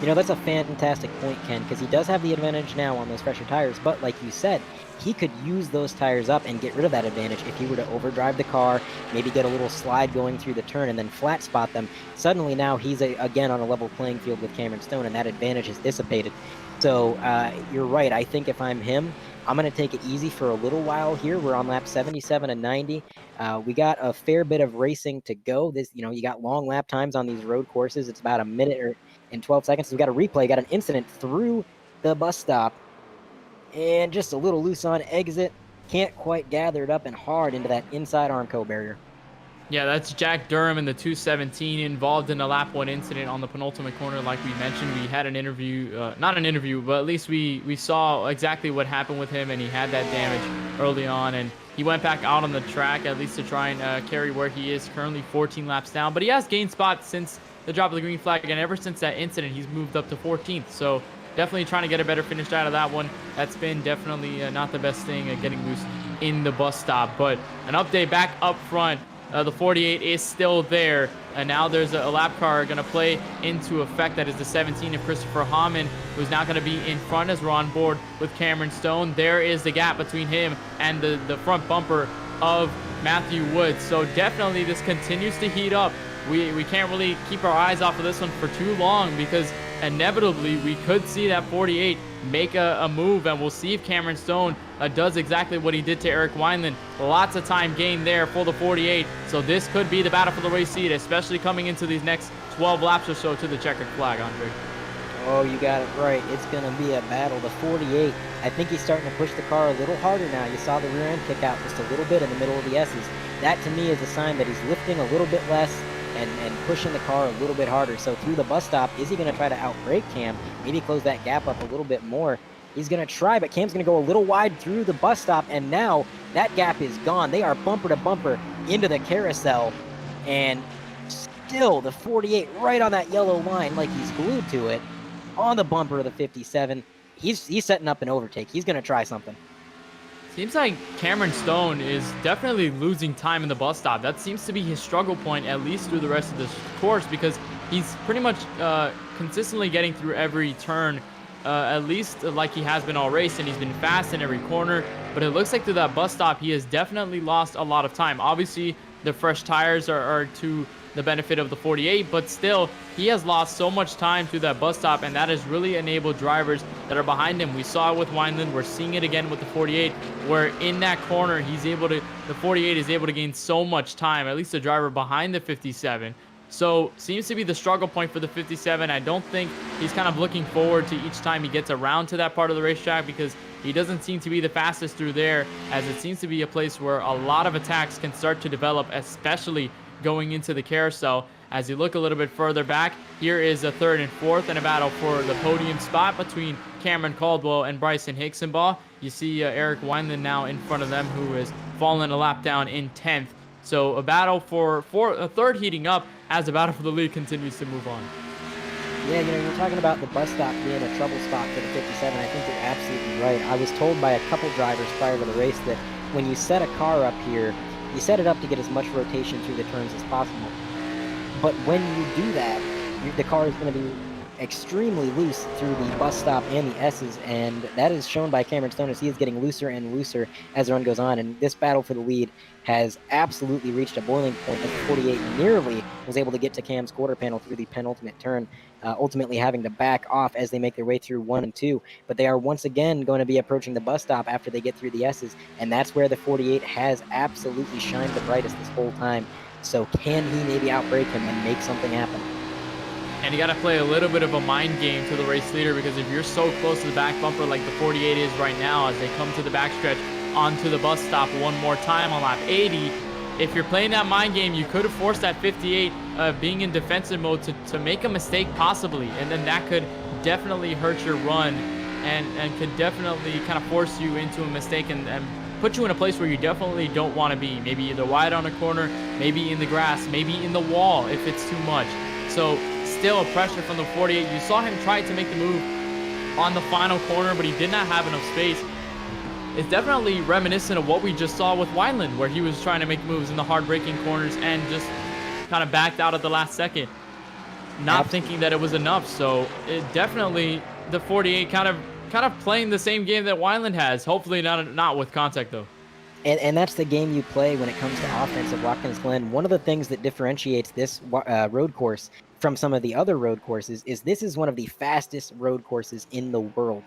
You know, that's a fantastic point, Ken, because he does have the advantage now on those fresher tires, but like you said, he could use those tires up and get rid of that advantage if he were to overdrive the car, maybe get a little slide going through the turn and then flat spot them. Suddenly now he's again on a level playing field with Cameron Stone, and that advantage is dissipated. So you're right. I think if I'm him, I'm going to take it easy for a little while here. We're on lap 77 and 90. We got a fair bit of racing to go. You got long lap times on these road courses. It's about a minute or in 12 seconds. We got a replay, got an incident through the bus stop, and just a little loose on exit. Can't quite gather it up and hard into that inside Armco barrier. Yeah, that's Jack Durham in the 217 involved in a lap 1 incident on the penultimate corner. Like we mentioned, we had an interview, not an interview, but at least we saw exactly what happened with him, and he had that damage early on, and he went back out on the track at least to try and carry where he is currently 14 laps down. But he has gained spots since the drop of the green flag, and ever since that incident, he's moved up to 14th. So definitely trying to get a better finish out of that one. That's been definitely not the best thing, getting loose in the bus stop. But an update back up front. The 48 is still there, and now there's a lap car going to play into effect. That is the 17 of Christopher Hamann, who's now going to be in front as we're on board with Cameron Stone. There is the gap between him and the front bumper of Matthew Woods. So definitely this continues to heat up. We can't really keep our eyes off of this one for too long, because inevitably we could see that 48 make a move, and we'll see if Cameron Stone does exactly what he did to Eric Wineland. Lots of time gained there for the 48, so this could be the battle for the race seat, especially coming into these next 12 laps or so to the checkered flag, Andre. Oh, you got it right. It's going to be a battle. The 48, I think he's starting to push the car a little harder now. You saw the rear end kick out just a little bit in the middle of the S's. That to me is a sign that he's lifting a little bit less and pushing the car a little bit harder. So through the bus stop, is he going to try to outbrake Cam? Maybe close that gap up a little bit more. He's going to try, but Cam's going to go a little wide through the bus stop, and now that gap is gone. They are bumper to bumper into the carousel, and still the 48 right on that yellow line like he's glued to it on the bumper of the 57. He's setting up an overtake. He's going to try something. Seems like Cameron Stone is definitely losing time in the bus stop. That seems to be his struggle point, at least through the rest of this course, because he's pretty much consistently getting through every turn, at least like he has been all race, and he's been fast in every corner. But it looks like through that bus stop, he has definitely lost a lot of time. Obviously, the fresh tires are to the benefit of the 48, but still, he has lost so much time through that bus stop, and that has really enabled drivers that are behind him. We saw it with Wineland. We're seeing it again with the 48, where in that corner, the 48 is able to gain so much time, at least the driver behind the 57. So seems to be the struggle point for the 57. I don't think he's kind of looking forward to each time he gets around to that part of the racetrack, because he doesn't seem to be the fastest through there, as it seems to be a place where a lot of attacks can start to develop, especially going into the carousel. As you look a little bit further back, here is a third and fourth and a battle for the podium spot between Cameron Caldwell and Bryson Hicksonbaugh. You see Eric Wineland now in front of them, who has fallen a lap down in 10th. So a battle for a third heating up as the battle for the lead continues to move on. Yeah, you're talking about the bus stop being a trouble spot for the 57. I think you're absolutely right. I was told by a couple drivers prior to the race that when you set a car up here, you set it up to get as much rotation through the turns as possible. But when you do that, the car is going to be extremely loose through the bus stop and the S's, and that is shown by Cameron Stone as he is getting looser and looser as the run goes on. And this battle for the lead has absolutely reached a boiling point, as 48 nearly was able to get to Cam's quarter panel through the penultimate turn, ultimately having to back off as they make their way through 1 and 2. But they are once again going to be approaching the bus stop after they get through the S's, and that's where the 48 has absolutely shined the brightest this whole time. So can he maybe outbreak him and make something happen? And you got to play a little bit of a mind game to the race leader, because if you're so close to the back bumper like the 48 is right now, as they come to the backstretch onto the bus stop one more time on lap 80, if you're playing that mind game, you could have forced that 58 being in defensive mode to make a mistake possibly, and then that could definitely hurt your run and could definitely kind of force you into a mistake and put you in a place where you definitely don't want to be. Maybe either wide on a corner, maybe in the grass, maybe in the wall if it's too much. So still a pressure from the 48. You saw him try to make the move on the final corner, but he did not have enough space. it's definitely reminiscent of what we just saw with Wineland, where he was trying to make moves in the hard braking corners and just kind of backed out at the last second, not thinking that it was enough. So it definitely, the 48 kind of playing the same game that Wineland has. Hopefully not with contact though. And that's the game you play when it comes to offense at Watkins Glen. One of the things that differentiates this road course from some of the other road courses is this is one of the fastest road courses in the world.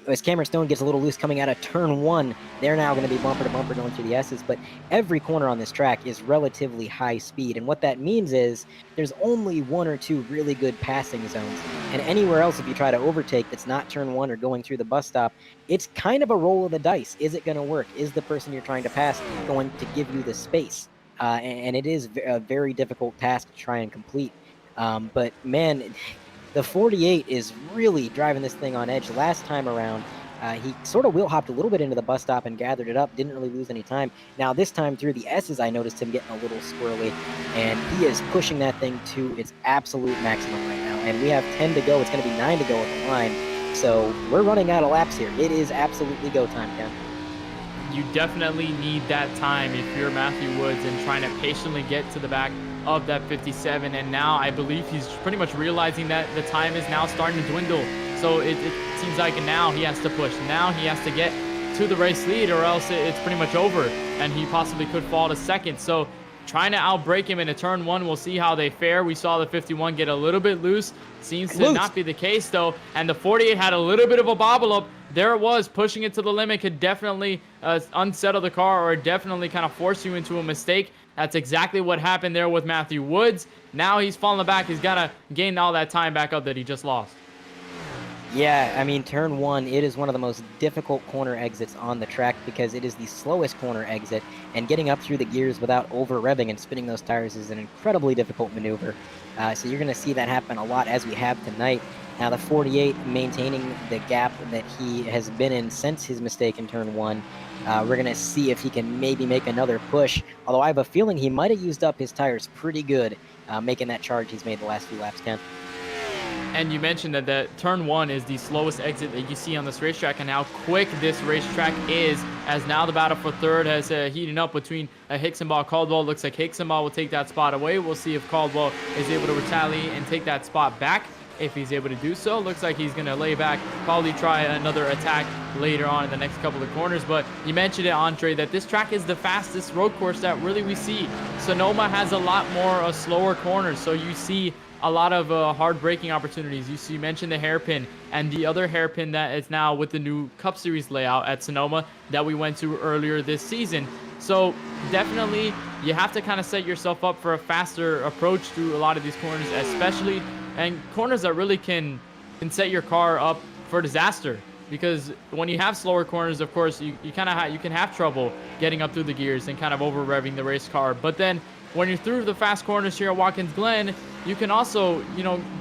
As Cameron Stone gets a little loose coming out of turn 1, they're now going to be bumper to bumper going through the S's, but every corner on this track is relatively high speed, and what that means is there's only 1 or 2 really good passing zones, and anywhere else if you try to overtake that's not turn 1 or going through the bus stop, it's kind of a roll of the dice. Is it going to work? Is the person you're trying to pass going to give you the space? And it is a very difficult task to try and complete. But man, the 48 is really driving this thing on edge. Last time around, he sort of wheel hopped a little bit into the bus stop and gathered it up, didn't really lose any time. Now this time through the S's, I noticed him getting a little squirrely, and he is pushing that thing to its absolute maximum right now. And we have 10 to go. It's going to be 9 to go at the line. So we're running out of laps here. It is absolutely go time, Ken. You definitely need that time if you're Matthew Woods and trying to patiently get to the back of that 57. And now I believe he's pretty much realizing that the time is now starting to dwindle. So it seems like now he has to push. Now he has to get to the race lead, or else it's pretty much over and he possibly could fall to second. So trying to outbrake him in a turn 1, we'll see how they fare. We saw the 51 get a little bit loose. Seems to not be the case though. And the 48 had a little bit of a bobble up. There it was, pushing it to the limit could definitely unsettle the car, or definitely kind of force you into a mistake. That's exactly what happened there with Matthew Woods. Now he's falling back. He's got to gain all that time back up that he just lost. Yeah, I mean, turn 1, it is one of the most difficult corner exits on the track because it is the slowest corner exit, and getting up through the gears without over-revving and spinning those tires is an incredibly difficult maneuver. So you're going to see that happen a lot as we have tonight. Now the 48 maintaining the gap that he has been in since his mistake in turn 1. We're going to see if he can maybe make another push, although I have a feeling he might have used up his tires pretty good making that charge he's made the last few laps, Ken. And you mentioned that turn 1 is the slowest exit that you see on this racetrack, and how quick this racetrack is, as now the battle for third has heated up between Hicksonball and Caldwell. Looks like Hicksonball will take that spot away. We'll see if Caldwell is able to retaliate and take that spot back. If he's able to do so, looks like he's going to lay back, probably try another attack later on in the next couple of corners. But you mentioned it, Andre, that this track is the fastest road course that really we see. Sonoma has a lot more slower corners, so you see a lot of hard braking opportunities. You mentioned the hairpin, and the other hairpin that is now with the new Cup Series layout at Sonoma that we went to earlier this season. So definitely you have to kind of set yourself up for a faster approach through a lot of these corners, especially, and corners that really can set your car up for disaster. Because when you have slower corners, of course, you can have trouble getting up through the gears and kind of over revving the race car. But then when you're through the fast corners here at Watkins Glen, you can also,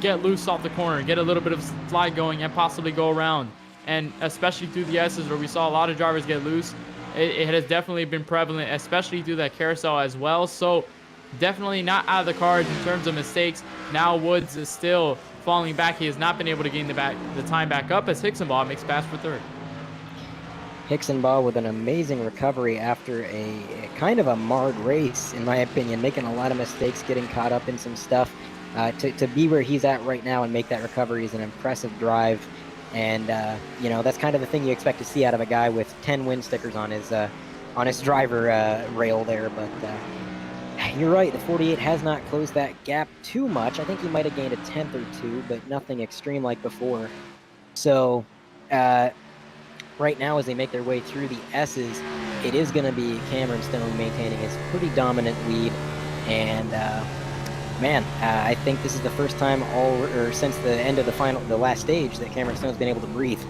get loose off the corner, get a little bit of slide going, and possibly go around. And especially through the S's, where we saw a lot of drivers get loose, it has definitely been prevalent, especially through that carousel as well. So definitely not out of the cards in terms of mistakes. Now Woods is still falling back. He has not been able to gain the time back up, as Hicksonball makes pass for third. Hicksonball with an amazing recovery after a kind of a marred race, in my opinion, making a lot of mistakes, getting caught up in some stuff. To be where he's at right now and make that recovery is an impressive drive. And, that's kind of the thing you expect to see out of a guy with 10 win stickers on his driver rail there. But you're right, the 48 has not closed that gap too much. I think he might have gained a tenth or two, but nothing extreme like before. So right now, as they make their way through the S's, it is going to be Cameron Stone maintaining his pretty dominant lead. And I think this is the first time since the end of the last stage that Cameron Stone's been able to breathe.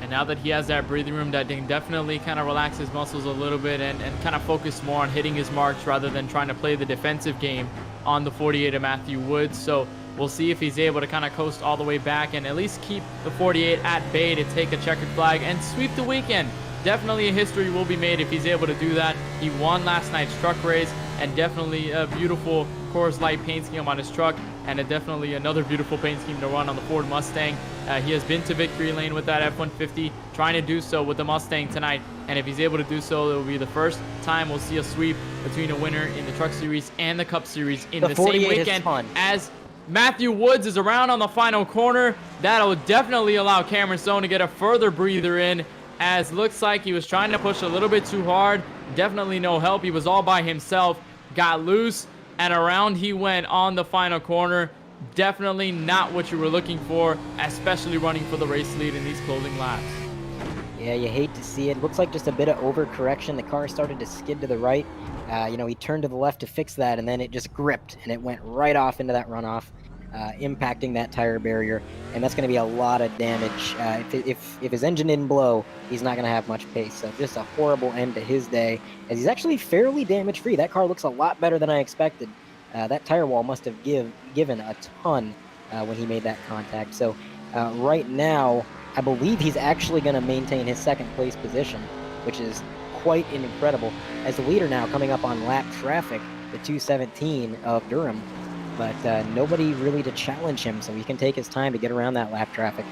And now that he has that breathing room, that can definitely kind of relax his muscles a little bit and kind of focus more on hitting his marks rather than trying to play the defensive game on the 48 of Matthew Woods. So we'll see if he's able to kind of coast all the way back and at least keep the 48 at bay to take a checkered flag and sweep the weekend. Definitely a history will be made if he's able to do that. He won last night's truck race, and definitely a beautiful Coors Light paint scheme on his truck. and definitely another beautiful paint scheme to run on the Ford Mustang. He has been to victory lane with that F-150, trying to do so with the Mustang tonight, and if he's able to do so, it will be the first time we'll see a sweep between a winner in the Truck Series and the Cup Series in the same weekend. As Matthew Woods is around on the final corner, that'll definitely allow Cameron Stone to get a further breather in, as looks like he was trying to push a little bit too hard. Definitely no help. He was all by himself, got loose, and around he went on the final corner. Definitely not what you were looking for, especially running for the race lead in these closing laps. Yeah, you hate to see it. Looks like just a bit of overcorrection. The car started to skid to the right. He turned to the left to fix that, and then it just gripped, and it went right off into that runoff, impacting that tire barrier. And that's going to be a lot of damage. If his engine didn't blow, he's not going to have much pace. So just a horrible end to his day, as he's actually fairly damage-free. That car looks a lot better than I expected. That tire wall must have given a ton when he made that contact. So right now, I believe he's actually going to maintain his second place position, which is quite incredible, as the leader now coming up on lap traffic, the 217 of Durham. But nobody really to challenge him, so he can take his time to get around that lap traffic.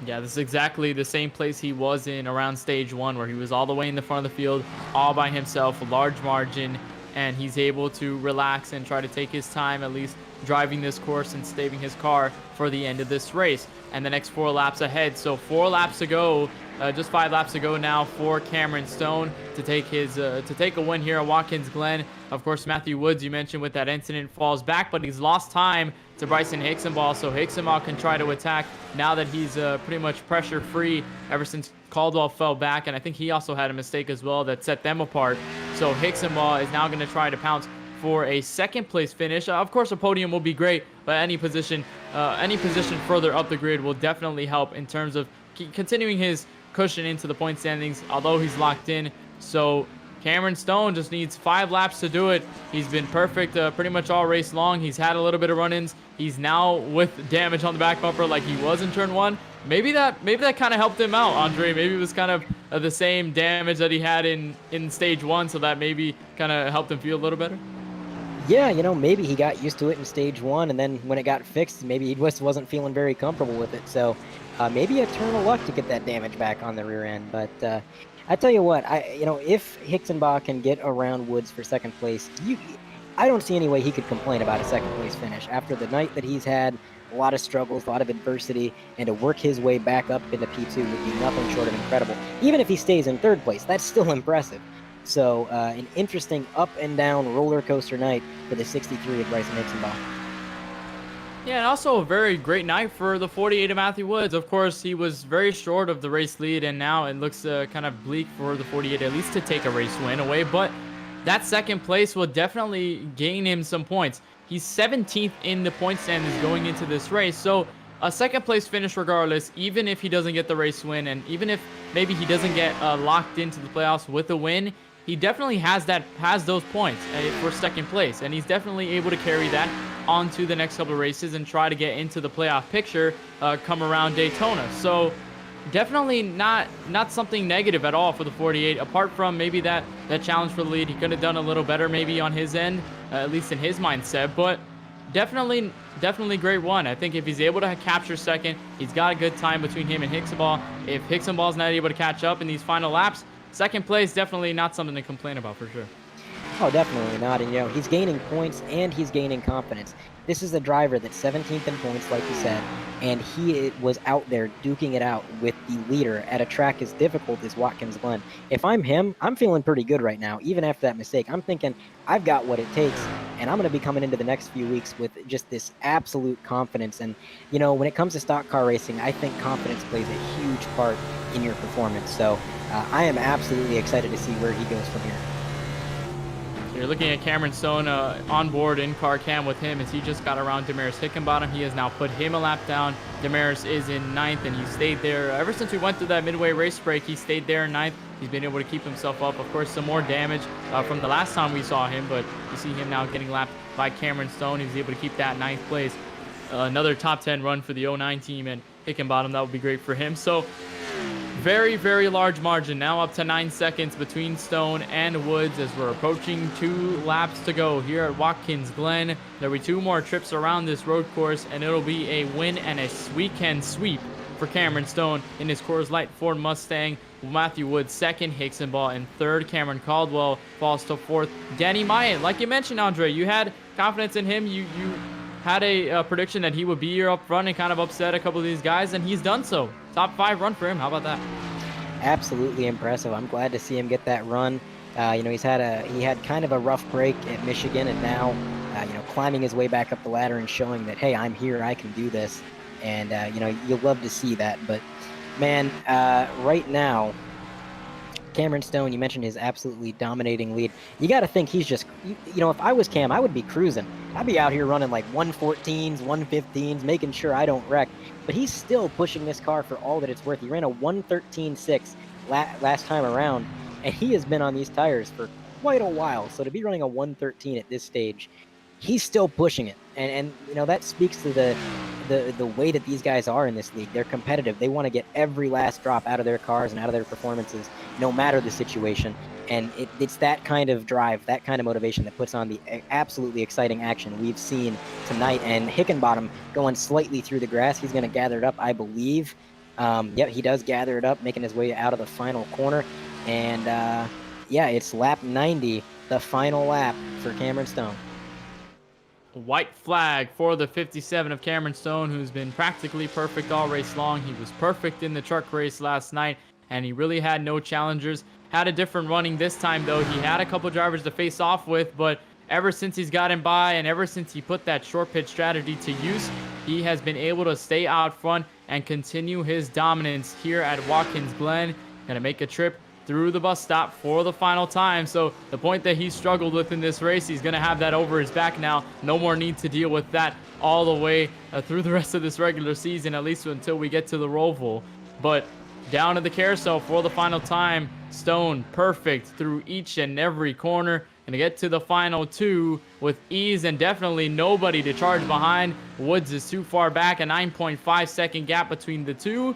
Yeah, this is exactly the same place he was in around stage 1, where he was all the way in the front of the field, all by himself, a large margin, and he's able to relax and try to take his time, at least driving this course and staving his car for the end of this race. And the next 4 laps ahead. So 4 laps to go, just 5 laps to go now for Cameron Stone to take a win here at Watkins Glen. Of course, Matthew Woods, you mentioned with that incident, falls back, but he's lost time to Bryson Hixenbaugh, so Hixenbaugh can try to attack now that he's pretty much pressure free ever since Caldwell fell back, and I think he also had a mistake as well that set them apart. So Hixenbaugh is now going to try to pounce for a second place finish. Of course, a podium will be great, but any position further up the grid will definitely help in terms of continuing his cushion into the point standings, although he's locked in. So Cameron Stone just needs 5 laps to do it. He's been perfect pretty much all race long. He's had a little bit of run-ins. He's now with damage on the back bumper like he was in turn 1. Maybe that kind of helped him out, Andre. Maybe it was kind of the same damage that he had in stage 1, so that maybe kind of helped him feel a little better. Yeah, maybe he got used to it in stage 1, and then when it got fixed, maybe he just wasn't feeling very comfortable with it. So maybe a turn of luck to get that damage back on the rear end. But I tell you what, if Hixenbaugh can get around Woods for second place, I don't see any way he could complain about a second place finish after the night that he's had. A lot of struggles, a lot of adversity, and to work his way back up into P2 would be nothing short of incredible. Even if he stays in third place, that's still impressive. So an interesting up and down roller coaster night for the 63 of Bryson Hixenbaugh. Yeah, and also a very great night for the 48 of Matthew Woods. Of course, he was very short of the race lead, and now it looks kind of bleak for the 48 at least to take a race win away. But that second place will definitely gain him some points. He's 17th in the point standings going into this race, so a second place finish regardless, even if he doesn't get the race win, and even if maybe he doesn't get locked into the playoffs with a win, he definitely has those points for second place, and he's definitely able to carry that onto the next couple of races and try to get into the playoff picture come around Daytona. So definitely not something negative at all for the 48, apart from maybe that challenge for the lead. He could have done a little better maybe on his end, at least in his mindset, but definitely great one. I think if he's able to capture second, he's got a good time between him and Hixenbaugh. If Hixenbaugh's not able to catch up in these final laps, second place, definitely not something to complain about for sure. Oh, definitely not. And, he's gaining points and he's gaining confidence. This is a driver that's 17th in points, like you said, and he was out there duking it out with the leader at a track as difficult as Watkins Glen. If I'm him, I'm feeling pretty good right now, even after that mistake. I'm thinking, I've got what it takes, and I'm going to be coming into the next few weeks with just this absolute confidence. And, when it comes to stock car racing, I think confidence plays a huge part in your performance. So I am absolutely excited to see where he goes from here. You're looking at Cameron Stone on board in-car cam with him as he just got around Damaris Hickenbottom. He has now put him a lap down. Damaris is in 9th, and he stayed there. Ever since we went through that midway race break, he stayed there in 9th. He's been able to keep himself up. Of course, some more damage from the last time we saw him, but you see him now getting lapped by Cameron Stone. He was able to keep that 9th place. Another top 10 run for the 09 team, and Hickenbottom, that would be great for him. So Very, very large margin. Now up to 9 seconds between Stone and Woods as we're approaching 2 laps to go here at Watkins Glen. There'll be 2 more trips around this road course, and it'll be a win and a weekend sweep for Cameron Stone in his Coors Light Ford Mustang. Matthew Woods second, Hicksonball in third, Cameron Caldwell falls to fourth. Danny Myatt, like you mentioned, Andre, you had confidence in him. You had a prediction that he would be here up front and kind of upset a couple of these guys, and he's done so. Top 5 run for him. How about that? Absolutely impressive. I'm glad to see him get that run. You know, he had kind of a rough break at Michigan, and now, you know, climbing his way back up the ladder and showing that, hey, I'm here, I can do this. And, you know, you'll love to see that. But, man, right now, Cameron Stone, you mentioned his absolutely dominating lead. You got to think he's just, you know, if I was Cam, I would be cruising. I'd be out here running like 114s, 115s, making sure I don't wreck. But he's still pushing this car for all that it's worth. He ran a 113.6 last time around, and he has been on these tires for quite a while. So to be running a 113 at this stage, he's still pushing it. And you know, that speaks to the way that these guys are in this league. They're competitive. They want to get every last drop out of their cars and out of their performances, no matter the situation. And it's that kind of drive, that kind of motivation that puts on the absolutely exciting action we've seen tonight. And Hickenbottom going slightly through the grass. He's going to gather it up, I believe. Yep, he does gather it up, making his way out of the final corner. And, yeah, it's lap 90, the final lap for Cameron Stone. White flag for the 57 of Cameron Stone, who's been practically perfect all race long. He was perfect in the truck race last night, and he really had no challengers. Had a different running this time, though. He had a couple drivers to face off with, but ever since he's gotten by and ever since he put that short pitch strategy to use, he has been able to stay out front and continue his dominance here at Watkins Glen. Gonna make a trip through the bus stop for the final time. So the point that he struggled with in this race, he's gonna have that over his back now. No more need to deal with that all the way through the rest of this regular season, at least until we get to the Roval. But down to the carousel for the final time. Stone perfect through each and every corner. Gonna get to the final 2 with ease and definitely nobody to charge behind. Woods is too far back, a 9.5 second gap between the two.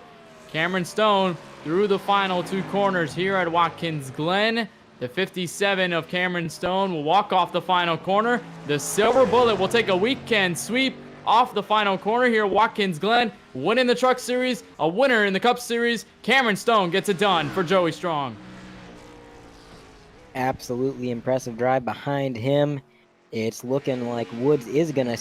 Cameron Stone through the final 2 corners here at Watkins Glen. The 57 of Cameron Stone will walk off the final corner. The Silver Bullet will take a weekend sweep off the final corner here at Watkins Glen. Winning the Truck Series, a winner in the Cup Series. Cameron Stone gets it done for Joey Strong. Absolutely impressive drive behind him. It's looking like Woods is going to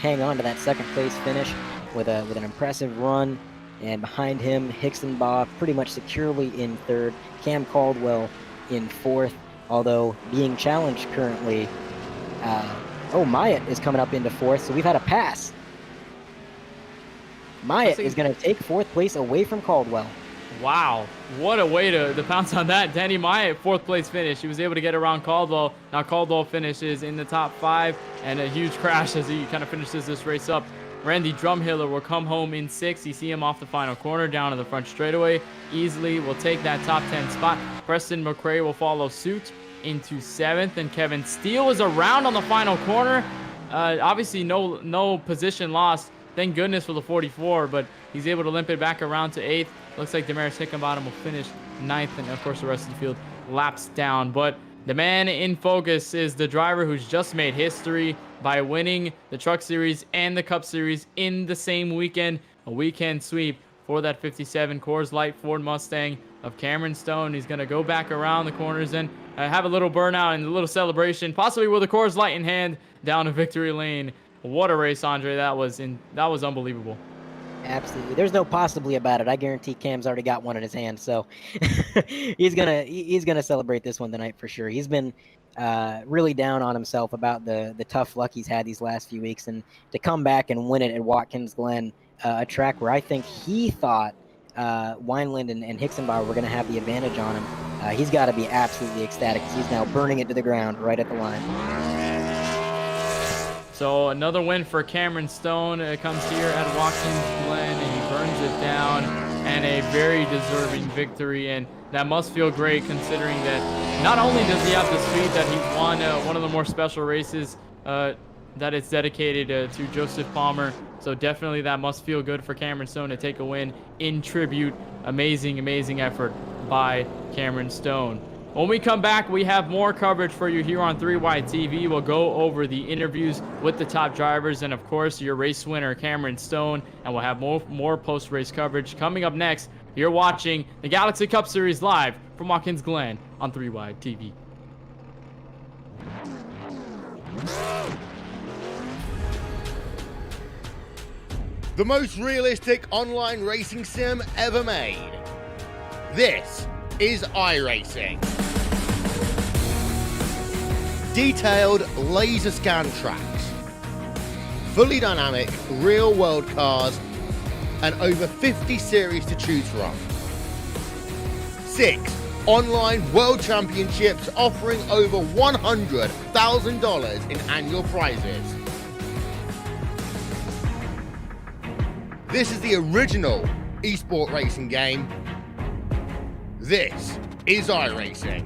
hang on to that second place finish with an impressive run. And behind him, Hicksonbaugh pretty much securely in third. Cam Caldwell in fourth, although being challenged currently. Myatt is coming up into fourth, so we've had a pass. Myatt is going to take fourth place away from Caldwell. Wow, what a way to pounce on that. Danny Myatt, 4th place finish. He was able to get around Caldwell. Now Caldwell finishes in the top 5, and a huge crash as he kind of finishes this race up. Randy Drumhiller will come home in 6th. You see him off the final corner down to the front straightaway. Easily will take that top 10 spot. Preston McRae will follow suit into 7th, and Kevin Steele is around on the final corner. Obviously no position lost. Thank goodness for the 44, but he's able to limp it back around to 8th. Looks like Damaris Hickenbottom will finish 9th, and of course the rest of the field laps down. But the man in focus is the driver who's just made history by winning the Truck Series and the Cup Series in the same weekend. A weekend sweep for that 57 Coors Light Ford Mustang of Cameron Stone. He's going to go back around the corners and have a little burnout and a little celebration, possibly with a Coors Light in hand, down to victory lane. What a race, Andre. That was unbelievable. Absolutely. There's no possibly about it. I guarantee Cam's already got one in his hand, so he's gonna celebrate this one tonight for sure. He's been really down on himself about the tough luck he's had these last few weeks, and to come back and win it at Watkins Glen, a track where I think he thought Wineland and Hicksonbauer were going to have the advantage on him. He's got to be absolutely ecstatic because he's now burning it to the ground right at the line. So another win for Cameron Stone comes here at Watkins Glen, and he burns it down, and a very deserving victory. And that must feel great considering that not only does he have the speed that he's won one of the more special races that it's dedicated to Joseph Palmer. So definitely that must feel good for Cameron Stone to take a win in tribute. Amazing, amazing effort by Cameron Stone. When we come back, we have more coverage for you here on 3Y TV. We'll go over the interviews with the top drivers and, of course, your race winner, Cameron Stone. And we'll have more post-race coverage coming up next. You're watching the Galaxy Cup Series live from Watkins Glen on 3Y TV. The most realistic online racing sim ever made. This is iRacing. Detailed laser scan tracks, fully dynamic real world cars, and over 50 series to choose from. 6 online world championships offering over $100,000 in annual prizes. This is the original esport racing game. This is iRacing.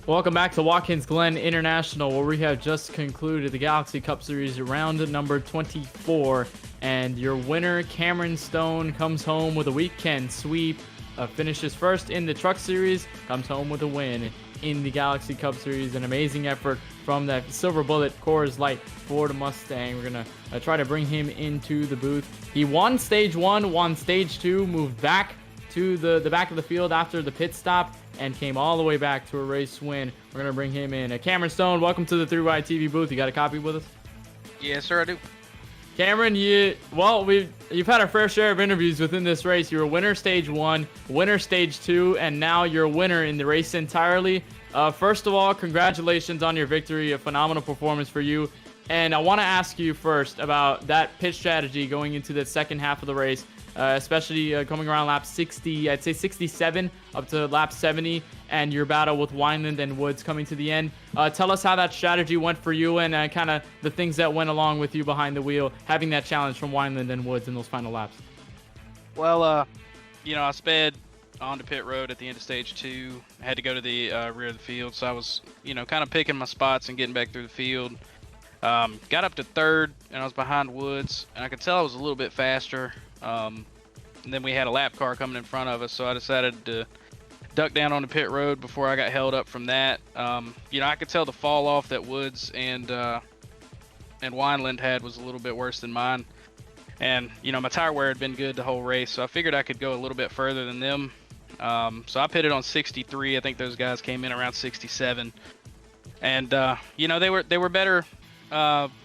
Welcome back to Watkins Glen International, where we have just concluded the Galaxy Cup Series round number 24. And your winner, Cameron Stone, comes home with a weekend sweep, finishes first in the Truck Series, comes home with a win in the Galaxy Cup Series. An amazing effort from that Silver Bullet Coors Light Ford Mustang. We're going to try to bring him into the booth. He won Stage 1, won Stage 2, moved back to the back of the field after the pit stop, and came all the way back to a race win. We're going to bring him in. Cameron Stone, welcome to the 3Y TV booth. You got a copy with us? Yes, sir, I do. Cameron, you've had a fair share of interviews within this race. You were winner Stage 1, winner Stage 2, and now you're a winner in the race entirely. First of all, congratulations on your victory. A phenomenal performance for you. And I want to ask you first about that pit strategy going into the second half of the race. Especially coming around lap 60, I'd say 67 up to lap 70, and your battle with Wineland and Woods coming to the end. Tell us how that strategy went for you, and kind of the things that went along with you behind the wheel, having that challenge from Wineland and Woods in those final laps. Well, I sped onto pit road at the end of Stage 2. I had to go to the rear of the field, so I was, kind of picking my spots and getting back through the field. Got up to third, and I was behind Woods, and I could tell I was a little bit faster. And then we had a lap car coming in front of us, so I decided to duck down on the pit road before I got held up from that. I could tell the fall off that Woods and Wineland had was a little bit worse than mine. And, my tire wear had been good the whole race, so I figured I could go a little bit further than them. So I pitted on 63. I think those guys came in around 67. And, they were better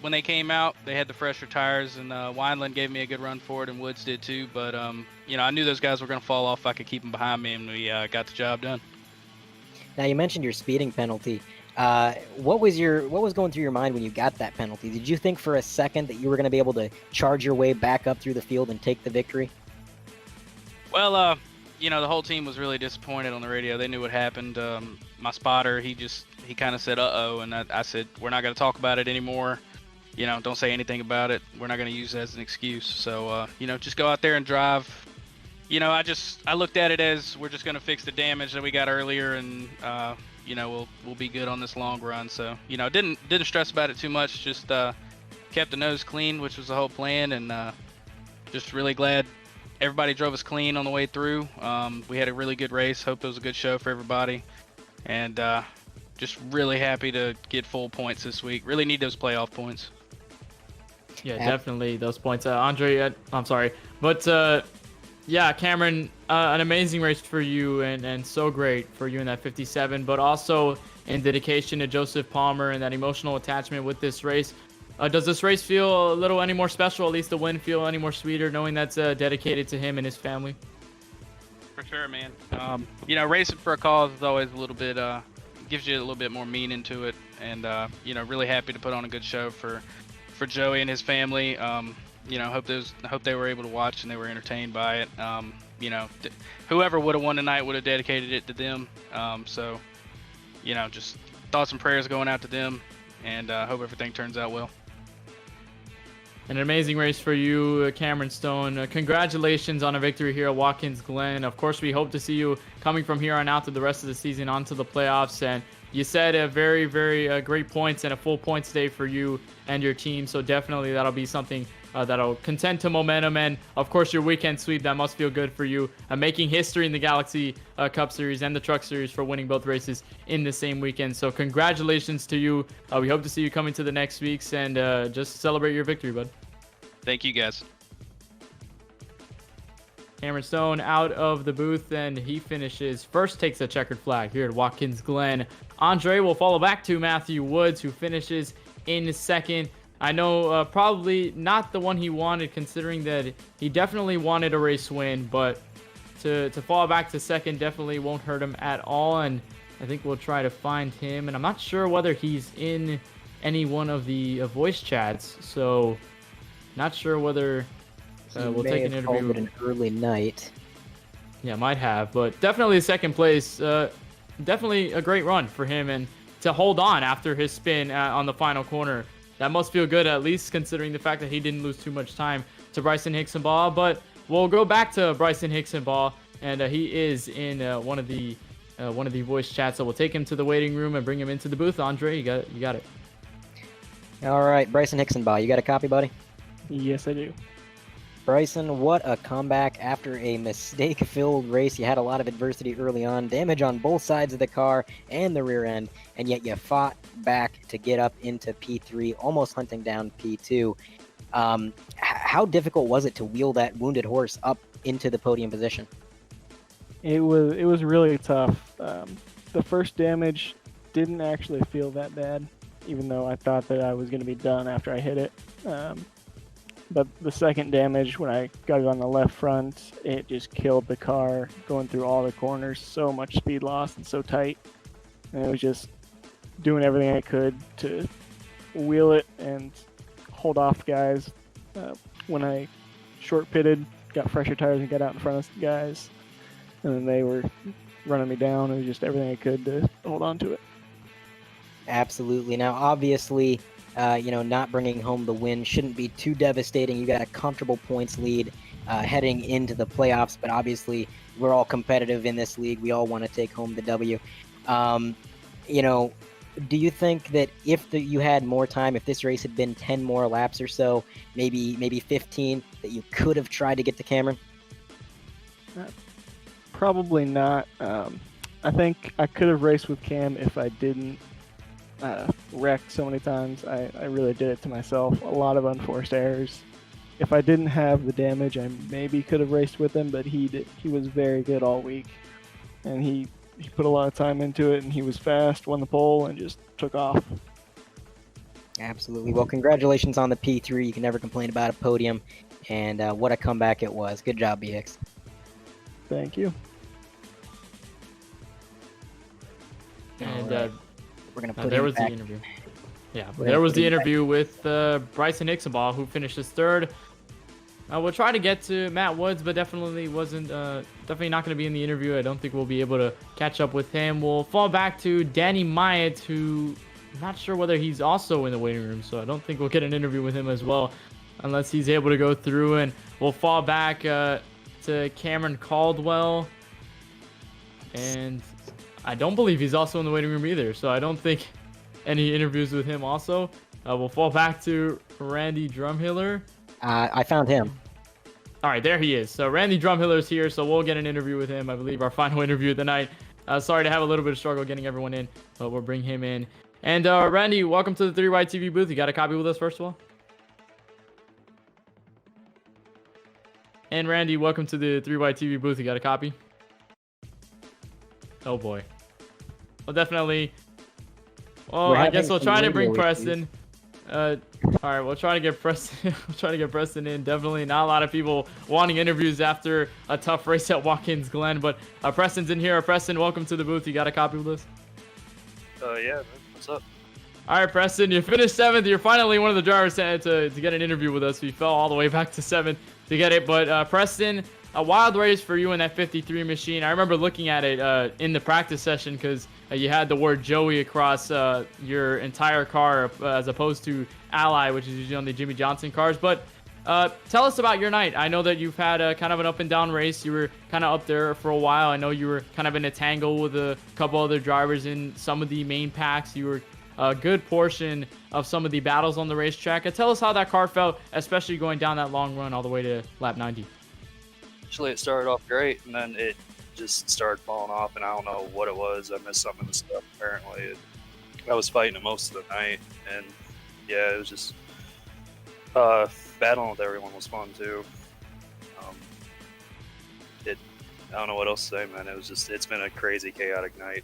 when they came out. They had the fresher tires, and Wineland gave me a good run for it, and Woods did too. But I knew those guys were going to fall off if I could keep them behind me, and we got the job done. Now, you mentioned your speeding penalty. What was going through your mind when you got that penalty? Did you think for a second that you were going to be able to charge your way back up through the field and take the victory? Well, the whole team was really disappointed on the radio. They knew what happened. My spotter, he kind of said, uh-oh, and I said, we're not going to talk about it anymore. Don't say anything about it. We're not going to use it as an excuse. So, just go out there and drive. I looked at it as we're just going to fix the damage that we got earlier, and, we'll be good on this long run. So, didn't stress about it too much. Just kept the nose clean, which was the whole plan, and just really glad everybody drove us clean on the way through. We had a really good race. Hope it was a good show for everybody. And just really happy to get full points this week. Really need those playoff points. Yeah, definitely those points. Andre, I'm sorry. But, Cameron, an amazing race for you, and so great for you in that 57, but also in dedication to Joseph Palmer and that emotional attachment with this race. Does this race feel a little any more special, at least the win feel any more sweeter, knowing that's dedicated to him and his family? For sure, man. Racing for a cause is always a little bit, gives you a little bit more meaning to it. And, really happy to put on a good show for Joey and his family. Hope they were able to watch and they were entertained by it. Whoever would have won tonight would have dedicated it to them. Just thoughts and prayers going out to them, and hope everything turns out well. An amazing race for you, Cameron Stone. Congratulations on a victory here at Watkins Glen. Of course, we hope to see you coming from here on out to the rest of the season onto the playoffs. And you said a very, very great points and a full points day for you and your team. So definitely that'll be something that'll contend to momentum. And of course, your weekend sweep, that must feel good for you. Making history in the Galaxy Cup Series and the Truck Series for winning both races in the same weekend. So congratulations to you. We hope to see you coming to the next weeks, and just celebrate your victory, bud. Thank you, guys. Cameron Stone out of the booth, and he finishes first, takes a checkered flag here at Watkins Glen. Andre will follow back to Matthew Woods, who finishes in second. I know probably not the one he wanted, considering that he definitely wanted a race win, but to fall back to second definitely won't hurt him at all, and I think we'll try to find him. And I'm not sure whether he's in any one of the voice chats, so not sure whether we'll take an interview. It an early night. Yeah, might have, but definitely second place. Definitely a great run for him, and to hold on after his spin on the final corner, that must feel good, at least considering the fact that he didn't lose too much time to Bryson Hickson-Ball. But we'll go back to Bryson Hickson-Ball, and he is in one of the one of the voice chats. So we'll take him to the waiting room and bring him into the booth. Andre, you got it. All right, Bryson Hicksonbaugh, you got a copy, buddy? Yes, I do. Bryson, what a comeback after a mistake-filled race. You had a lot of adversity early on, damage on both sides of the car and the rear end, and yet you fought back to get up into P3, almost hunting down P2. How difficult was it to wheel that wounded horse up into the podium position? It was really tough. The first damage didn't actually feel that bad, even though I thought that I was going to be done after I hit it. But the second damage, when I got it on the left front, it just killed the car, going through all the corners, so much speed loss and so tight. And it was just doing everything I could to wheel it and hold off guys. When I short pitted, got fresher tires and got out in front of guys, and then they were running me down. It was just everything I could to hold on to it. Absolutely. Now, obviously, not bringing home the win shouldn't be too devastating. You got a comfortable points lead heading into the playoffs, but obviously we're all competitive in this league. We all want to take home the W. Do you think that if you had more time, if this race had been 10 more laps or so, maybe 15, that you could have tried to get to Cameron? Probably not. I think I could have raced with Cam if I didn't wreck so many times. I really did it to myself. A lot of unforced errors. If I didn't have the damage, I maybe could have raced with him, but he was very good all week, and he put a lot of time into it, and he was fast, won the pole, and just took off. Absolutely. Well, congratulations on the P3. You can never complain about a podium, and what a comeback it was. Good job, BX. Thank you. And we're gonna put there him was back. the interview. Yeah, We're there gonna was put the him back. interview with Bryson Hicksonbaugh, who finished his third. We'll try to get to Matt Woods, but definitely definitely not going to be in the interview. I don't think we'll be able to catch up with him. We'll fall back to Danny Myatt, who I'm not sure whether he's also in the waiting room, so I don't think we'll get an interview with him as well, unless he's able to go through. And we'll fall back to Cameron Caldwell, and I don't believe he's also in the waiting room either, so I don't think any interviews with him also. We'll fall back to Randy Drumhiller. I found him. All right, there he is. So Randy Drumhiller's here, so we'll get an interview with him. I believe our final interview of the night. Sorry to have a little bit of struggle getting everyone in, but we'll bring him in. And Randy, welcome to the 3Y TV booth. You got a copy with us, first of all? And Randy, welcome to the 3Y TV booth. You got a copy? Oh boy. Well, definitely. Oh, I guess we'll try to bring Preston. All right, we'll try to get Preston. We'll try to get Preston in. Definitely not a lot of people wanting interviews after a tough race at Watkins Glen, but Preston's in here. Preston, welcome to the booth. You got a copy with us? Yeah, man. What's up? All right, Preston, you finished 7th. You're finally one of the drivers to get an interview with us. We fell all the way back to 7th to get it, but Preston, a wild race for you in that 53 machine. I remember looking at it in the practice session because you had the word Joey across your entire car as opposed to Ally, which is usually on the Jimmy Johnson cars. But tell us about your night. I know that you've had kind of an up and down race. You were kind of up there for a while. I know you were kind of in a tangle with a couple other drivers in some of the main packs. You were a good portion of some of the battles on the racetrack. Tell us how that car felt, especially going down that long run all the way to lap 90. Actually, it started off great, and then it just started falling off, and I don't know what it was. I missed some of the stuff, apparently. I was fighting it most of the night, and yeah, it was just battling with everyone was fun, too. I don't know what else to say, man. It's been a crazy, chaotic night.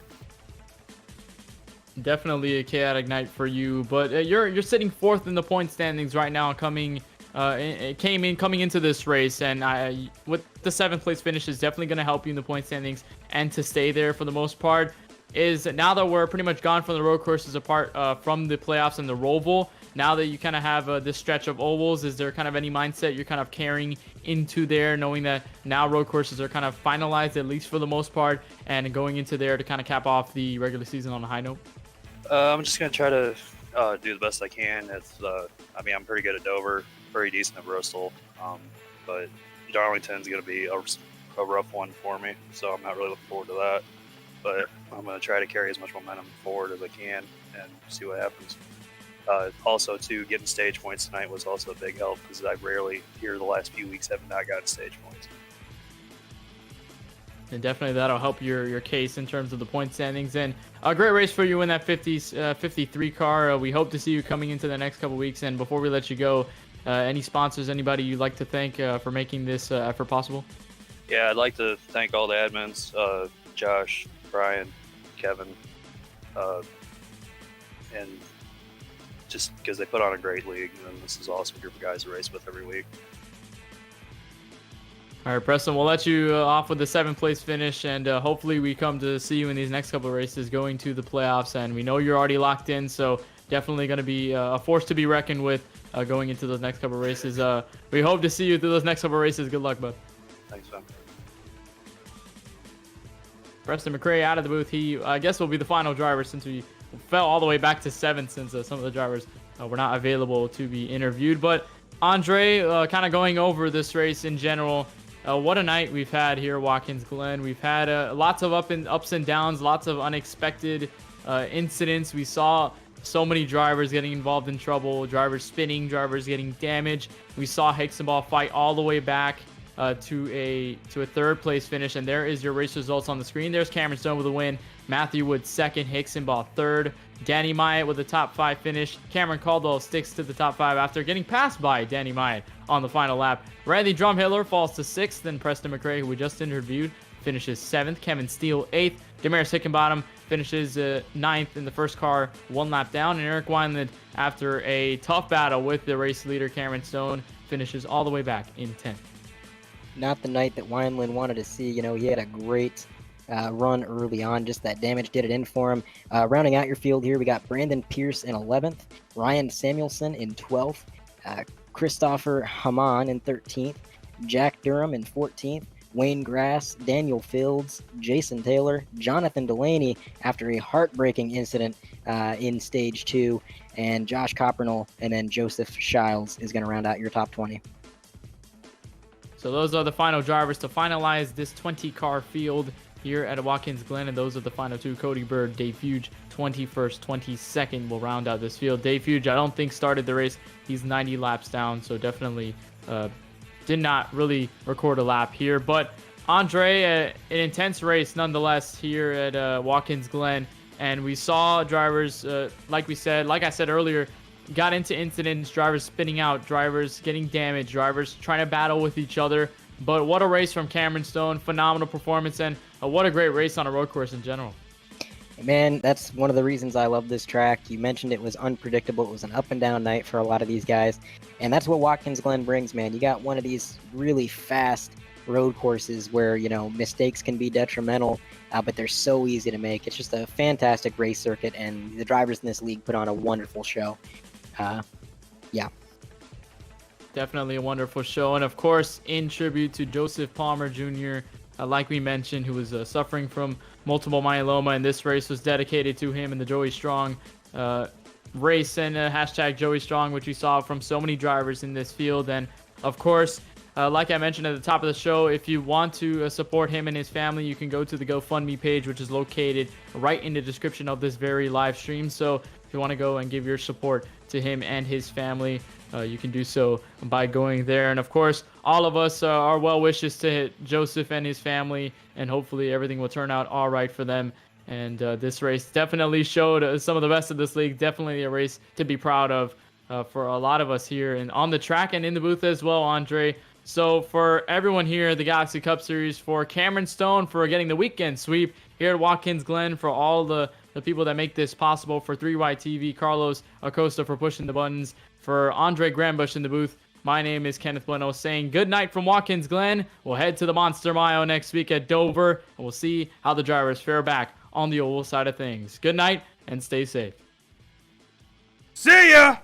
Definitely a chaotic night for you, but you're sitting 4th in the point standings right now, coming into this race, and with the 7th place finish is definitely going to help you in the point standings and to stay there for the most part. Is now that we're pretty much gone from the road courses apart from the playoffs and the Roval, now that you kind of have this stretch of ovals, is there kind of any mindset you're kind of carrying into there, knowing that now road courses are kind of finalized, at least for the most part, and going into there to kind of cap off the regular season on a high note? I'm just going to try to do the best I can. I'm pretty good at Dover, pretty decent at Bristol, but Darlington's going to be a rough one for me, so I'm not really looking forward to that. but I'm going to try to carry as much momentum forward as I can and see what happens. Also, too, getting stage points tonight was also a big help because I rarely, here the last few weeks, have not gotten stage points. And definitely that'll help your case in terms of the point standings. And a great race for you in that 53 car. We hope to see you coming into the next couple weeks. And before we let you go, any sponsors, anybody you'd like to thank for making this effort possible? Yeah, I'd like to thank all the admins, Josh, Brian, Kevin, and just because they put on a great league, and this is an awesome group of guys to race with every week. All right, Preston, we'll let you off with the 7th place finish, and hopefully we come to see you in these next couple of races going to the playoffs. And we know you're already locked in, so definitely going to be a force to be reckoned with going into those next couple of races. We hope to see you through those next couple of races. Good luck, bud. Thanks, man. Preston McRae out of the booth. He, I guess, will be the final driver since we fell all the way back to 7th since some of the drivers were not available to be interviewed. But Andre, kind of going over this race in general, what a night we've had here at Watkins Glen. We've had lots of ups and downs, lots of unexpected incidents. We saw so many drivers getting involved in trouble, drivers spinning, drivers getting damaged. We saw Higginball fight all the way back to a 3rd place finish, and there is your race results on the screen. There's Cameron Stone with a win, Matthew Wood 2nd, Higginball 3rd, Danny Myatt with a top 5 finish. Cameron Caldwell sticks to the top 5 after getting passed by Danny Myatt on the final lap. Randy Drumhiller falls to 6th, then Preston McRae, who we just interviewed, finishes 7th. Kevin Steele 8th. Damaris Hickenbottom finishes 9th in the first car, 1 lap down. And Eric Wineland, after a tough battle with the race leader Cameron Stone, finishes all the way back in 10th. Not the night that Wineland wanted to see. You know, he had a great run early on. Just that damage did it in for him. Rounding out your field here, we got Brandon Pierce in 11th, Ryan Samuelson in 12th, Christopher Haman in 13th, Jack Durham in 14th, Wayne Grass, Daniel Fields, Jason Taylor, Jonathan Delaney after a heartbreaking incident in Stage 2, and Josh Coppernell, and then Joseph Shiles is going to round out your top 20. So those are the final drivers to finalize this 20-car field here at Watkins Glen, and those are the final 2. Cody Bird, Dave Fuge, 21st, 22nd will round out this field. Dave Fuge, I don't think started the race. He's 90 laps down, so definitely did not really record a lap here. But Andre, an intense race nonetheless here at Watkins Glen, and we saw drivers, like I said earlier, got into incidents, drivers spinning out, drivers getting damaged, drivers trying to battle with each other. But what a race from Cameron Stone, phenomenal performance, and what a great race on a road course in general. Man, that's one of the reasons I love this track. You mentioned it was unpredictable. It was an up and down night for a lot of these guys. And that's what Watkins Glen brings, man. You got one of these really fast road courses where, you know, mistakes can be detrimental, but they're so easy to make. It's just a fantastic race circuit, and the drivers in this league put on a wonderful show. Yeah. Definitely a wonderful show. And of course, in tribute to Joseph Palmer Jr., like we mentioned, who was suffering from multiple myeloma, and this race was dedicated to him in the Joey Strong race, and hashtag Joey Strong, which we saw from so many drivers in this field. And of course, like I mentioned at the top of the show, if you want to support him and his family, you can go to the GoFundMe page, which is located right in the description of this very live stream. So if you want to go and give your support to him and his family, you can do so by going there. And of course, all of us are well wishes to Joseph and his family, and hopefully everything will turn out all right for them. And this race definitely showed some of the best of this league. Definitely a race to be proud of for a lot of us here and on the track and in the booth as well, Andre. So for everyone here at the Galaxy Cup Series, for Cameron Stone for getting the weekend sweep here at Watkins Glen, for all the people that make this possible, for 3Y TV, Carlos Acosta for pushing the buttons, for Andre Grambush in the booth, my name is Kenneth Bueno saying good night from Watkins Glen. We'll head to the Monster Mile next week at Dover, and we'll see how the drivers fare back on the oval side of things. Good night and stay safe. See ya!